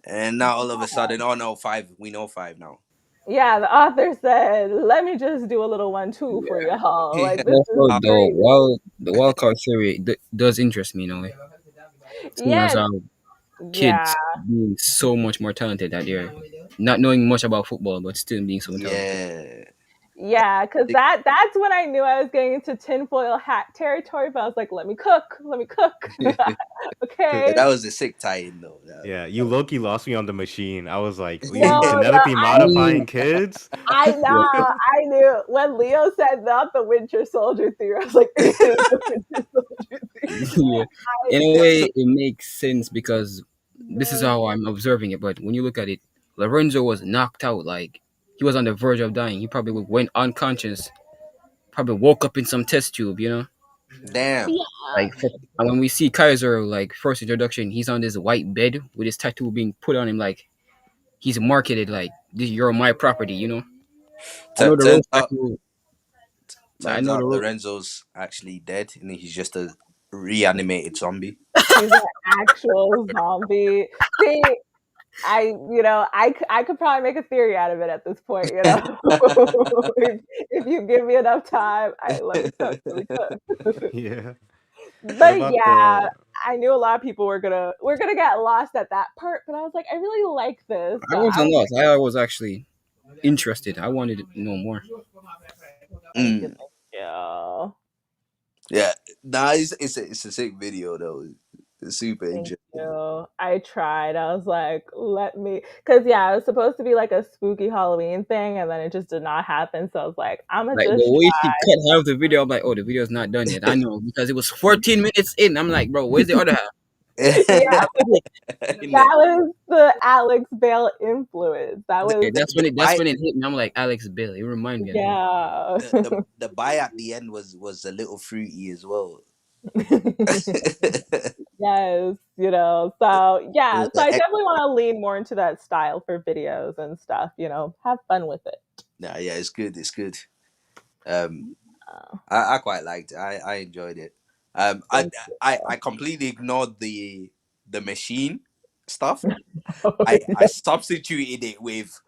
and now all of a sudden, oh no, five. We know five now. Yeah, the author said, "Let me just do a little 1-2 for Yeah. y'all. Like, Yeah. this is Also, Uh, though, crazy." while the wild card theory does interest me in a way, seeing as Yeah, how yeah, kids being so much more talented that they're not knowing much about football, but still being so talented. yeah. yeah. Because that's when I knew I was getting into tinfoil hat territory. But I was like, let me cook. Okay. That was a sick tie-in though. Yeah, you Loki lost me on the machine. I was like, you No, no, genetically I mean, modifying kids? I yeah, know, I knew when Leo said not the Winter Soldier theory. I was like, it is the Winter Soldier theory. yeah. I In a Yeah, way, so it makes sense because this is know. how I'm observing it. But when you look at it, Lorenzo was knocked out. Like he was on the verge of dying. He probably went unconscious. Probably woke up in some test tube. damn. Yeah. Like and when we see Kaiser, like first introduction, he's on this white bed with his tattoo being put on him. Like he's marketed like this. You're my property. I know the Turns rose out tattoo. I turns know the out rose. Lorenzo's actually dead and he's just a reanimated zombie. He's an actual zombie. See, I could probably make a theory out of it at this point, if you give me enough time, let me cook, let me cook. Yeah. What But about yeah, the I knew a lot of people were gonna get lost at that part, but I was like, I really like this, so I I wasn't was lost. I was actually interested. I wanted to know more. thank you, Mm. thank you. Yeah. Nah, it's a sick video though. It's super Thank interesting. you. I tried. I was like, let me, because yeah, it was supposed to be like a spooky Halloween thing, and then it just did not happen. So I was like, I'm gonna Like the just way she cut half the video, I'm like, oh, the video's not done yet. I know because it was 14 minutes in. I'm like, bro, where's the other half? yeah, Innit? that was the Alex Bale influence. That the, was the That's the when it. That's bite when it hit me. I'm like, Alex Bill. You remind me of him. yeah. the bite at the end was a little fruity as well. It Yes, so yeah, was so the I ex- definitely want to lean more into that style for videos and stuff, have fun with it. Nah, yeah, it's good. It's good. Um, Uh, I quite liked it. I enjoyed it. I thank I completely ignored the machine stuff. you. I substituted it with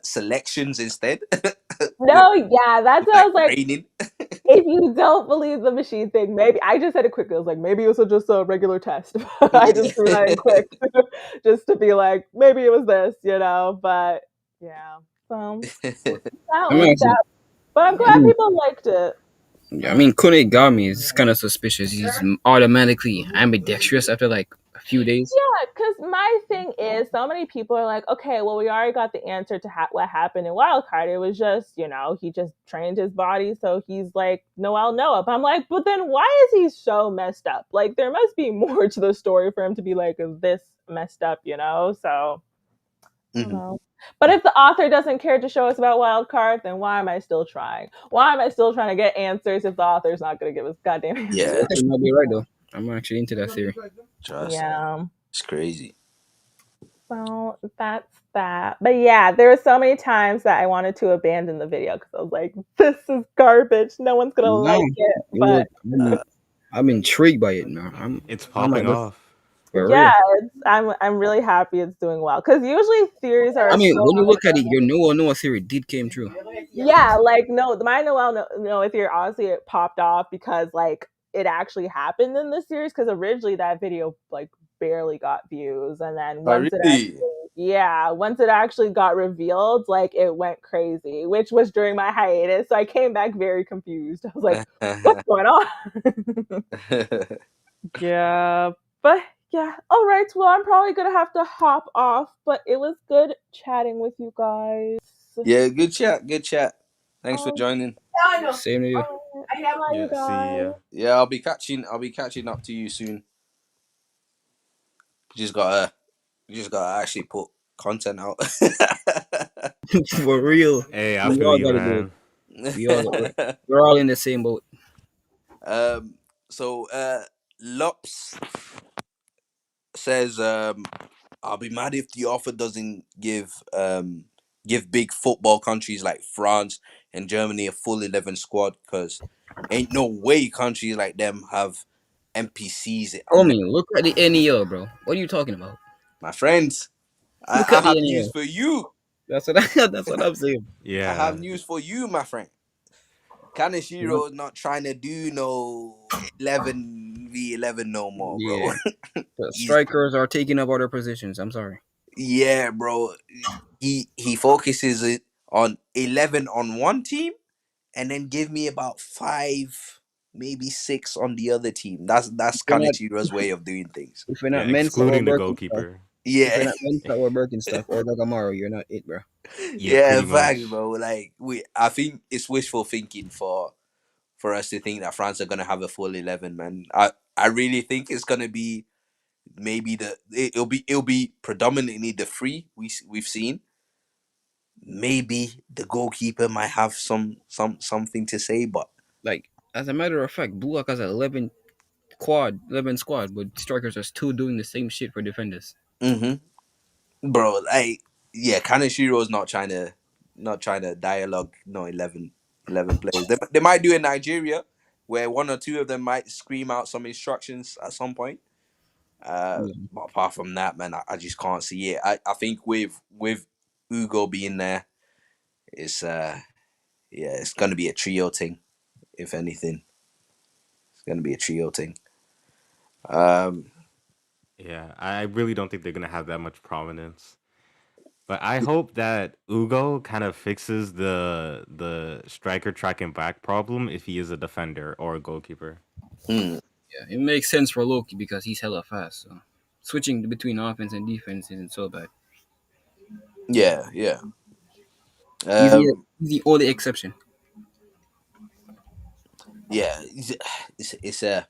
selections instead. with, No, yeah, that's with what I like was like. training. If you don't believe the machine thing, maybe I just said it quickly. I was like, maybe it was just a regular test. I just threw that in quick, just to be like, maybe it was this. But yeah, so that I mean, was that. But I'm glad people liked it. I mean, Kunigami is kind of suspicious. He's automatically ambidextrous after like a few days. Yeah, because my thing is, so many people are like, okay, well, we already got the answer to what happened in Wildcard. It was just, he just trained his body, so he's like Noel Noah. But I'm like, but then why is he so messed up? Like, there must be more to the story for him to be like this messed up. So I don't Mhm. know. But if the author doesn't care to show us about Wildcard, then why am I still trying? Why am I still trying to get answers if the author's not going to give us goddamn Yeah, answers? You might be right though. I'm actually into that theory. trust. Yeah. It's crazy. So that's that. But yeah, there were so many times that I wanted to abandon the video because I was like, this is garbage. No one's gonna No, like it. But I'm intrigued by it now. it's I might popping look off. for yeah, real. I'm really happy it's doing well. Because usually theories are I mean, so when you look at it, your Noah theory did came true. yeah, like no, my Noel no theory honestly it popped off because like it actually happened in the series because originally that video like barely got views and then Oh, really? once it actually got revealed like it went crazy which was during my hiatus so I came back very confused. I was like, what's going on? Yeah, but yeah, all right, well I'm probably gonna have to hop off but it was good chatting with you guys. Yeah, good chat. Good chat. Thanks for um, joining. Same to you. bye you Yeah, see guys. ya. Yeah, I'll be catching up to you soon. Just gotta just gotta actually put content out. For real. Hey, I We feel all you, gotta do it. man. We're all in the same boat. um. So, Lops says, I'll be mad if the offer doesn't give big football countries like France and Germany a full 11 squad because ain't no way countries like them have NPCs on them. Homie, look at the NEL, bro. What are you talking about? My friends, I, Look I at the have news NEL. for you. That's what I'm saying. I have Yeah. news for you, my friend. Kaneshiro is not trying to do no 11v11 no more, bro. Yeah, the He's strikers are taking up other positions. I'm sorry. yeah, bro. He focuses it on 11 on one team and then give me about 5, maybe 6 on the other team. That's If we're not Kanashiro's way of doing things. if we're Yeah, not Mensa or excluding the Birkenstock, goalkeeper. if we're Yeah. not Mensa or Birkenstock or Gagamaro, you're not it, bro. Yeah, Yeah, pretty facts, much. bro. Like I think it's wishful thinking for us to think that France are gonna have a full 11, man. I really think it's gonna be maybe it'll be predominantly the three we've seen. Maybe the goalkeeper might have something to say, but Like as a matter of fact, Bullock has an 11 squad, but strikers are still doing the same shit for defenders. mm-hmm. Bro, like yeah, Kaneshiro is not trying to dialogue no 11 players. They might do in Nigeria where one or two of them might scream out some instructions at some point. Yeah. But apart from that, man, I just can't see it. I think with Ugo being there, it's yeah, it's gonna be a trio thing. If anything, it's gonna be a trio thing. Um, Yeah, I really don't think they're gonna have that much prominence. But I hope that Ugo kind of fixes the striker tracking back problem if he is a defender or a goalkeeper. mm, Yeah, it makes sense for Loki because he's hella fast. So switching between offense and defense isn't so bad. yeah, yeah, He's um, the only exception. yeah. It's a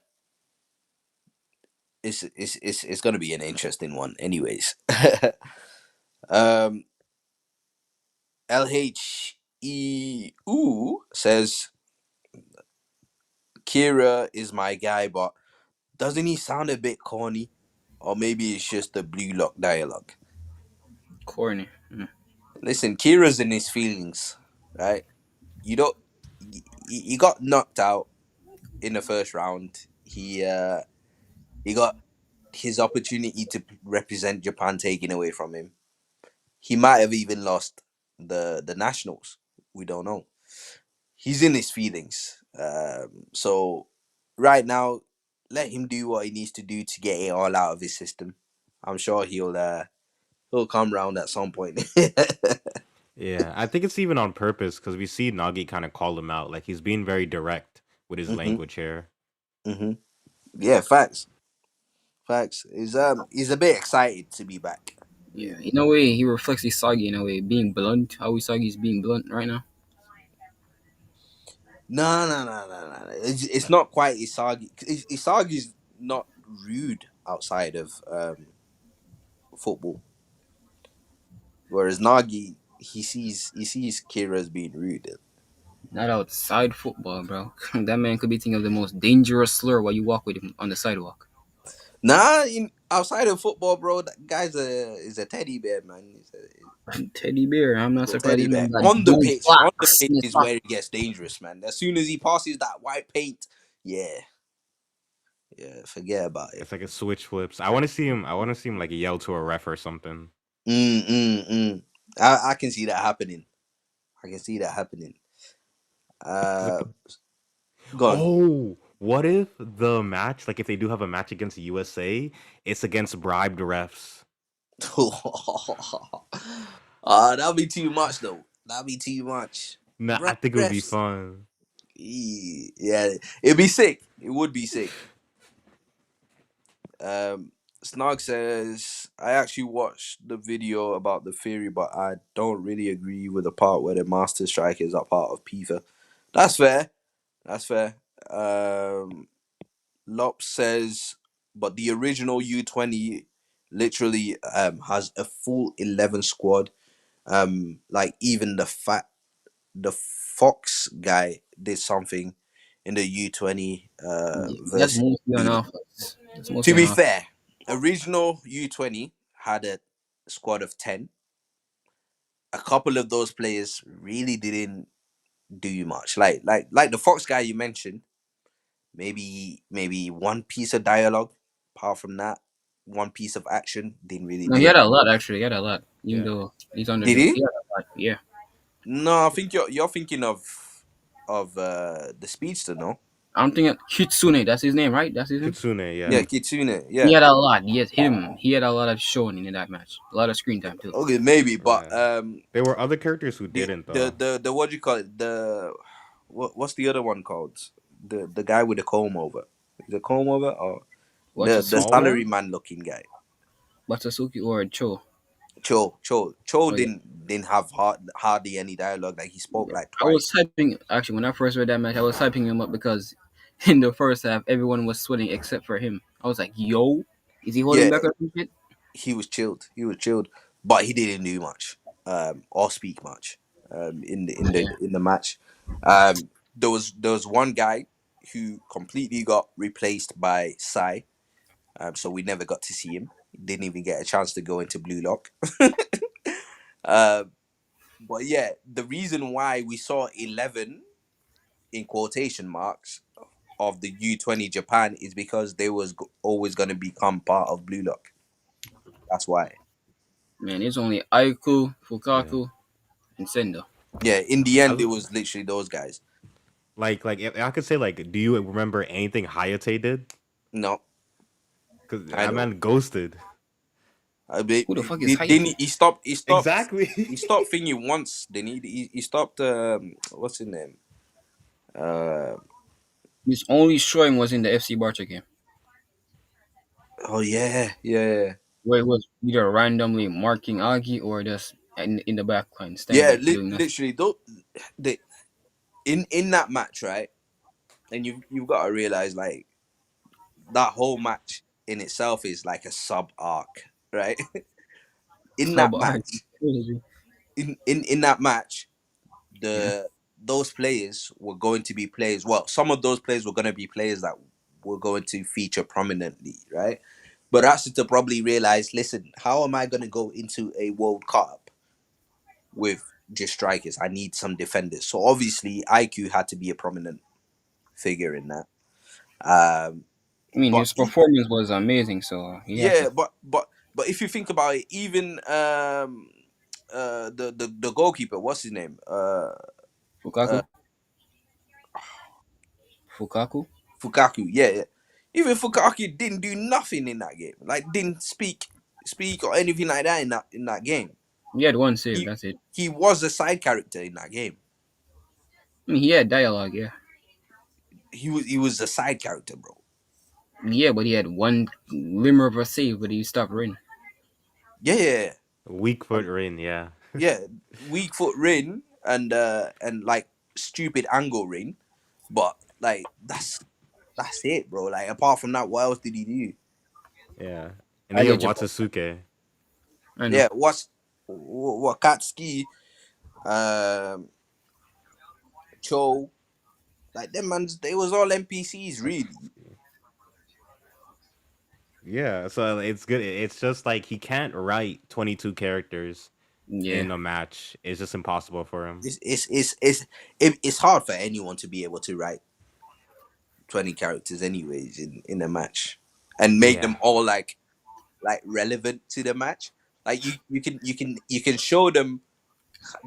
it's gonna be an interesting one, anyways. um, LHEU says Kira is my guy, but doesn't he sound a bit corny? Or maybe it's just the blue lock dialogue. Corny. Listen, Kira's in his feelings, right? You don't. He got knocked out in the first round. He got his opportunity to represent Japan taken away from him. He might have even lost the nationals. We don't know. He's in his feelings. So right now, let him do what he needs to do to get it all out of his system. I'm sure he'll come round at some point. Yeah, I think it's even on purpose because we see Nagi kind of call him out. Like he's being very direct with his hmm language here. hmm Yeah, facts. Facts. He's a bit excited to be back. Yeah, in a way, he reflects Isagi in a way, being blunt. How Isagi's being blunt right now. No, no, no, no, no. It's not quite Isagi. Isagi's not rude outside of football, whereas Nagi he sees Kira as being rude. Not outside football, bro. That man could be thinking of the most dangerous slur while you walk with him on the sidewalk. Nah, outside of football, bro, that guy's is a teddy bear, man. He's Teddy bear. I'm not a surprised teddy this bear. man got On the pitch in his is where pocket. it gets dangerous, man. As soon as he passes that white paint, yeah, yeah, forget about it. It's like a switch flips. I want to see him. I want to see him like yell to a ref or something. I can see that happening. I can see that happening. Uh, gone. Oh, what if the match, like if they do have a match against the USA, it's against bribed refs? That'll be too much though. That'll be too much. Nah, I Right, think it would be refs. fun. Yeah, it'd be sick. It would be sick. Snog says, I actually watched the video about the theory, but I don't really agree with the part where the Master Strikers are part of PIFA. That's fair. That's fair. Lop says, but the original U20 literally has a full 11 squad. Like even the Fox guy did something in the U20 Yeah, that's versus mostly on B. offense. That's To mostly on be offense. fair, original U20 had a squad of 10. A couple of those players really didn't do much. Like the Fox guy you mentioned, maybe one piece of dialogue. Apart from that, one piece of action didn't really No, he do. had a lot actually. He had a lot. Even Yeah. though he's under Did the he? yeah, Yeah, No, I think you're thinking of the speedster, no? I'm thinking Kitsune. That's his name, right? That's his name. Kitsune, Yeah, yeah. Kitsune. He Yeah. had a lot. Yes, him. He had a lot of showing in that match. A lot of screen time too. Okay, maybe, but Yeah. There were other characters who didn't though. the what do you call it? What's the other one called? The guy with the comb over. Is it comb over or What's a the Suki? Sawa? salary man looking guy? What's a Suki or a Cho? Cho Oh yeah. didn't have hardly any dialogue. Like he spoke like I was twice. hyping actually when I first read that match. I was hyping him up because in the first half everyone was sweating except for him. I was like, "Yo, is he holding Yeah, back or some shit?" he was chilled. He was chilled, but he didn't do much, or speak much, Yeah, in the match. There was one guy who completely got replaced by Sai. So we never got to see him. He didn't even get a chance to go into Blue Lock. uh, but yeah, the reason why we saw 11 in quotation marks of the U20 Japan is because they was always going to become part of Blue Lock. That's why. man, it's only Aiku, Yeah. Fukaku, and Sendo. Yeah, in the I end, it was was literally those guys. like if I could say like, do you remember anything Hayate did? No, Because I that don't. man ghosted. I mean, Who the fuck is didn't Hayate? he stopped? Exactly. He stopped thinking once. Then he stopped. What's his name? Uh, His only showing was in the FC Barca game, oh yeah, yeah. where it was either randomly marking Agi or just in the back line standing Yeah, there doing nothing. literally, though, the in that match, right? And you've got to realize like that whole match in itself is like a sub arc, right? In Sub that Agi. match, in that match, Yeah. the those players were going to be players. Well, some of those players were going to be players that were going to feature prominently, right? But that's to probably realize, listen, how am I going to go into a World Cup with just strikers? I need some defenders. So obviously, IQ had to be a prominent figure in that. Um, I mean, but his performance was amazing, so he had yeah, to. but if you think about it, even the goalkeeper, what's his name? Fukaku? Uh Fukaku? Fukaku. Yeah, yeah. Even Fukaku didn't do nothing in that game. Like didn't speak or anything like that in that game. He had one save, He that's it. he was a side character in that game. I mean, he had dialogue, yeah. He was a side character, bro. Yeah, but he had one glimmer of a save, but he stopped running. Yeah, yeah, yeah. Weak foot Um, Rin, yeah. yeah. Weak foot ring and like stupid angle ring, but like that's it, bro. Like apart from that, what else did he do? Yeah. And I then you get have your point. Watsusuke. I know. Yeah, what Katsuki, um, Cho, like them man, they was all NPCs really. Yeah, so it's good. It's just like he can't write 22 characters Yeah. in a match. It's just impossible for him. It's hard for anyone to be able to write 20 characters anyways in a match and make Yeah. them all like relevant to the match. Like you can show them,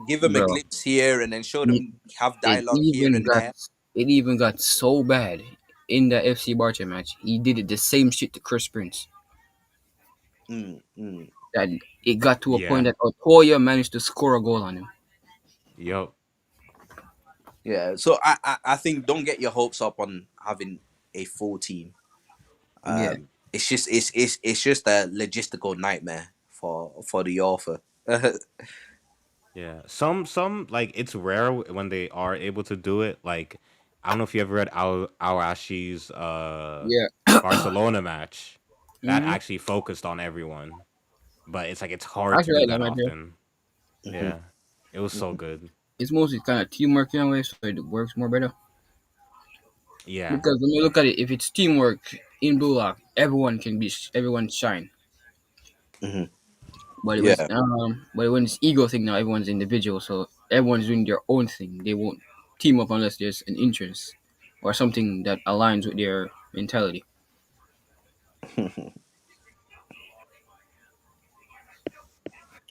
give them a Bro. glimpse here, and then show It, them have it dialogue here even and got there. it even got so bad in the FC Barca match. He did it the same shit to Chris Prince. Mm, mm. That it got to a point Yeah. that Otoya managed to score a goal on him. Yup. Yeah, so I think don't get your hopes up on having a full team. Yeah. It's just a logistical nightmare for the author. Yeah. Some like it's rare when they are able to do it. Like I don't know if you ever read Awashi's Yeah. Barcelona match. That Mm-hmm. actually focused on everyone. But it's like it's hard I to actually do like that that match. Yeah. often. Mhm, Yeah. It was so mhm, good. It's mostly kind of teamwork in a way, so it works more better. Yeah. Because when you look at it, if it's teamwork in Blue Lock, everyone can be everyone shine. mhm. But Yeah. when it's ego thing now, everyone's individual, so everyone's doing their own thing. They won't team up unless there's an interest or something that aligns with their mentality.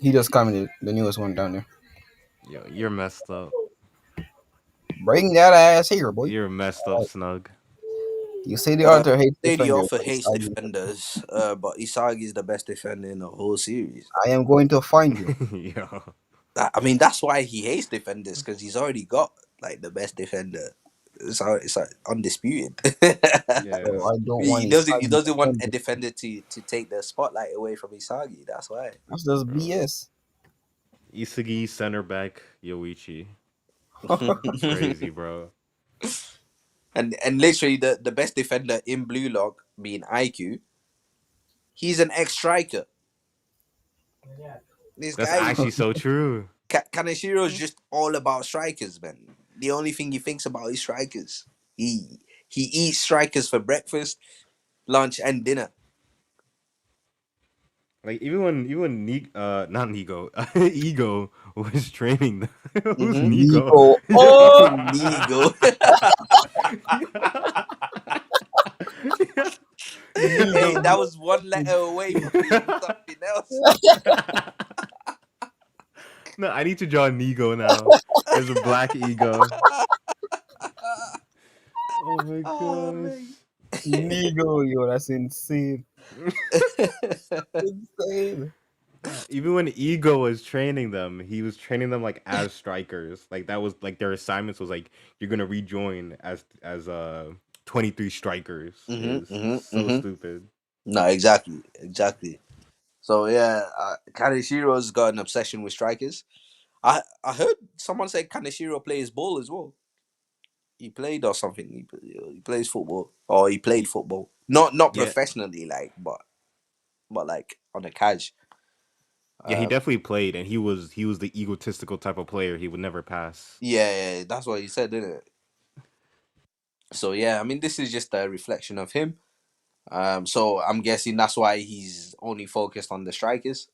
He just commented the newest one down there. Yo, you're messed up. Bring that ass here, boy. You're messed up, Snug. You say the Uh, author hates say the defender, author but hates Isagi, defenders, but Isagi is the best defender in the whole series. I am going to find you. Yo. I mean, that's why he hates defenders because he's already got like the best defender. It's like undisputed. So Yeah. I don't want He Isagi doesn't want a defender. defender to take the spotlight away from Isagi. That's why. That's just BS. Isagi, center back, Yoichi. Crazy, bro. And literally the best defender in Blue Lock being IQ, he's an ex striker. This That's guy actually so true. Kaneshiro is just all about strikers, man. The only thing he thinks about is strikers. He eats strikers for breakfast, lunch, and dinner. Like even when not Nigo, Ego was training them. Who's Mm-hmm. Nigo? Nico. Yeah. Oh, Nigo. Nico. Hey, that was one letter away from being something else. No, I need to draw Nigo now. There's a black ego. Oh my Oh man. gosh. Nico, yo, that's insane. Insane. Even when Ego was training them, he was training them like as strikers. Like that was like their assignments was like you're gonna rejoin as 23 strikers. Is so Mm-hmm. stupid. No, exactly. So yeah, Kaneshiro's got an obsession with strikers. I heard someone say Kaneshiro plays ball as well. He played or something. He plays football or he played football. Not Yeah, professionally, like but like on a catch. yeah, he Um, definitely played, and he was the egotistical type of player. He would never pass. yeah, that's what he said, didn't it? So yeah, I mean, this is just a reflection of him. So I'm guessing that's why he's only focused on the strikers.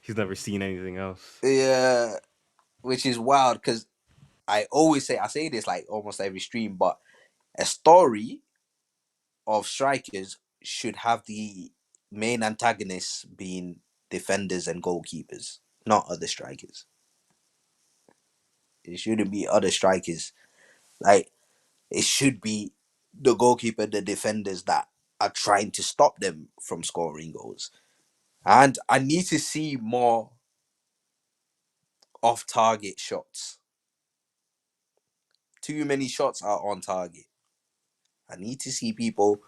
He's never seen anything else. Yeah, which is wild because I say this like almost every stream, but a story of strikers should have the main antagonists being defenders and goalkeepers, not other strikers. It shouldn't be other strikers. Like it should be the goalkeeper, the defenders that are trying to stop them from scoring goals. And I need to see more off target shots. Too many shots are on target. I need to see people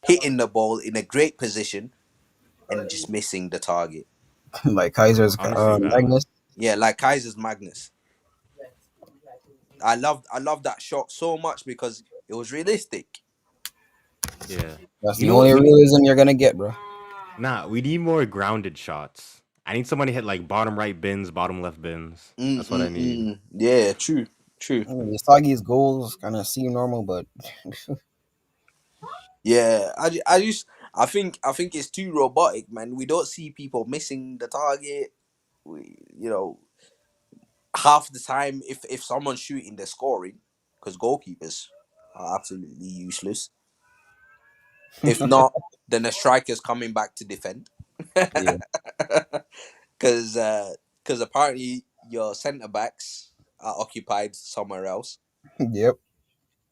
hitting the ball in a great position and just missing the target. Like Kaiser's Honestly, valid. Magnus. Yeah, like Kaiser's Magnus. I love that shot so much because it was realistic. Yeah. That's You the know what? only We need realism you're gonna get, bro. we need more grounded shots. I need somebody to hit like bottom right bins, bottom left bins. That's what I need. Yeah, true. I mean, Yasagi's goals kind of seem normal, but Yeah, I think it's too robotic, man. We don't see people missing the target. You know, half the time if someone's shooting, they're scoring because goalkeepers are absolutely useless. If not, then the striker's coming back to defend. yeah, Because apparently your centre backs are occupied somewhere else. yep.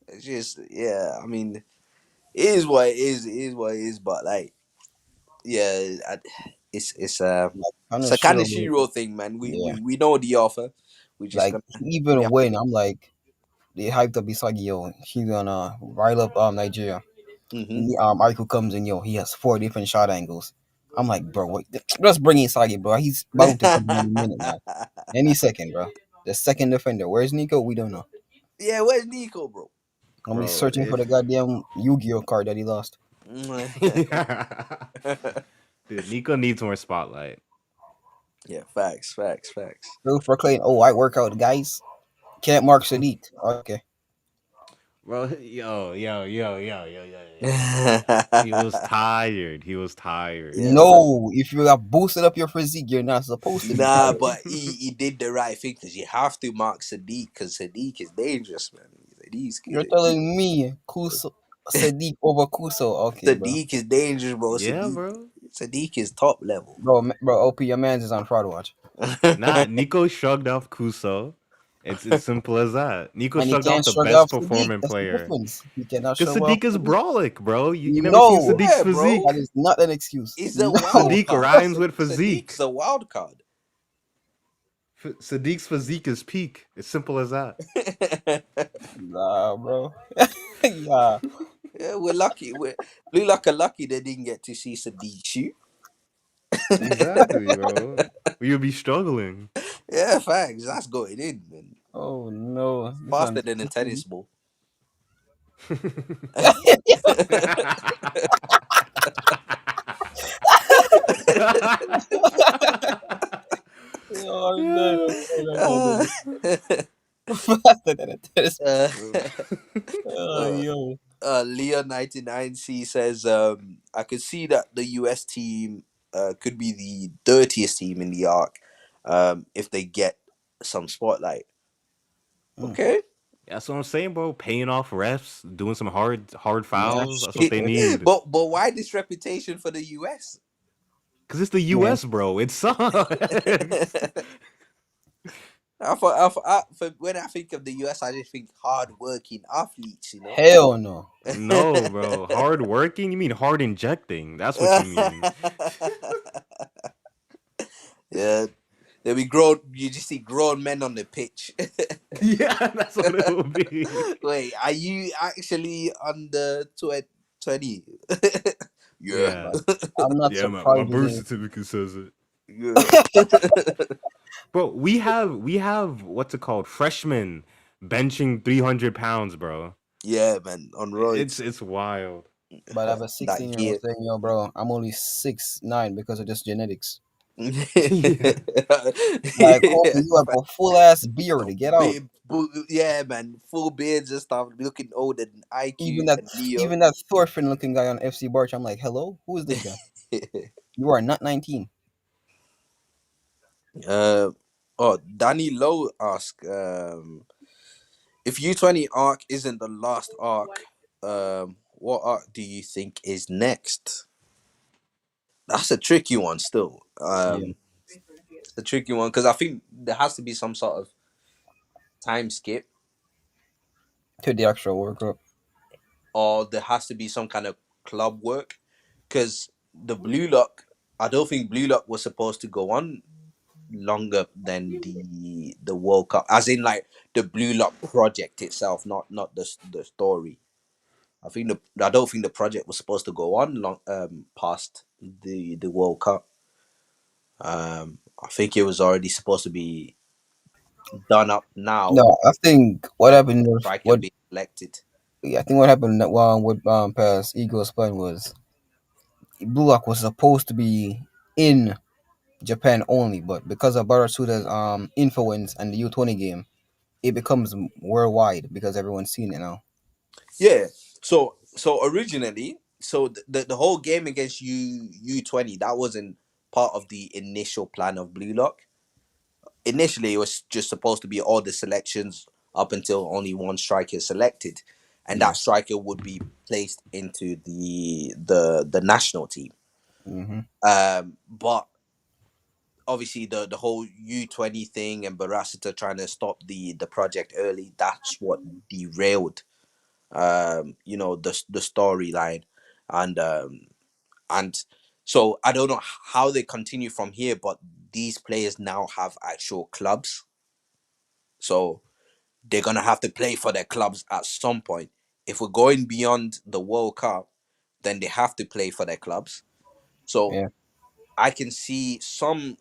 It's just yeah. I mean, it is what it is. It is what it is. But like yeah, it's Kind it's of a kind sure, of Shiro thing, man. yeah. We know the offer. We just Like gonna we even have to. when I'm like they hyped up Isagi, yo, he's gonna rile up Nigeria. Mm-hmm. And Aiko comes in, yo, he has 4 different shot angles. I'm like, bro, what? Let's bring Isagi, bro. He's bound to come in any minute now, any second, bro. The second defender, where's Nico? We don't know. Yeah, where's Nico, bro? I'm be Bro, searching for the goddamn Yu-Gi-Oh card that he lost. dude, Nico needs more spotlight. Yeah, facts. Bill proclaim, oh, I work out, guys. Can't mark Sadiq. Okay. Bro, he was tired. He was tired. Yeah, No, if you have boosted up your physique, you're not supposed to be nah, tired. but he did the right thing because you have to mark Sadiq because Sadiq is dangerous, man. You're telling me Kuso Sadiq over Kuso. Okay, bro. Sadiq is dangerous, bro. Yeah, Sadiq bro. Sadiq is top level. Bro, OP, your man's is on fraud watch, Nah, Nico shrugged off Kuso. It's simple as that. Nico and he shrugged off can't the shrug best off Sadiq. performing That's the player. difference. He cannot Because shrug off Sadiq is Sadiq. brolic, bro. You never seen No, Sadiq's Yeah, bro. that physique? is not an excuse. It's a No, wild Sadiq card. rhymes with Sadiq's physique. a wild card. Sadiq's physique is peak. It's simple as that. nah, bro. Yeah, Yeah, we're lucky. Blue Lock are lucky they didn't get to see Sadiq shoot. Exactly, bro. You'll be struggling. Yeah, facts. That's going in, man. oh no, this Faster one. than a tennis ball. Oh no, uh, faster than a tennis. uh, Oh uh, yo, Leo99C says, I could see that the US team could be the dirtiest team in the arc if they get some spotlight. mm. Okay. That's what I'm saying, bro. Paying off refs, doing some hard Nah, fouls. That's what shit. they need. but why this reputation for the US? Cause it's the Man, US, bro. It sucks. When I think of the US, I just think hard-working athletes, you know. hell no. No, bro. Hard working? You mean hard injecting? That's what you mean. Yeah, there be grown. You just see grown men on the pitch. Yeah, that's what it will be. Wait, are you actually under 20? Yeah. Yeah. I'm not Yeah, my birth surprisingly. certificate says it. Yeah. Bro, we have what's it called? Freshmen benching 300 pounds, bro. Yeah, man, on It's roids. it's wild. But I have a That 16-year-old gear. saying, "Yo, bro, I'm only 6'9" because of just genetics." Yeah. Like, homie, you have a full ass beard. Get out. Yeah, man, full beards and stuff, looking older than Even IQ that, and Leo. even that Thorfinn looking guy on FC Barch, I'm like, hello, who is this guy? You are not 19. uh, Danny Lowe asked, if U20 arc isn't the last arc, what arc do you think is next? That's a tricky one still. Yeah, It's a tricky one because I think there has to be some sort of time skip, to the actual World Cup. or there has to be some kind of club work because the Blue Lock, I don't think Blue Lock was supposed to go on longer than the World Cup, as in like the Blue Lock project itself, not the story. I don't think the project was supposed to go on long past the World Cup. I think it was already supposed to be done up now. No, I think what happened was Striker what being selected. yeah, I think what happened that with past Eagles plan was Blue Lock was supposed to be in Japan only, but because of Barasuda's influence and the U20 game, it becomes worldwide because everyone's seen it now. Yeah. So originally, so the whole game against U20, that wasn't part of the initial plan of Blue Lock. Initially, it was just supposed to be all the selections up until only one striker is selected, and Yeah. that striker would be placed into the national team. Mm-hmm. But obviously the whole U20 thing and Barasita trying to stop the project early, that's what derailed the storyline, and and so I don't know how they continue from here, but these players now have actual clubs, so they're gonna have to play for their clubs at some point. If we're going beyond the World Cup, then they have to play for their clubs. So Yeah. I can see some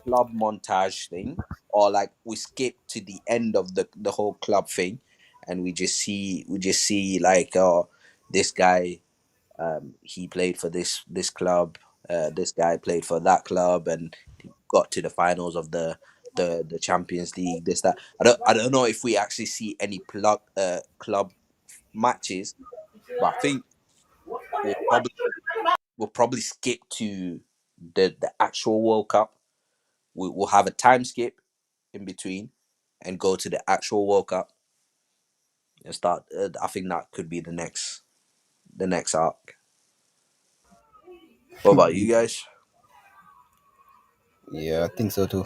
club montage thing, or like we skip to the end of the whole club thing, and we just see like this guy, he played for this club, this guy played for that club, and got to the finals of the Champions League, this that. I don't know if we actually see any club matches, but I think we'll probably we'll probably skip to the actual World Cup. We'll have a time skip in between and go to the actual World Cup and start. I think that could be the next arc. What about you guys? Yeah, I think so too.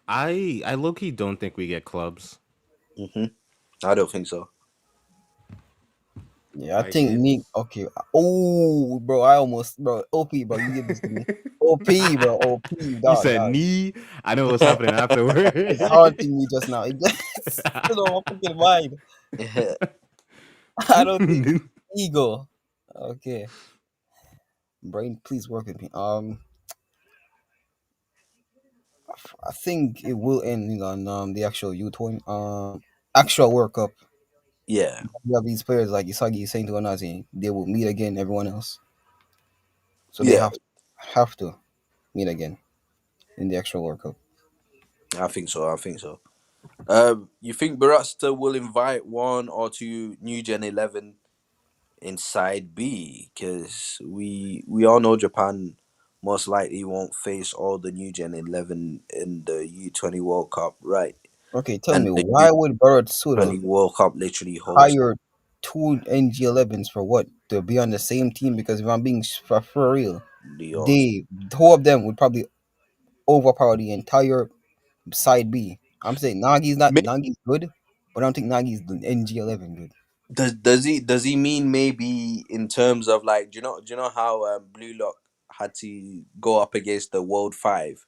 I low key don't think we get clubs. Hmm. I don't think so. Yeah, I I think see me. Okay. Oh, bro, I almost, bro. OP, bro, you give this to me. OP, bro. OP, you dog, said dog. knee. I know what's happening afterward. It's haunting me just now. It just still on my fucking mind. I don't think ego. Okay, brain, please work with me. I think it will end on the actual U20 actual World Cup. Yeah, You have these players like Isagi saying to Onazi, they will meet again. Everyone else, so they yeah, have to meet again in the actual World Cup. I think so. I think so. You think Barasta will invite one or two new Gen 11 in Side B? Because we all know Japan most likely won't face all the new Gen 11 in the U20 World Cup, right? Okay, tell And me the why would Barrett Suda U20 World Cup literally hosts. hire two NG11s for what? To be on the same team? Because if I'm being for real, The they two of them would probably overpower the entire side B. I'm saying Nagi's good, but I don't think Nagi's the NG11 good. does he mean maybe in terms of like do you know how Blue Lock had to go up against the World Five?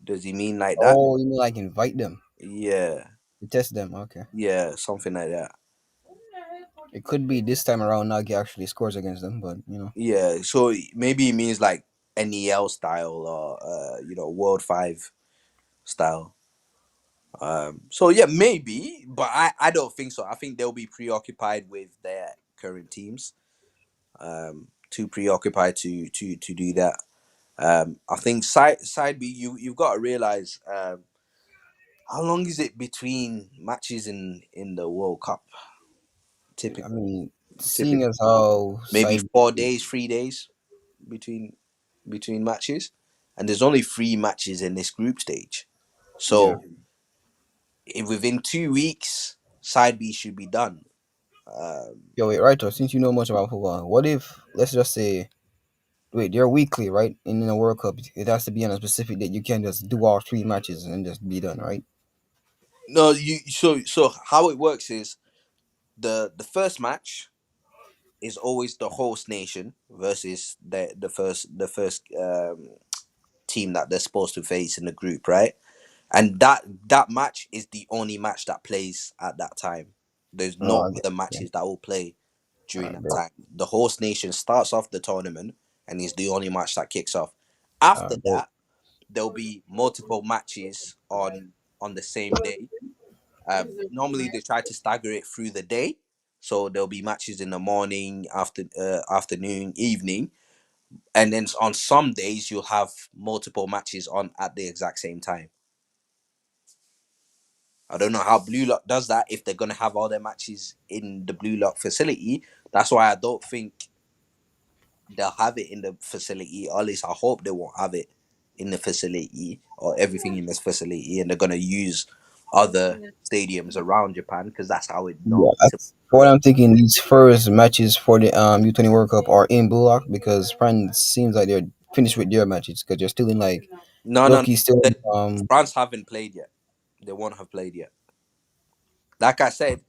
Does he mean like that? Oh, you mean like invite them Yeah, to test them? Okay, yeah, something like that. it could be this time around Nagi actually scores against them, but Yeah, so maybe it means like NEL style or World Five style. So yeah, maybe, but I don't think so. I think they'll be preoccupied with their current teams. Too preoccupied to do that. I think side B, you've got to realize how long is it between matches in the World Cup? I Typically, mean, seeing typically as how maybe side 4 days, 3 days between matches, and there's only 3 matches in this group stage. yeah. So if within 2 weeks, side B should be done. Um, Yo, wait, Raito, since you know much about football, what if let's just say wait, they're weekly, right? In the World Cup, it has to be on a specific date. You can't just do all three matches and just be done, right? no, so how it works is the first match is always the host nation versus the first team that they're supposed to face in the group, right? And that match is the only match that plays at that time. There's Oh, no I get other it. matches that will play Yeah. during that Bet. time. The host nation starts off the tournament and is the only match that kicks off. After Bet. that, there'll be multiple matches on the same day. Normally they try to stagger it through the day, so there'll be matches in the morning, afternoon, evening, and then on some days you'll have multiple matches on at the exact same time. I don't know how Blue Lock does that if they're gonna have all their matches in the Blue Lock facility. That's why I don't think they'll have it in the facility, or at least I hope they won't have it in the facility or everything in this facility, and they're gonna use other stadiums around Japan because that's how it Yeah, normally that's what works. I'm thinking. These first matches for the U20 World Cup are in Bullock because France seems like they're finished with their matches because they're still in like No, no, no. Loki still The- in. France haven't played yet. They won't have played yet. Like I said,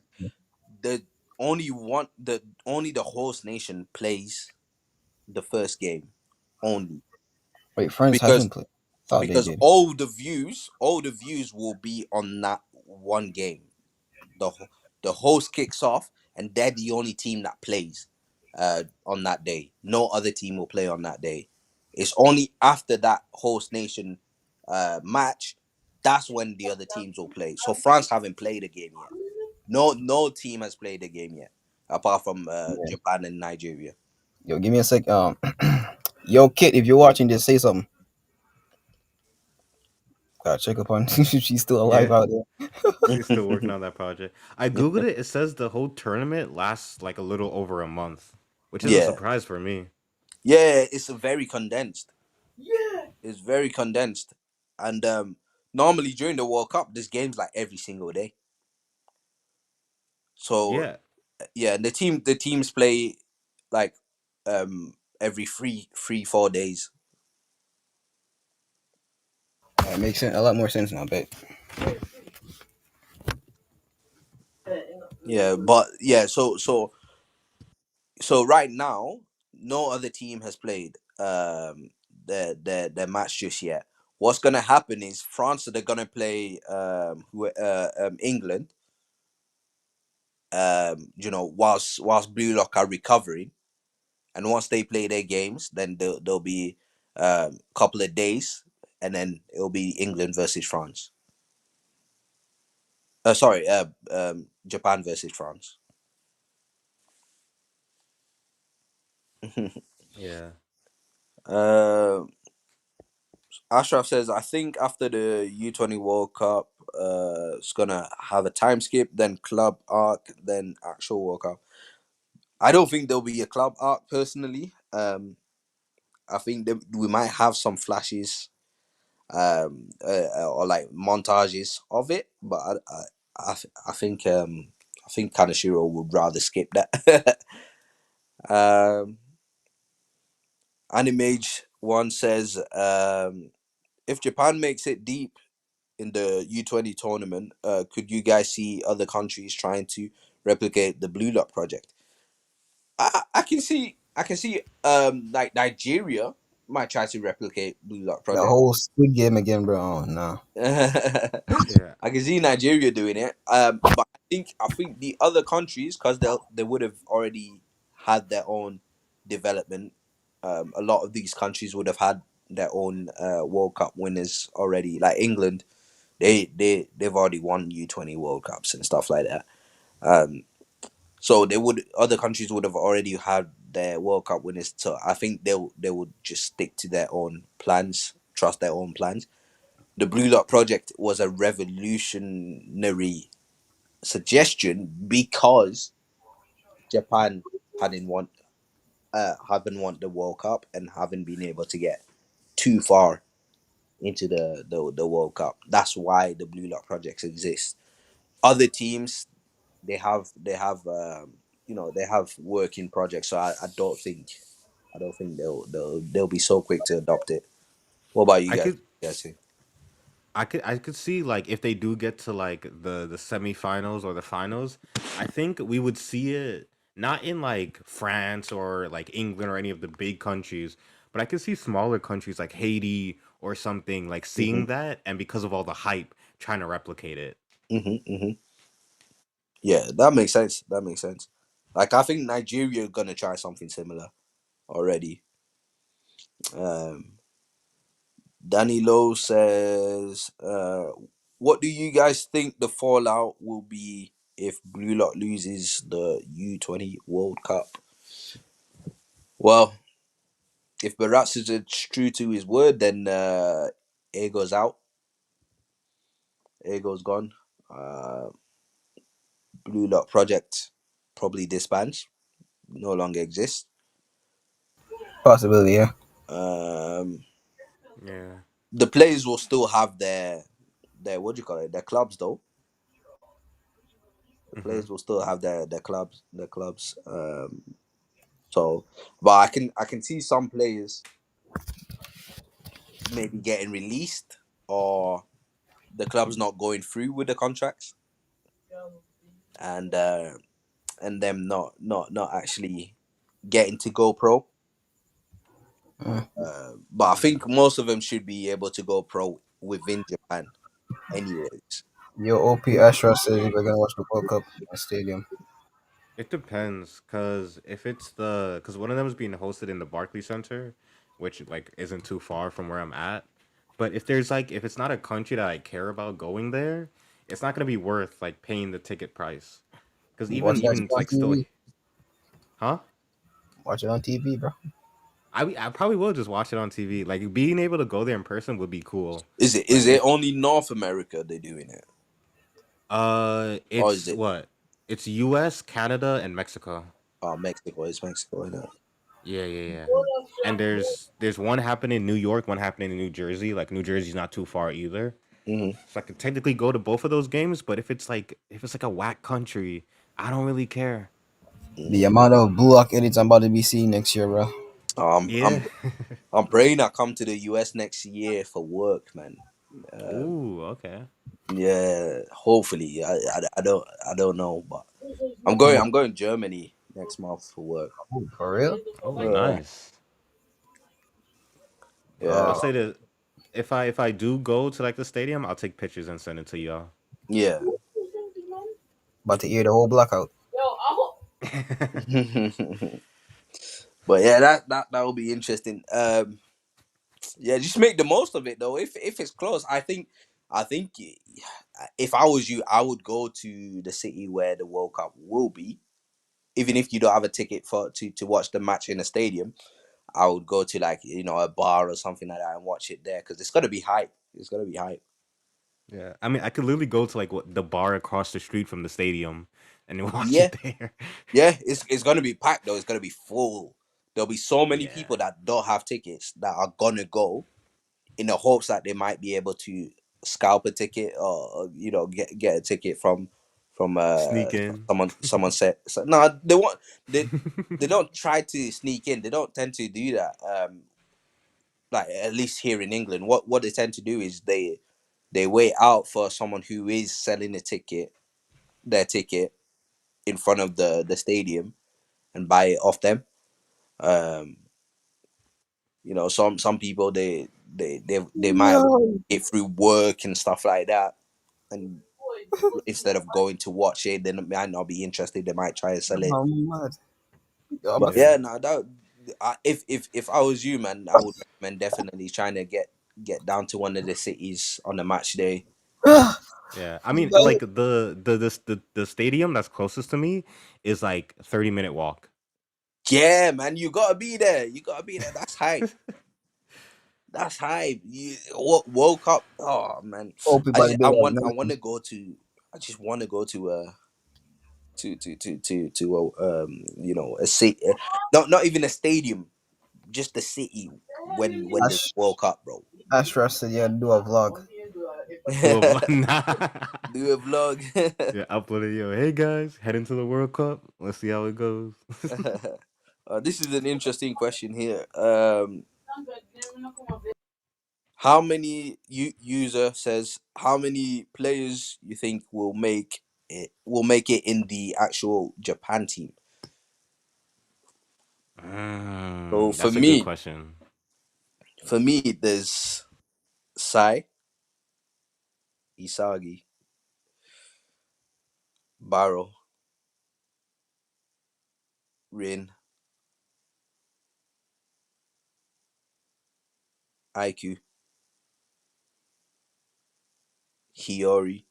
the the host nation plays the first game only Wait, France because hasn't played. Thought they did. all the views will be on that one game. The host kicks off and they're the only team that plays on that day. No other team will play on that day. It's only after that host nation match that's when the other teams will play. So France haven't played a game yet. No team has played a game yet apart from Yeah. Japan and Nigeria. Yo, give me a sec. Yo, Kit, if you're watching this, say something. Gotta check up on if she's still alive Yeah, out there. she's still working on that project. I googled it. It says the whole tournament lasts like a little over a month, which is a Yeah. surprise for me. Yeah, it's very condensed. It's very condensed. And normally during the World Cup, there's games like every single day. So Yeah, yeah, and the teams play like every 4 days. That makes sense. A lot more sense now, babe. Yeah, but yeah, so right now, no other team has played their match just yet. What's gonna happen is France, they're gonna play England, whilst Blue Lock are recovering, and once they play their games, then there'll be a couple of days, and then it'll be England versus France. Sorry, Japan versus France. Yeah. uh, Ashraf says, I think after the U20 World Cup, it's gonna have a time skip, then club arc, then actual World Cup. I don't think there'll be a club arc personally. I think that we might have some flashes, or like montages of it, but I think Kanashiro would rather skip that. um, Animage one says, if Japan makes it deep in the U20 tournament, could you guys see other countries trying to replicate the Blue Lock project? I can see like Nigeria might try to replicate Blue Lock The project. whole Squid Game again, bro. Oh, no. Yeah. I can see Nigeria doing it. But I think the other countries, because they would have already had their own development. A lot of these countries would have had their own World Cup winners already. Like England, they've already won U20 World Cups and stuff like that. Um, so other countries would have already had their World Cup winners. So I think they would just stick to their own plans, trust their own plans. The Blue Lock project was a revolutionary suggestion because Japan hadn't won haven't won the World Cup and haven't been able to get too far into the World Cup. That's why the Blue Lock projects exist. Other teams, they have working projects, so I don't think they'll be so quick to adopt it. What about you I guys? could Yes. I could see like if they do get to like the semifinals or the finals, I think we would see it not in like France or like England or any of the big countries, but I could see smaller countries like Haiti or something like hmm seeing that and because of all the hype trying to replicate it. hmm Yeah, that makes sense. That makes sense. Like I think Nigeria gonna try something similar already. Um, Danny Lowe says, "What do you guys think the fallout will be if Blue Lock loses the U20 World Cup?" Well, if Barats is true to his word, then Ego's out. Ego's gone. Blue Lock Project probably disbands, no longer exists. Possibility, yeah. Um, Yeah. the players will still have their what do you call it? Their clubs though. The Hmm. players will still have their clubs. So, but I can see some players maybe getting released or the club's not going through with the contracts, and them not actually getting to go pro. Mm. But I Yeah. think most of them should be able to go pro within Japan, anyways. Yo, OP Ashra says we're gonna watch the World Cup in the stadium. It depends, cause if it's cause one of them is being hosted in the Barclays Center, which like isn't too far from where I'm at. But if it's not a country that I care about going there, it's not gonna be worth like paying the ticket price. Cause Watch that even shit on like still, TV. huh? Watch it on TV, bro. I probably will just watch it on TV. Like being able to go there in person would be cool. Is But it if only North America they're doing it, or is it's it what? It's U.S., Canada, and Mexico. Mexico? It's Mexico, isn't it? Yeah, yeah, yeah. And there's one happening in New York, one happening in New Jersey. Like New Jersey's not too far either. hmm So I could technically go to both of those games, but if it's like a whack country, I don't really care. The amount of Blue Lock edits I'm about to be seeing next year, bro. Um, Yeah. I'm I'm praying I come to the US next year for work, man. Um, Ooh, okay. yeah, hopefully. I don't know, but Well, I'm going Germany next month for work. for real? Oh, Uh, nice. yeah, I'll say that if I do go to like the stadium, I'll take pictures and send it to y'all. yeah. About to eat the whole block out. But yeah, that will be interesting. Yeah, just make the most of it though. If it's close, I think if I was you, I would go to the city where the World Cup will be. Even if you don't have a ticket for to watch the match in a stadium, I would go to like a bar or something like that and watch it there because it's gonna be hype. It's gonna be hype. Yeah, I mean, I could literally go to like the bar across the street from the stadium and then watch Yeah, it there. yeah. It's gonna be packed though. It's gonna be full. There'll be so many Yeah, people that don't have tickets that are gonna go in the hopes that they might be able to scalp a ticket or get a ticket from sneak in. someone said so, no they don't try to sneak in. They don't tend to do that. Like at least here in England, what they tend to do is they wait out for someone who is selling their ticket in front of the stadium and buy it off them. Um, some people they might have No. it through work and stuff like that, and instead of going to watch it, they might not be interested. They might try and sell it. I'm mad. I'm But a Yeah. yeah, no, if I was you, man, I would recommend definitely trying to get down to one of the cities on the match day. Yeah, I mean, like the stadium that's closest to me is like 30-minute walk. Yeah, man, you gotta be there. You gotta be there. That's hype. That's hype. World Cup. Oh man, hope I everybody just I build up want I want nothing. to go to. I just want to go to a city, not even a stadium, just the city when there's Ash, World Cup, bro. Astra said, yeah, do a vlog. Do a vlog. Do a vlog. Yeah, upload it. Yo, hey guys, heading to the World Cup. Let's see how it goes. This is an interesting question here. How many user says how many players you think will make it in the actual Japan team? So for That's a good me, question. there's Sai, Isagi, Baro, Rin, Aiku, Hiyori,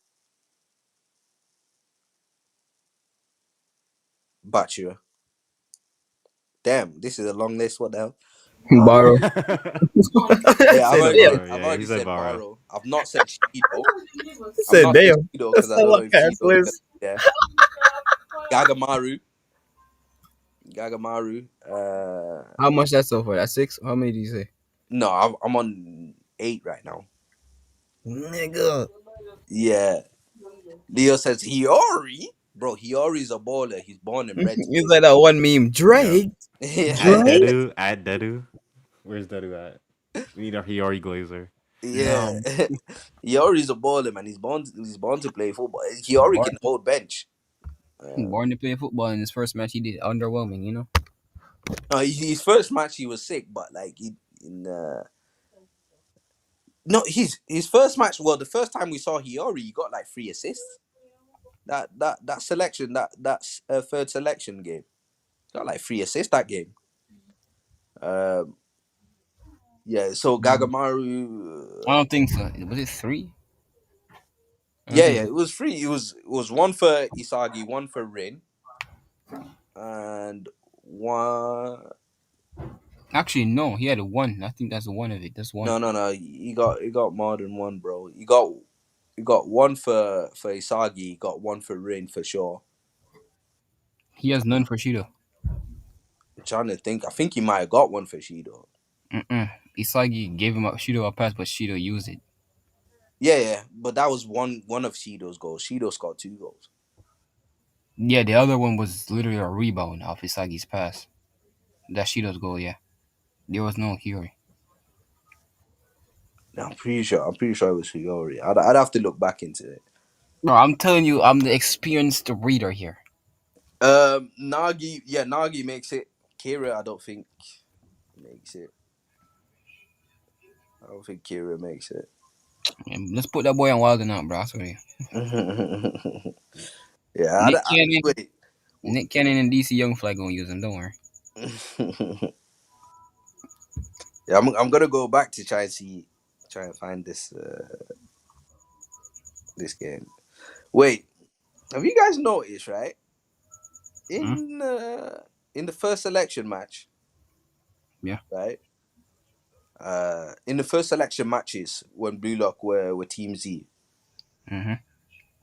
Bachira. Damn, this is a long list. What the hell? Borrow. Yeah, He I've said already Damn. said Bara. I've Yeah, he already said said Bara. Baro. I've not said Shido. I've Said, not said damn. Shido That's because I a don't long know if ass Shido is gonna list. be there. Gagamaru, Gagamaru. How much that's so far? That's six? How many do you say? No, I'm on 8 right now. Nigga. Yeah. Leo says Hiyori. Bro, Hiyori's a baller. He's born and bred to It's play. like that one meme. Yeah. Drake. Add Yeah. Drake? Dedu. Add Dedu. Where's Dedu at? We need our Hiyori Glazer. Yeah. No. Hiyori's a baller, man. He's born to play football. Hiyori Born, can hold bench. Uh, born to play football in his first match he did. Underwhelming, you know? no, his first match he was sick, but like no, his first match. Well, the first time we saw Hiyori, he got like 3 assists. That selection, that's third selection game, got like 3 assists that game. Um, yeah. So I Gagamaru, don't think so. Was it three? I don't yeah, think yeah, so. it was three. It was one for Isagi, one for Rin, and one. Actually, no. He had a one. I think that's one of it. That's one. No, no, no. He got more than one, bro. He got one for Isagi. He got one for Rin for sure. He has none for Shido. I'm trying to think. I think he might have got one for Shido. Mm-mm. Isagi gave him a Shido a pass, but Shido used it. Yeah, yeah, but that was one of Shido's goals. Shido scored 2 goals. Yeah, the other one was literally a rebound off Isagi's pass. That Shido's goal, yeah. There was no Hiyori. I'm pretty sure. I'm pretty sure it was Hiyori. I'd have to look back into it. No, I'm telling you, I'm the experienced reader here. Nagi. Yeah, Nagi makes it. Kira, I don't think makes it. I don't think Kira makes it. Man, let's put that boy on Wild and Out, bro. I swear to you. Yeah. Nick Cannon, Wait. Nick Cannon and DC Young Flag gonna use him. Don't worry. Yeah, I'm gonna go back to try and find this game. Wait, have you guys noticed, right? Hmm? In the first selection match, Yeah. right? In the first selection matches when Blue Lock were Team Z, Mm-hmm.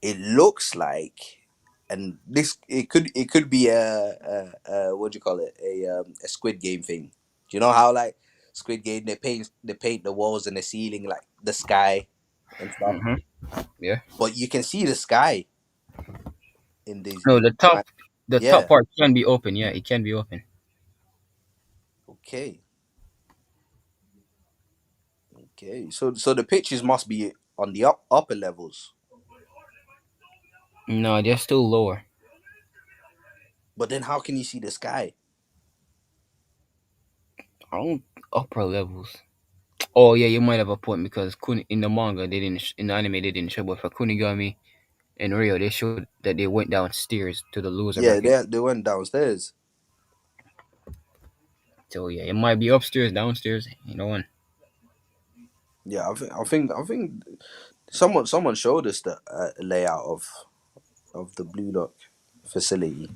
it looks like, and this it could be a what do you call it, a Squid Game thing. Do you know how like Squid Game they paint the walls and the ceiling like the sky and stuff, Mm-hmm. Yeah. but you can see the sky No, in the top, match. the top Yeah. part can be open. Yeah, it can be open. Okay. Okay. So the pitches must be on the upper levels, No, they're still lower. but then how can you see the sky? I don't upper levels. Oh yeah, you might have a point because in the manga they didn't, in the anime they didn't show, but for Kunigami and Rio they showed that they went downstairs to the loser Yeah, bracket. they went downstairs. So yeah, it might be upstairs, downstairs. You know one. Yeah, I think someone showed us the layout of the Blue Lock facility.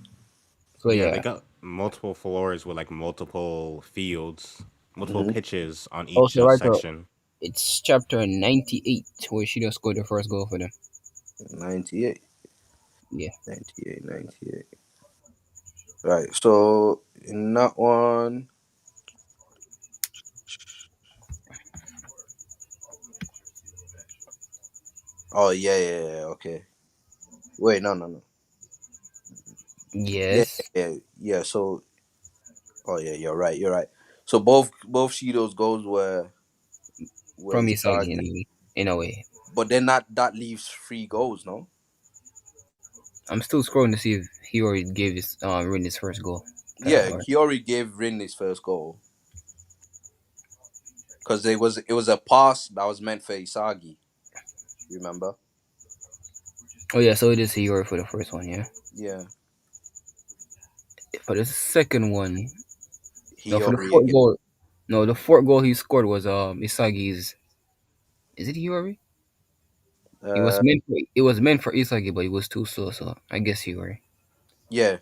So Yeah, they yeah. got multiple floors with like multiple fields, multiple Hmm. pitches on each Also, Raito, section. it's chapter 98 where she just scored the first goal for them. 98, Yeah. 98, 98. Right. So in that one, oh yeah. Okay. Wait, no. Yeah, Yes. yeah. So, oh yeah, you're right. You're right. So both Shido's goals were From Isagi Isagi, in a way. but then that leaves 3 goals, no? I'm still scrolling to see if he already gave his Rin his first goal. Yeah, Or Kiori gave Rin his first goal because it was a pass that was meant for Isagi. Remember? oh yeah, so it is Hiyori for the first one, yeah. Yeah, For the second one, no, for the Hiyori fourth again. goal, no, the fourth goal he scored was Isagi's. Is it Hiyori? Uh, It was meant for Isagi, but he was too slow, so I guess Hiyori. yeah.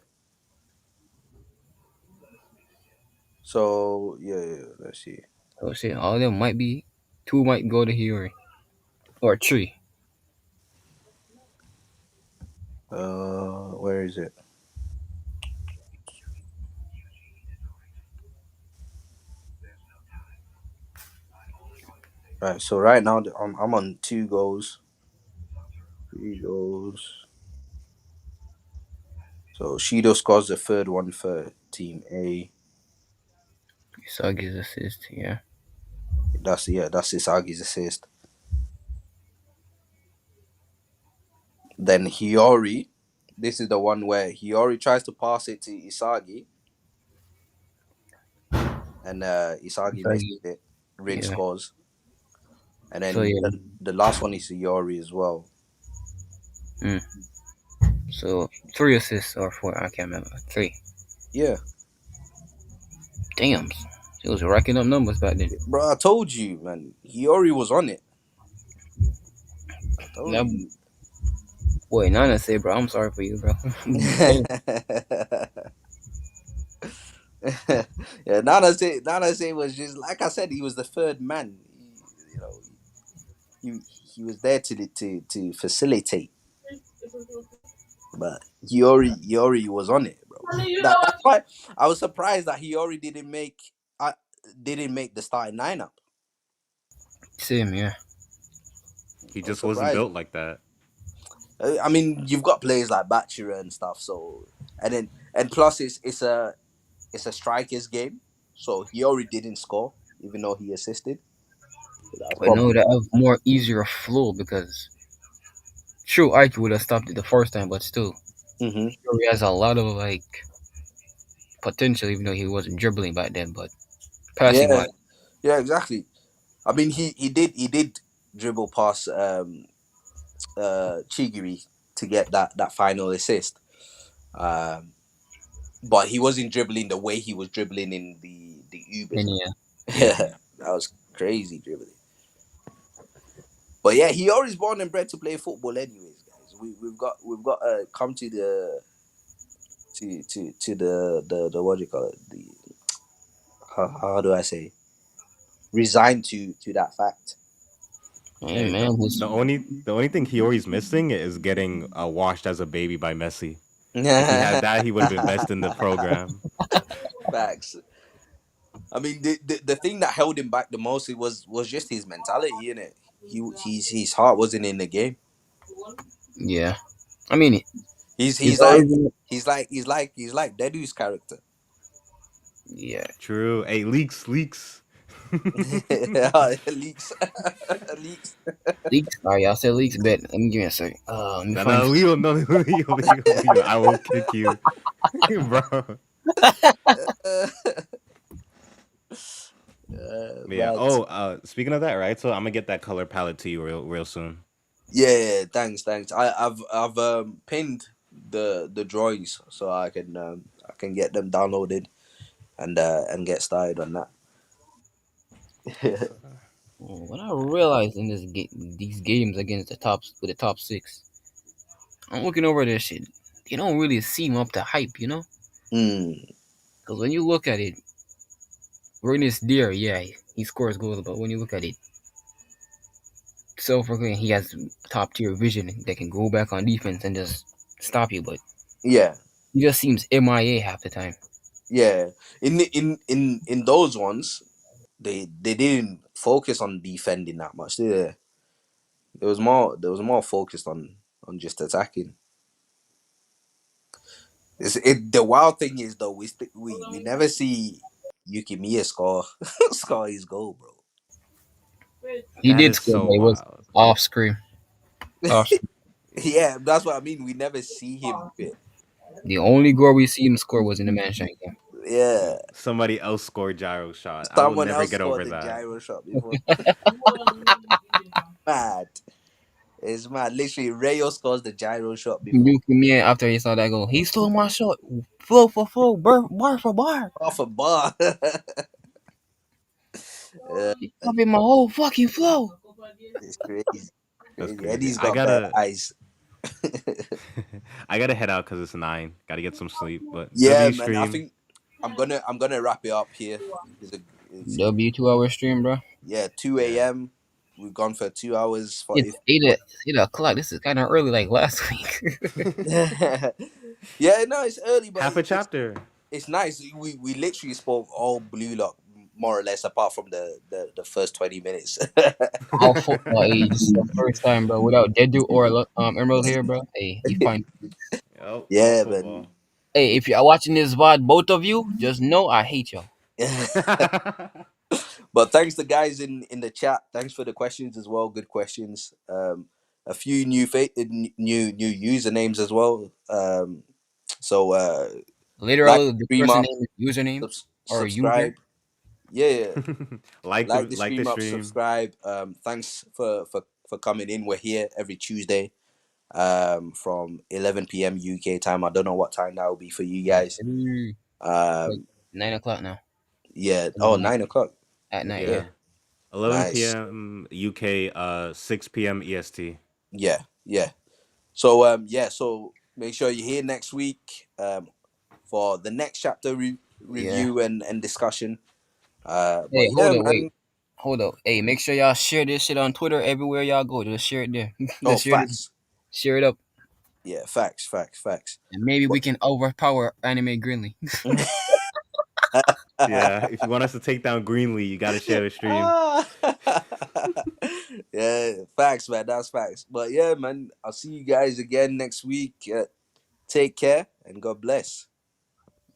So yeah. Let's see. Oh shit, all of them might be, two might go to Hiyori or three. Where is it? Right. So right now I'm on 2 goals, 3 goals. So Shido scores the third one for Team A. Isagi's assist, yeah. That's Isagi's assist. Then Hiyori, this is the one where Hiyori tries to pass it to Isagi, and Isagi misses Isagi, it. Rin yeah. scores, and So then yeah, the last one is Hiyori as well. mm. So 3 assists or 4, I can't remember. 3. Yeah, Damn, he was racking up numbers back then. bro, I told you, man. Hiyori was on it. I told That you. boy, Nana say, bro, I'm sorry for you, bro. Damn. Yeah, Nana say was just like I said. He was the third man. He was there to facilitate, but Hiyori was on it, bro. That's why I was surprised that Hiyori didn't make the starting lineup. Same, yeah. He I was just wasn't surprised. built like that. I mean, you've got players like Bachira and stuff, so and plus it's a strikers game, so he already didn't score, even though he assisted. So that's But no, probably. that have more easier flow because true IQ would have stopped it the first time, but still, Hmm. he has a lot of like potential, even though he wasn't dribbling back then. But passing Yeah, wise, yeah, exactly. I mean, he did dribble past Chigiri to get that final assist. Um, but he wasn't dribbling the way he was dribbling in the Ubers. then yeah, yeah, That was crazy dribbling. But yeah, he always born and bred to play football, anyways, guys. We've got come to the what do you call it? The how do I say, resigned to that fact. hey Hey, the man, the only the only thing Hiyori's missing is getting washed as a baby by Messi. If he had that, he would have been best in the program. Facts. I mean, the thing that held him back the most it was just his mentality, innit? His heart wasn't in the game. yeah. I mean, He's his he's like original, he's like Dedu's character. yeah, True. Hey, leaks. Leaks, leaks. leaks. All right, y'all said leaks. Bet. Let me give me a second. Let me No, find. no, Leo, no, Leo. I will kick you, bro. Yeah. But Oh, speaking of that, right? So I'm gonna get that color palette to you real soon. yeah, thanks. I've pinned the drawings so I can get them downloaded and get started on Yes, that. sir. What I realized in these games against the tops with the top six, I'm looking over this shit. They don't really seem up to hype, you know? Mm, Because when you look at it, Ernest Deer, yeah, he scores goals, but when you look at it, self-proclaimed, he has top tier vision that can go back on defense and just stop you, but yeah, he just seems MIA half the time. yeah. In those ones, they didn't focus on defending that much. Did they? There was more focused on just attacking. The wild thing is though we never see Yukimiya score his goal, bro. He That did is score, so but it was wild. off screen. Off screen. Yeah, that's what I mean. We never see him do it. The only goal we see him score was in the man game. Yeah, Somebody else scored gyro shot. I will someone never else get scored over the that. gyro shot before. Mad, it's mad. Literally, Rayo scores the gyro shot before. Yuki Mia, after he saw that goal, he stole my shot. Flow for flow, bar for bar. Off a bar. Yeah, He copied my whole fucking flow. it's crazy, That's crazy. And crazy. he's I got bird gotta, eyes. I gotta head out because it's 9. Gotta get some sleep. But Yeah, W man. I stream. think I'm gonna wrap it up here. It's W 2 hour stream, bro. yeah, 2 Yeah. a.m. We've gone for 2 hours. For It's if 8 o'clock. This is kind of early, like last week. yeah, no, it's early, but Half a it's chapter. it's nice. We literally spoke all blue lock more or less, apart from the first 20 minutes. All football age. This is the first time, bro, without Dedu or Emerald here, bro. Hey, you fine. Yep. All Yeah, man. football. Hey, if you're watching this VOD, both of you, just know I hate y'all. But thanks to guys in the chat. Thanks for the questions as well. Good questions. A few new usernames as well. So like Literally, the the stream person up, name is username or user. subscribe. Yeah, yeah. Like the Like the stream up, stream. subscribe. Thanks for coming in. We're here every Tuesday from 11 p.m. UK time. I don't know what time that will be for you guys. Like Um, 9 o'clock now. yeah. Oh, 9 o'clock. At night, Okay. yeah. Yeah. 11 Nice. p.m. UK. 6 p.m. EST. Yeah. Yeah. So yeah. So make sure you're here next week for the next chapter Yeah. review and discussion. Hey, But yeah, hold up, wait. man. Hold up. Hey, make sure y'all share this shit on Twitter everywhere y'all go. Just share it there. Oh, Just facts. share it up. Yeah, facts. And maybe we can overpower Anime Greenly. Yeah. If you want us to take down Greenlee, you gotta share the stream. Ah. Yeah, facts, man. That's facts. But yeah, man, I'll see you guys again next week. Take care and God bless.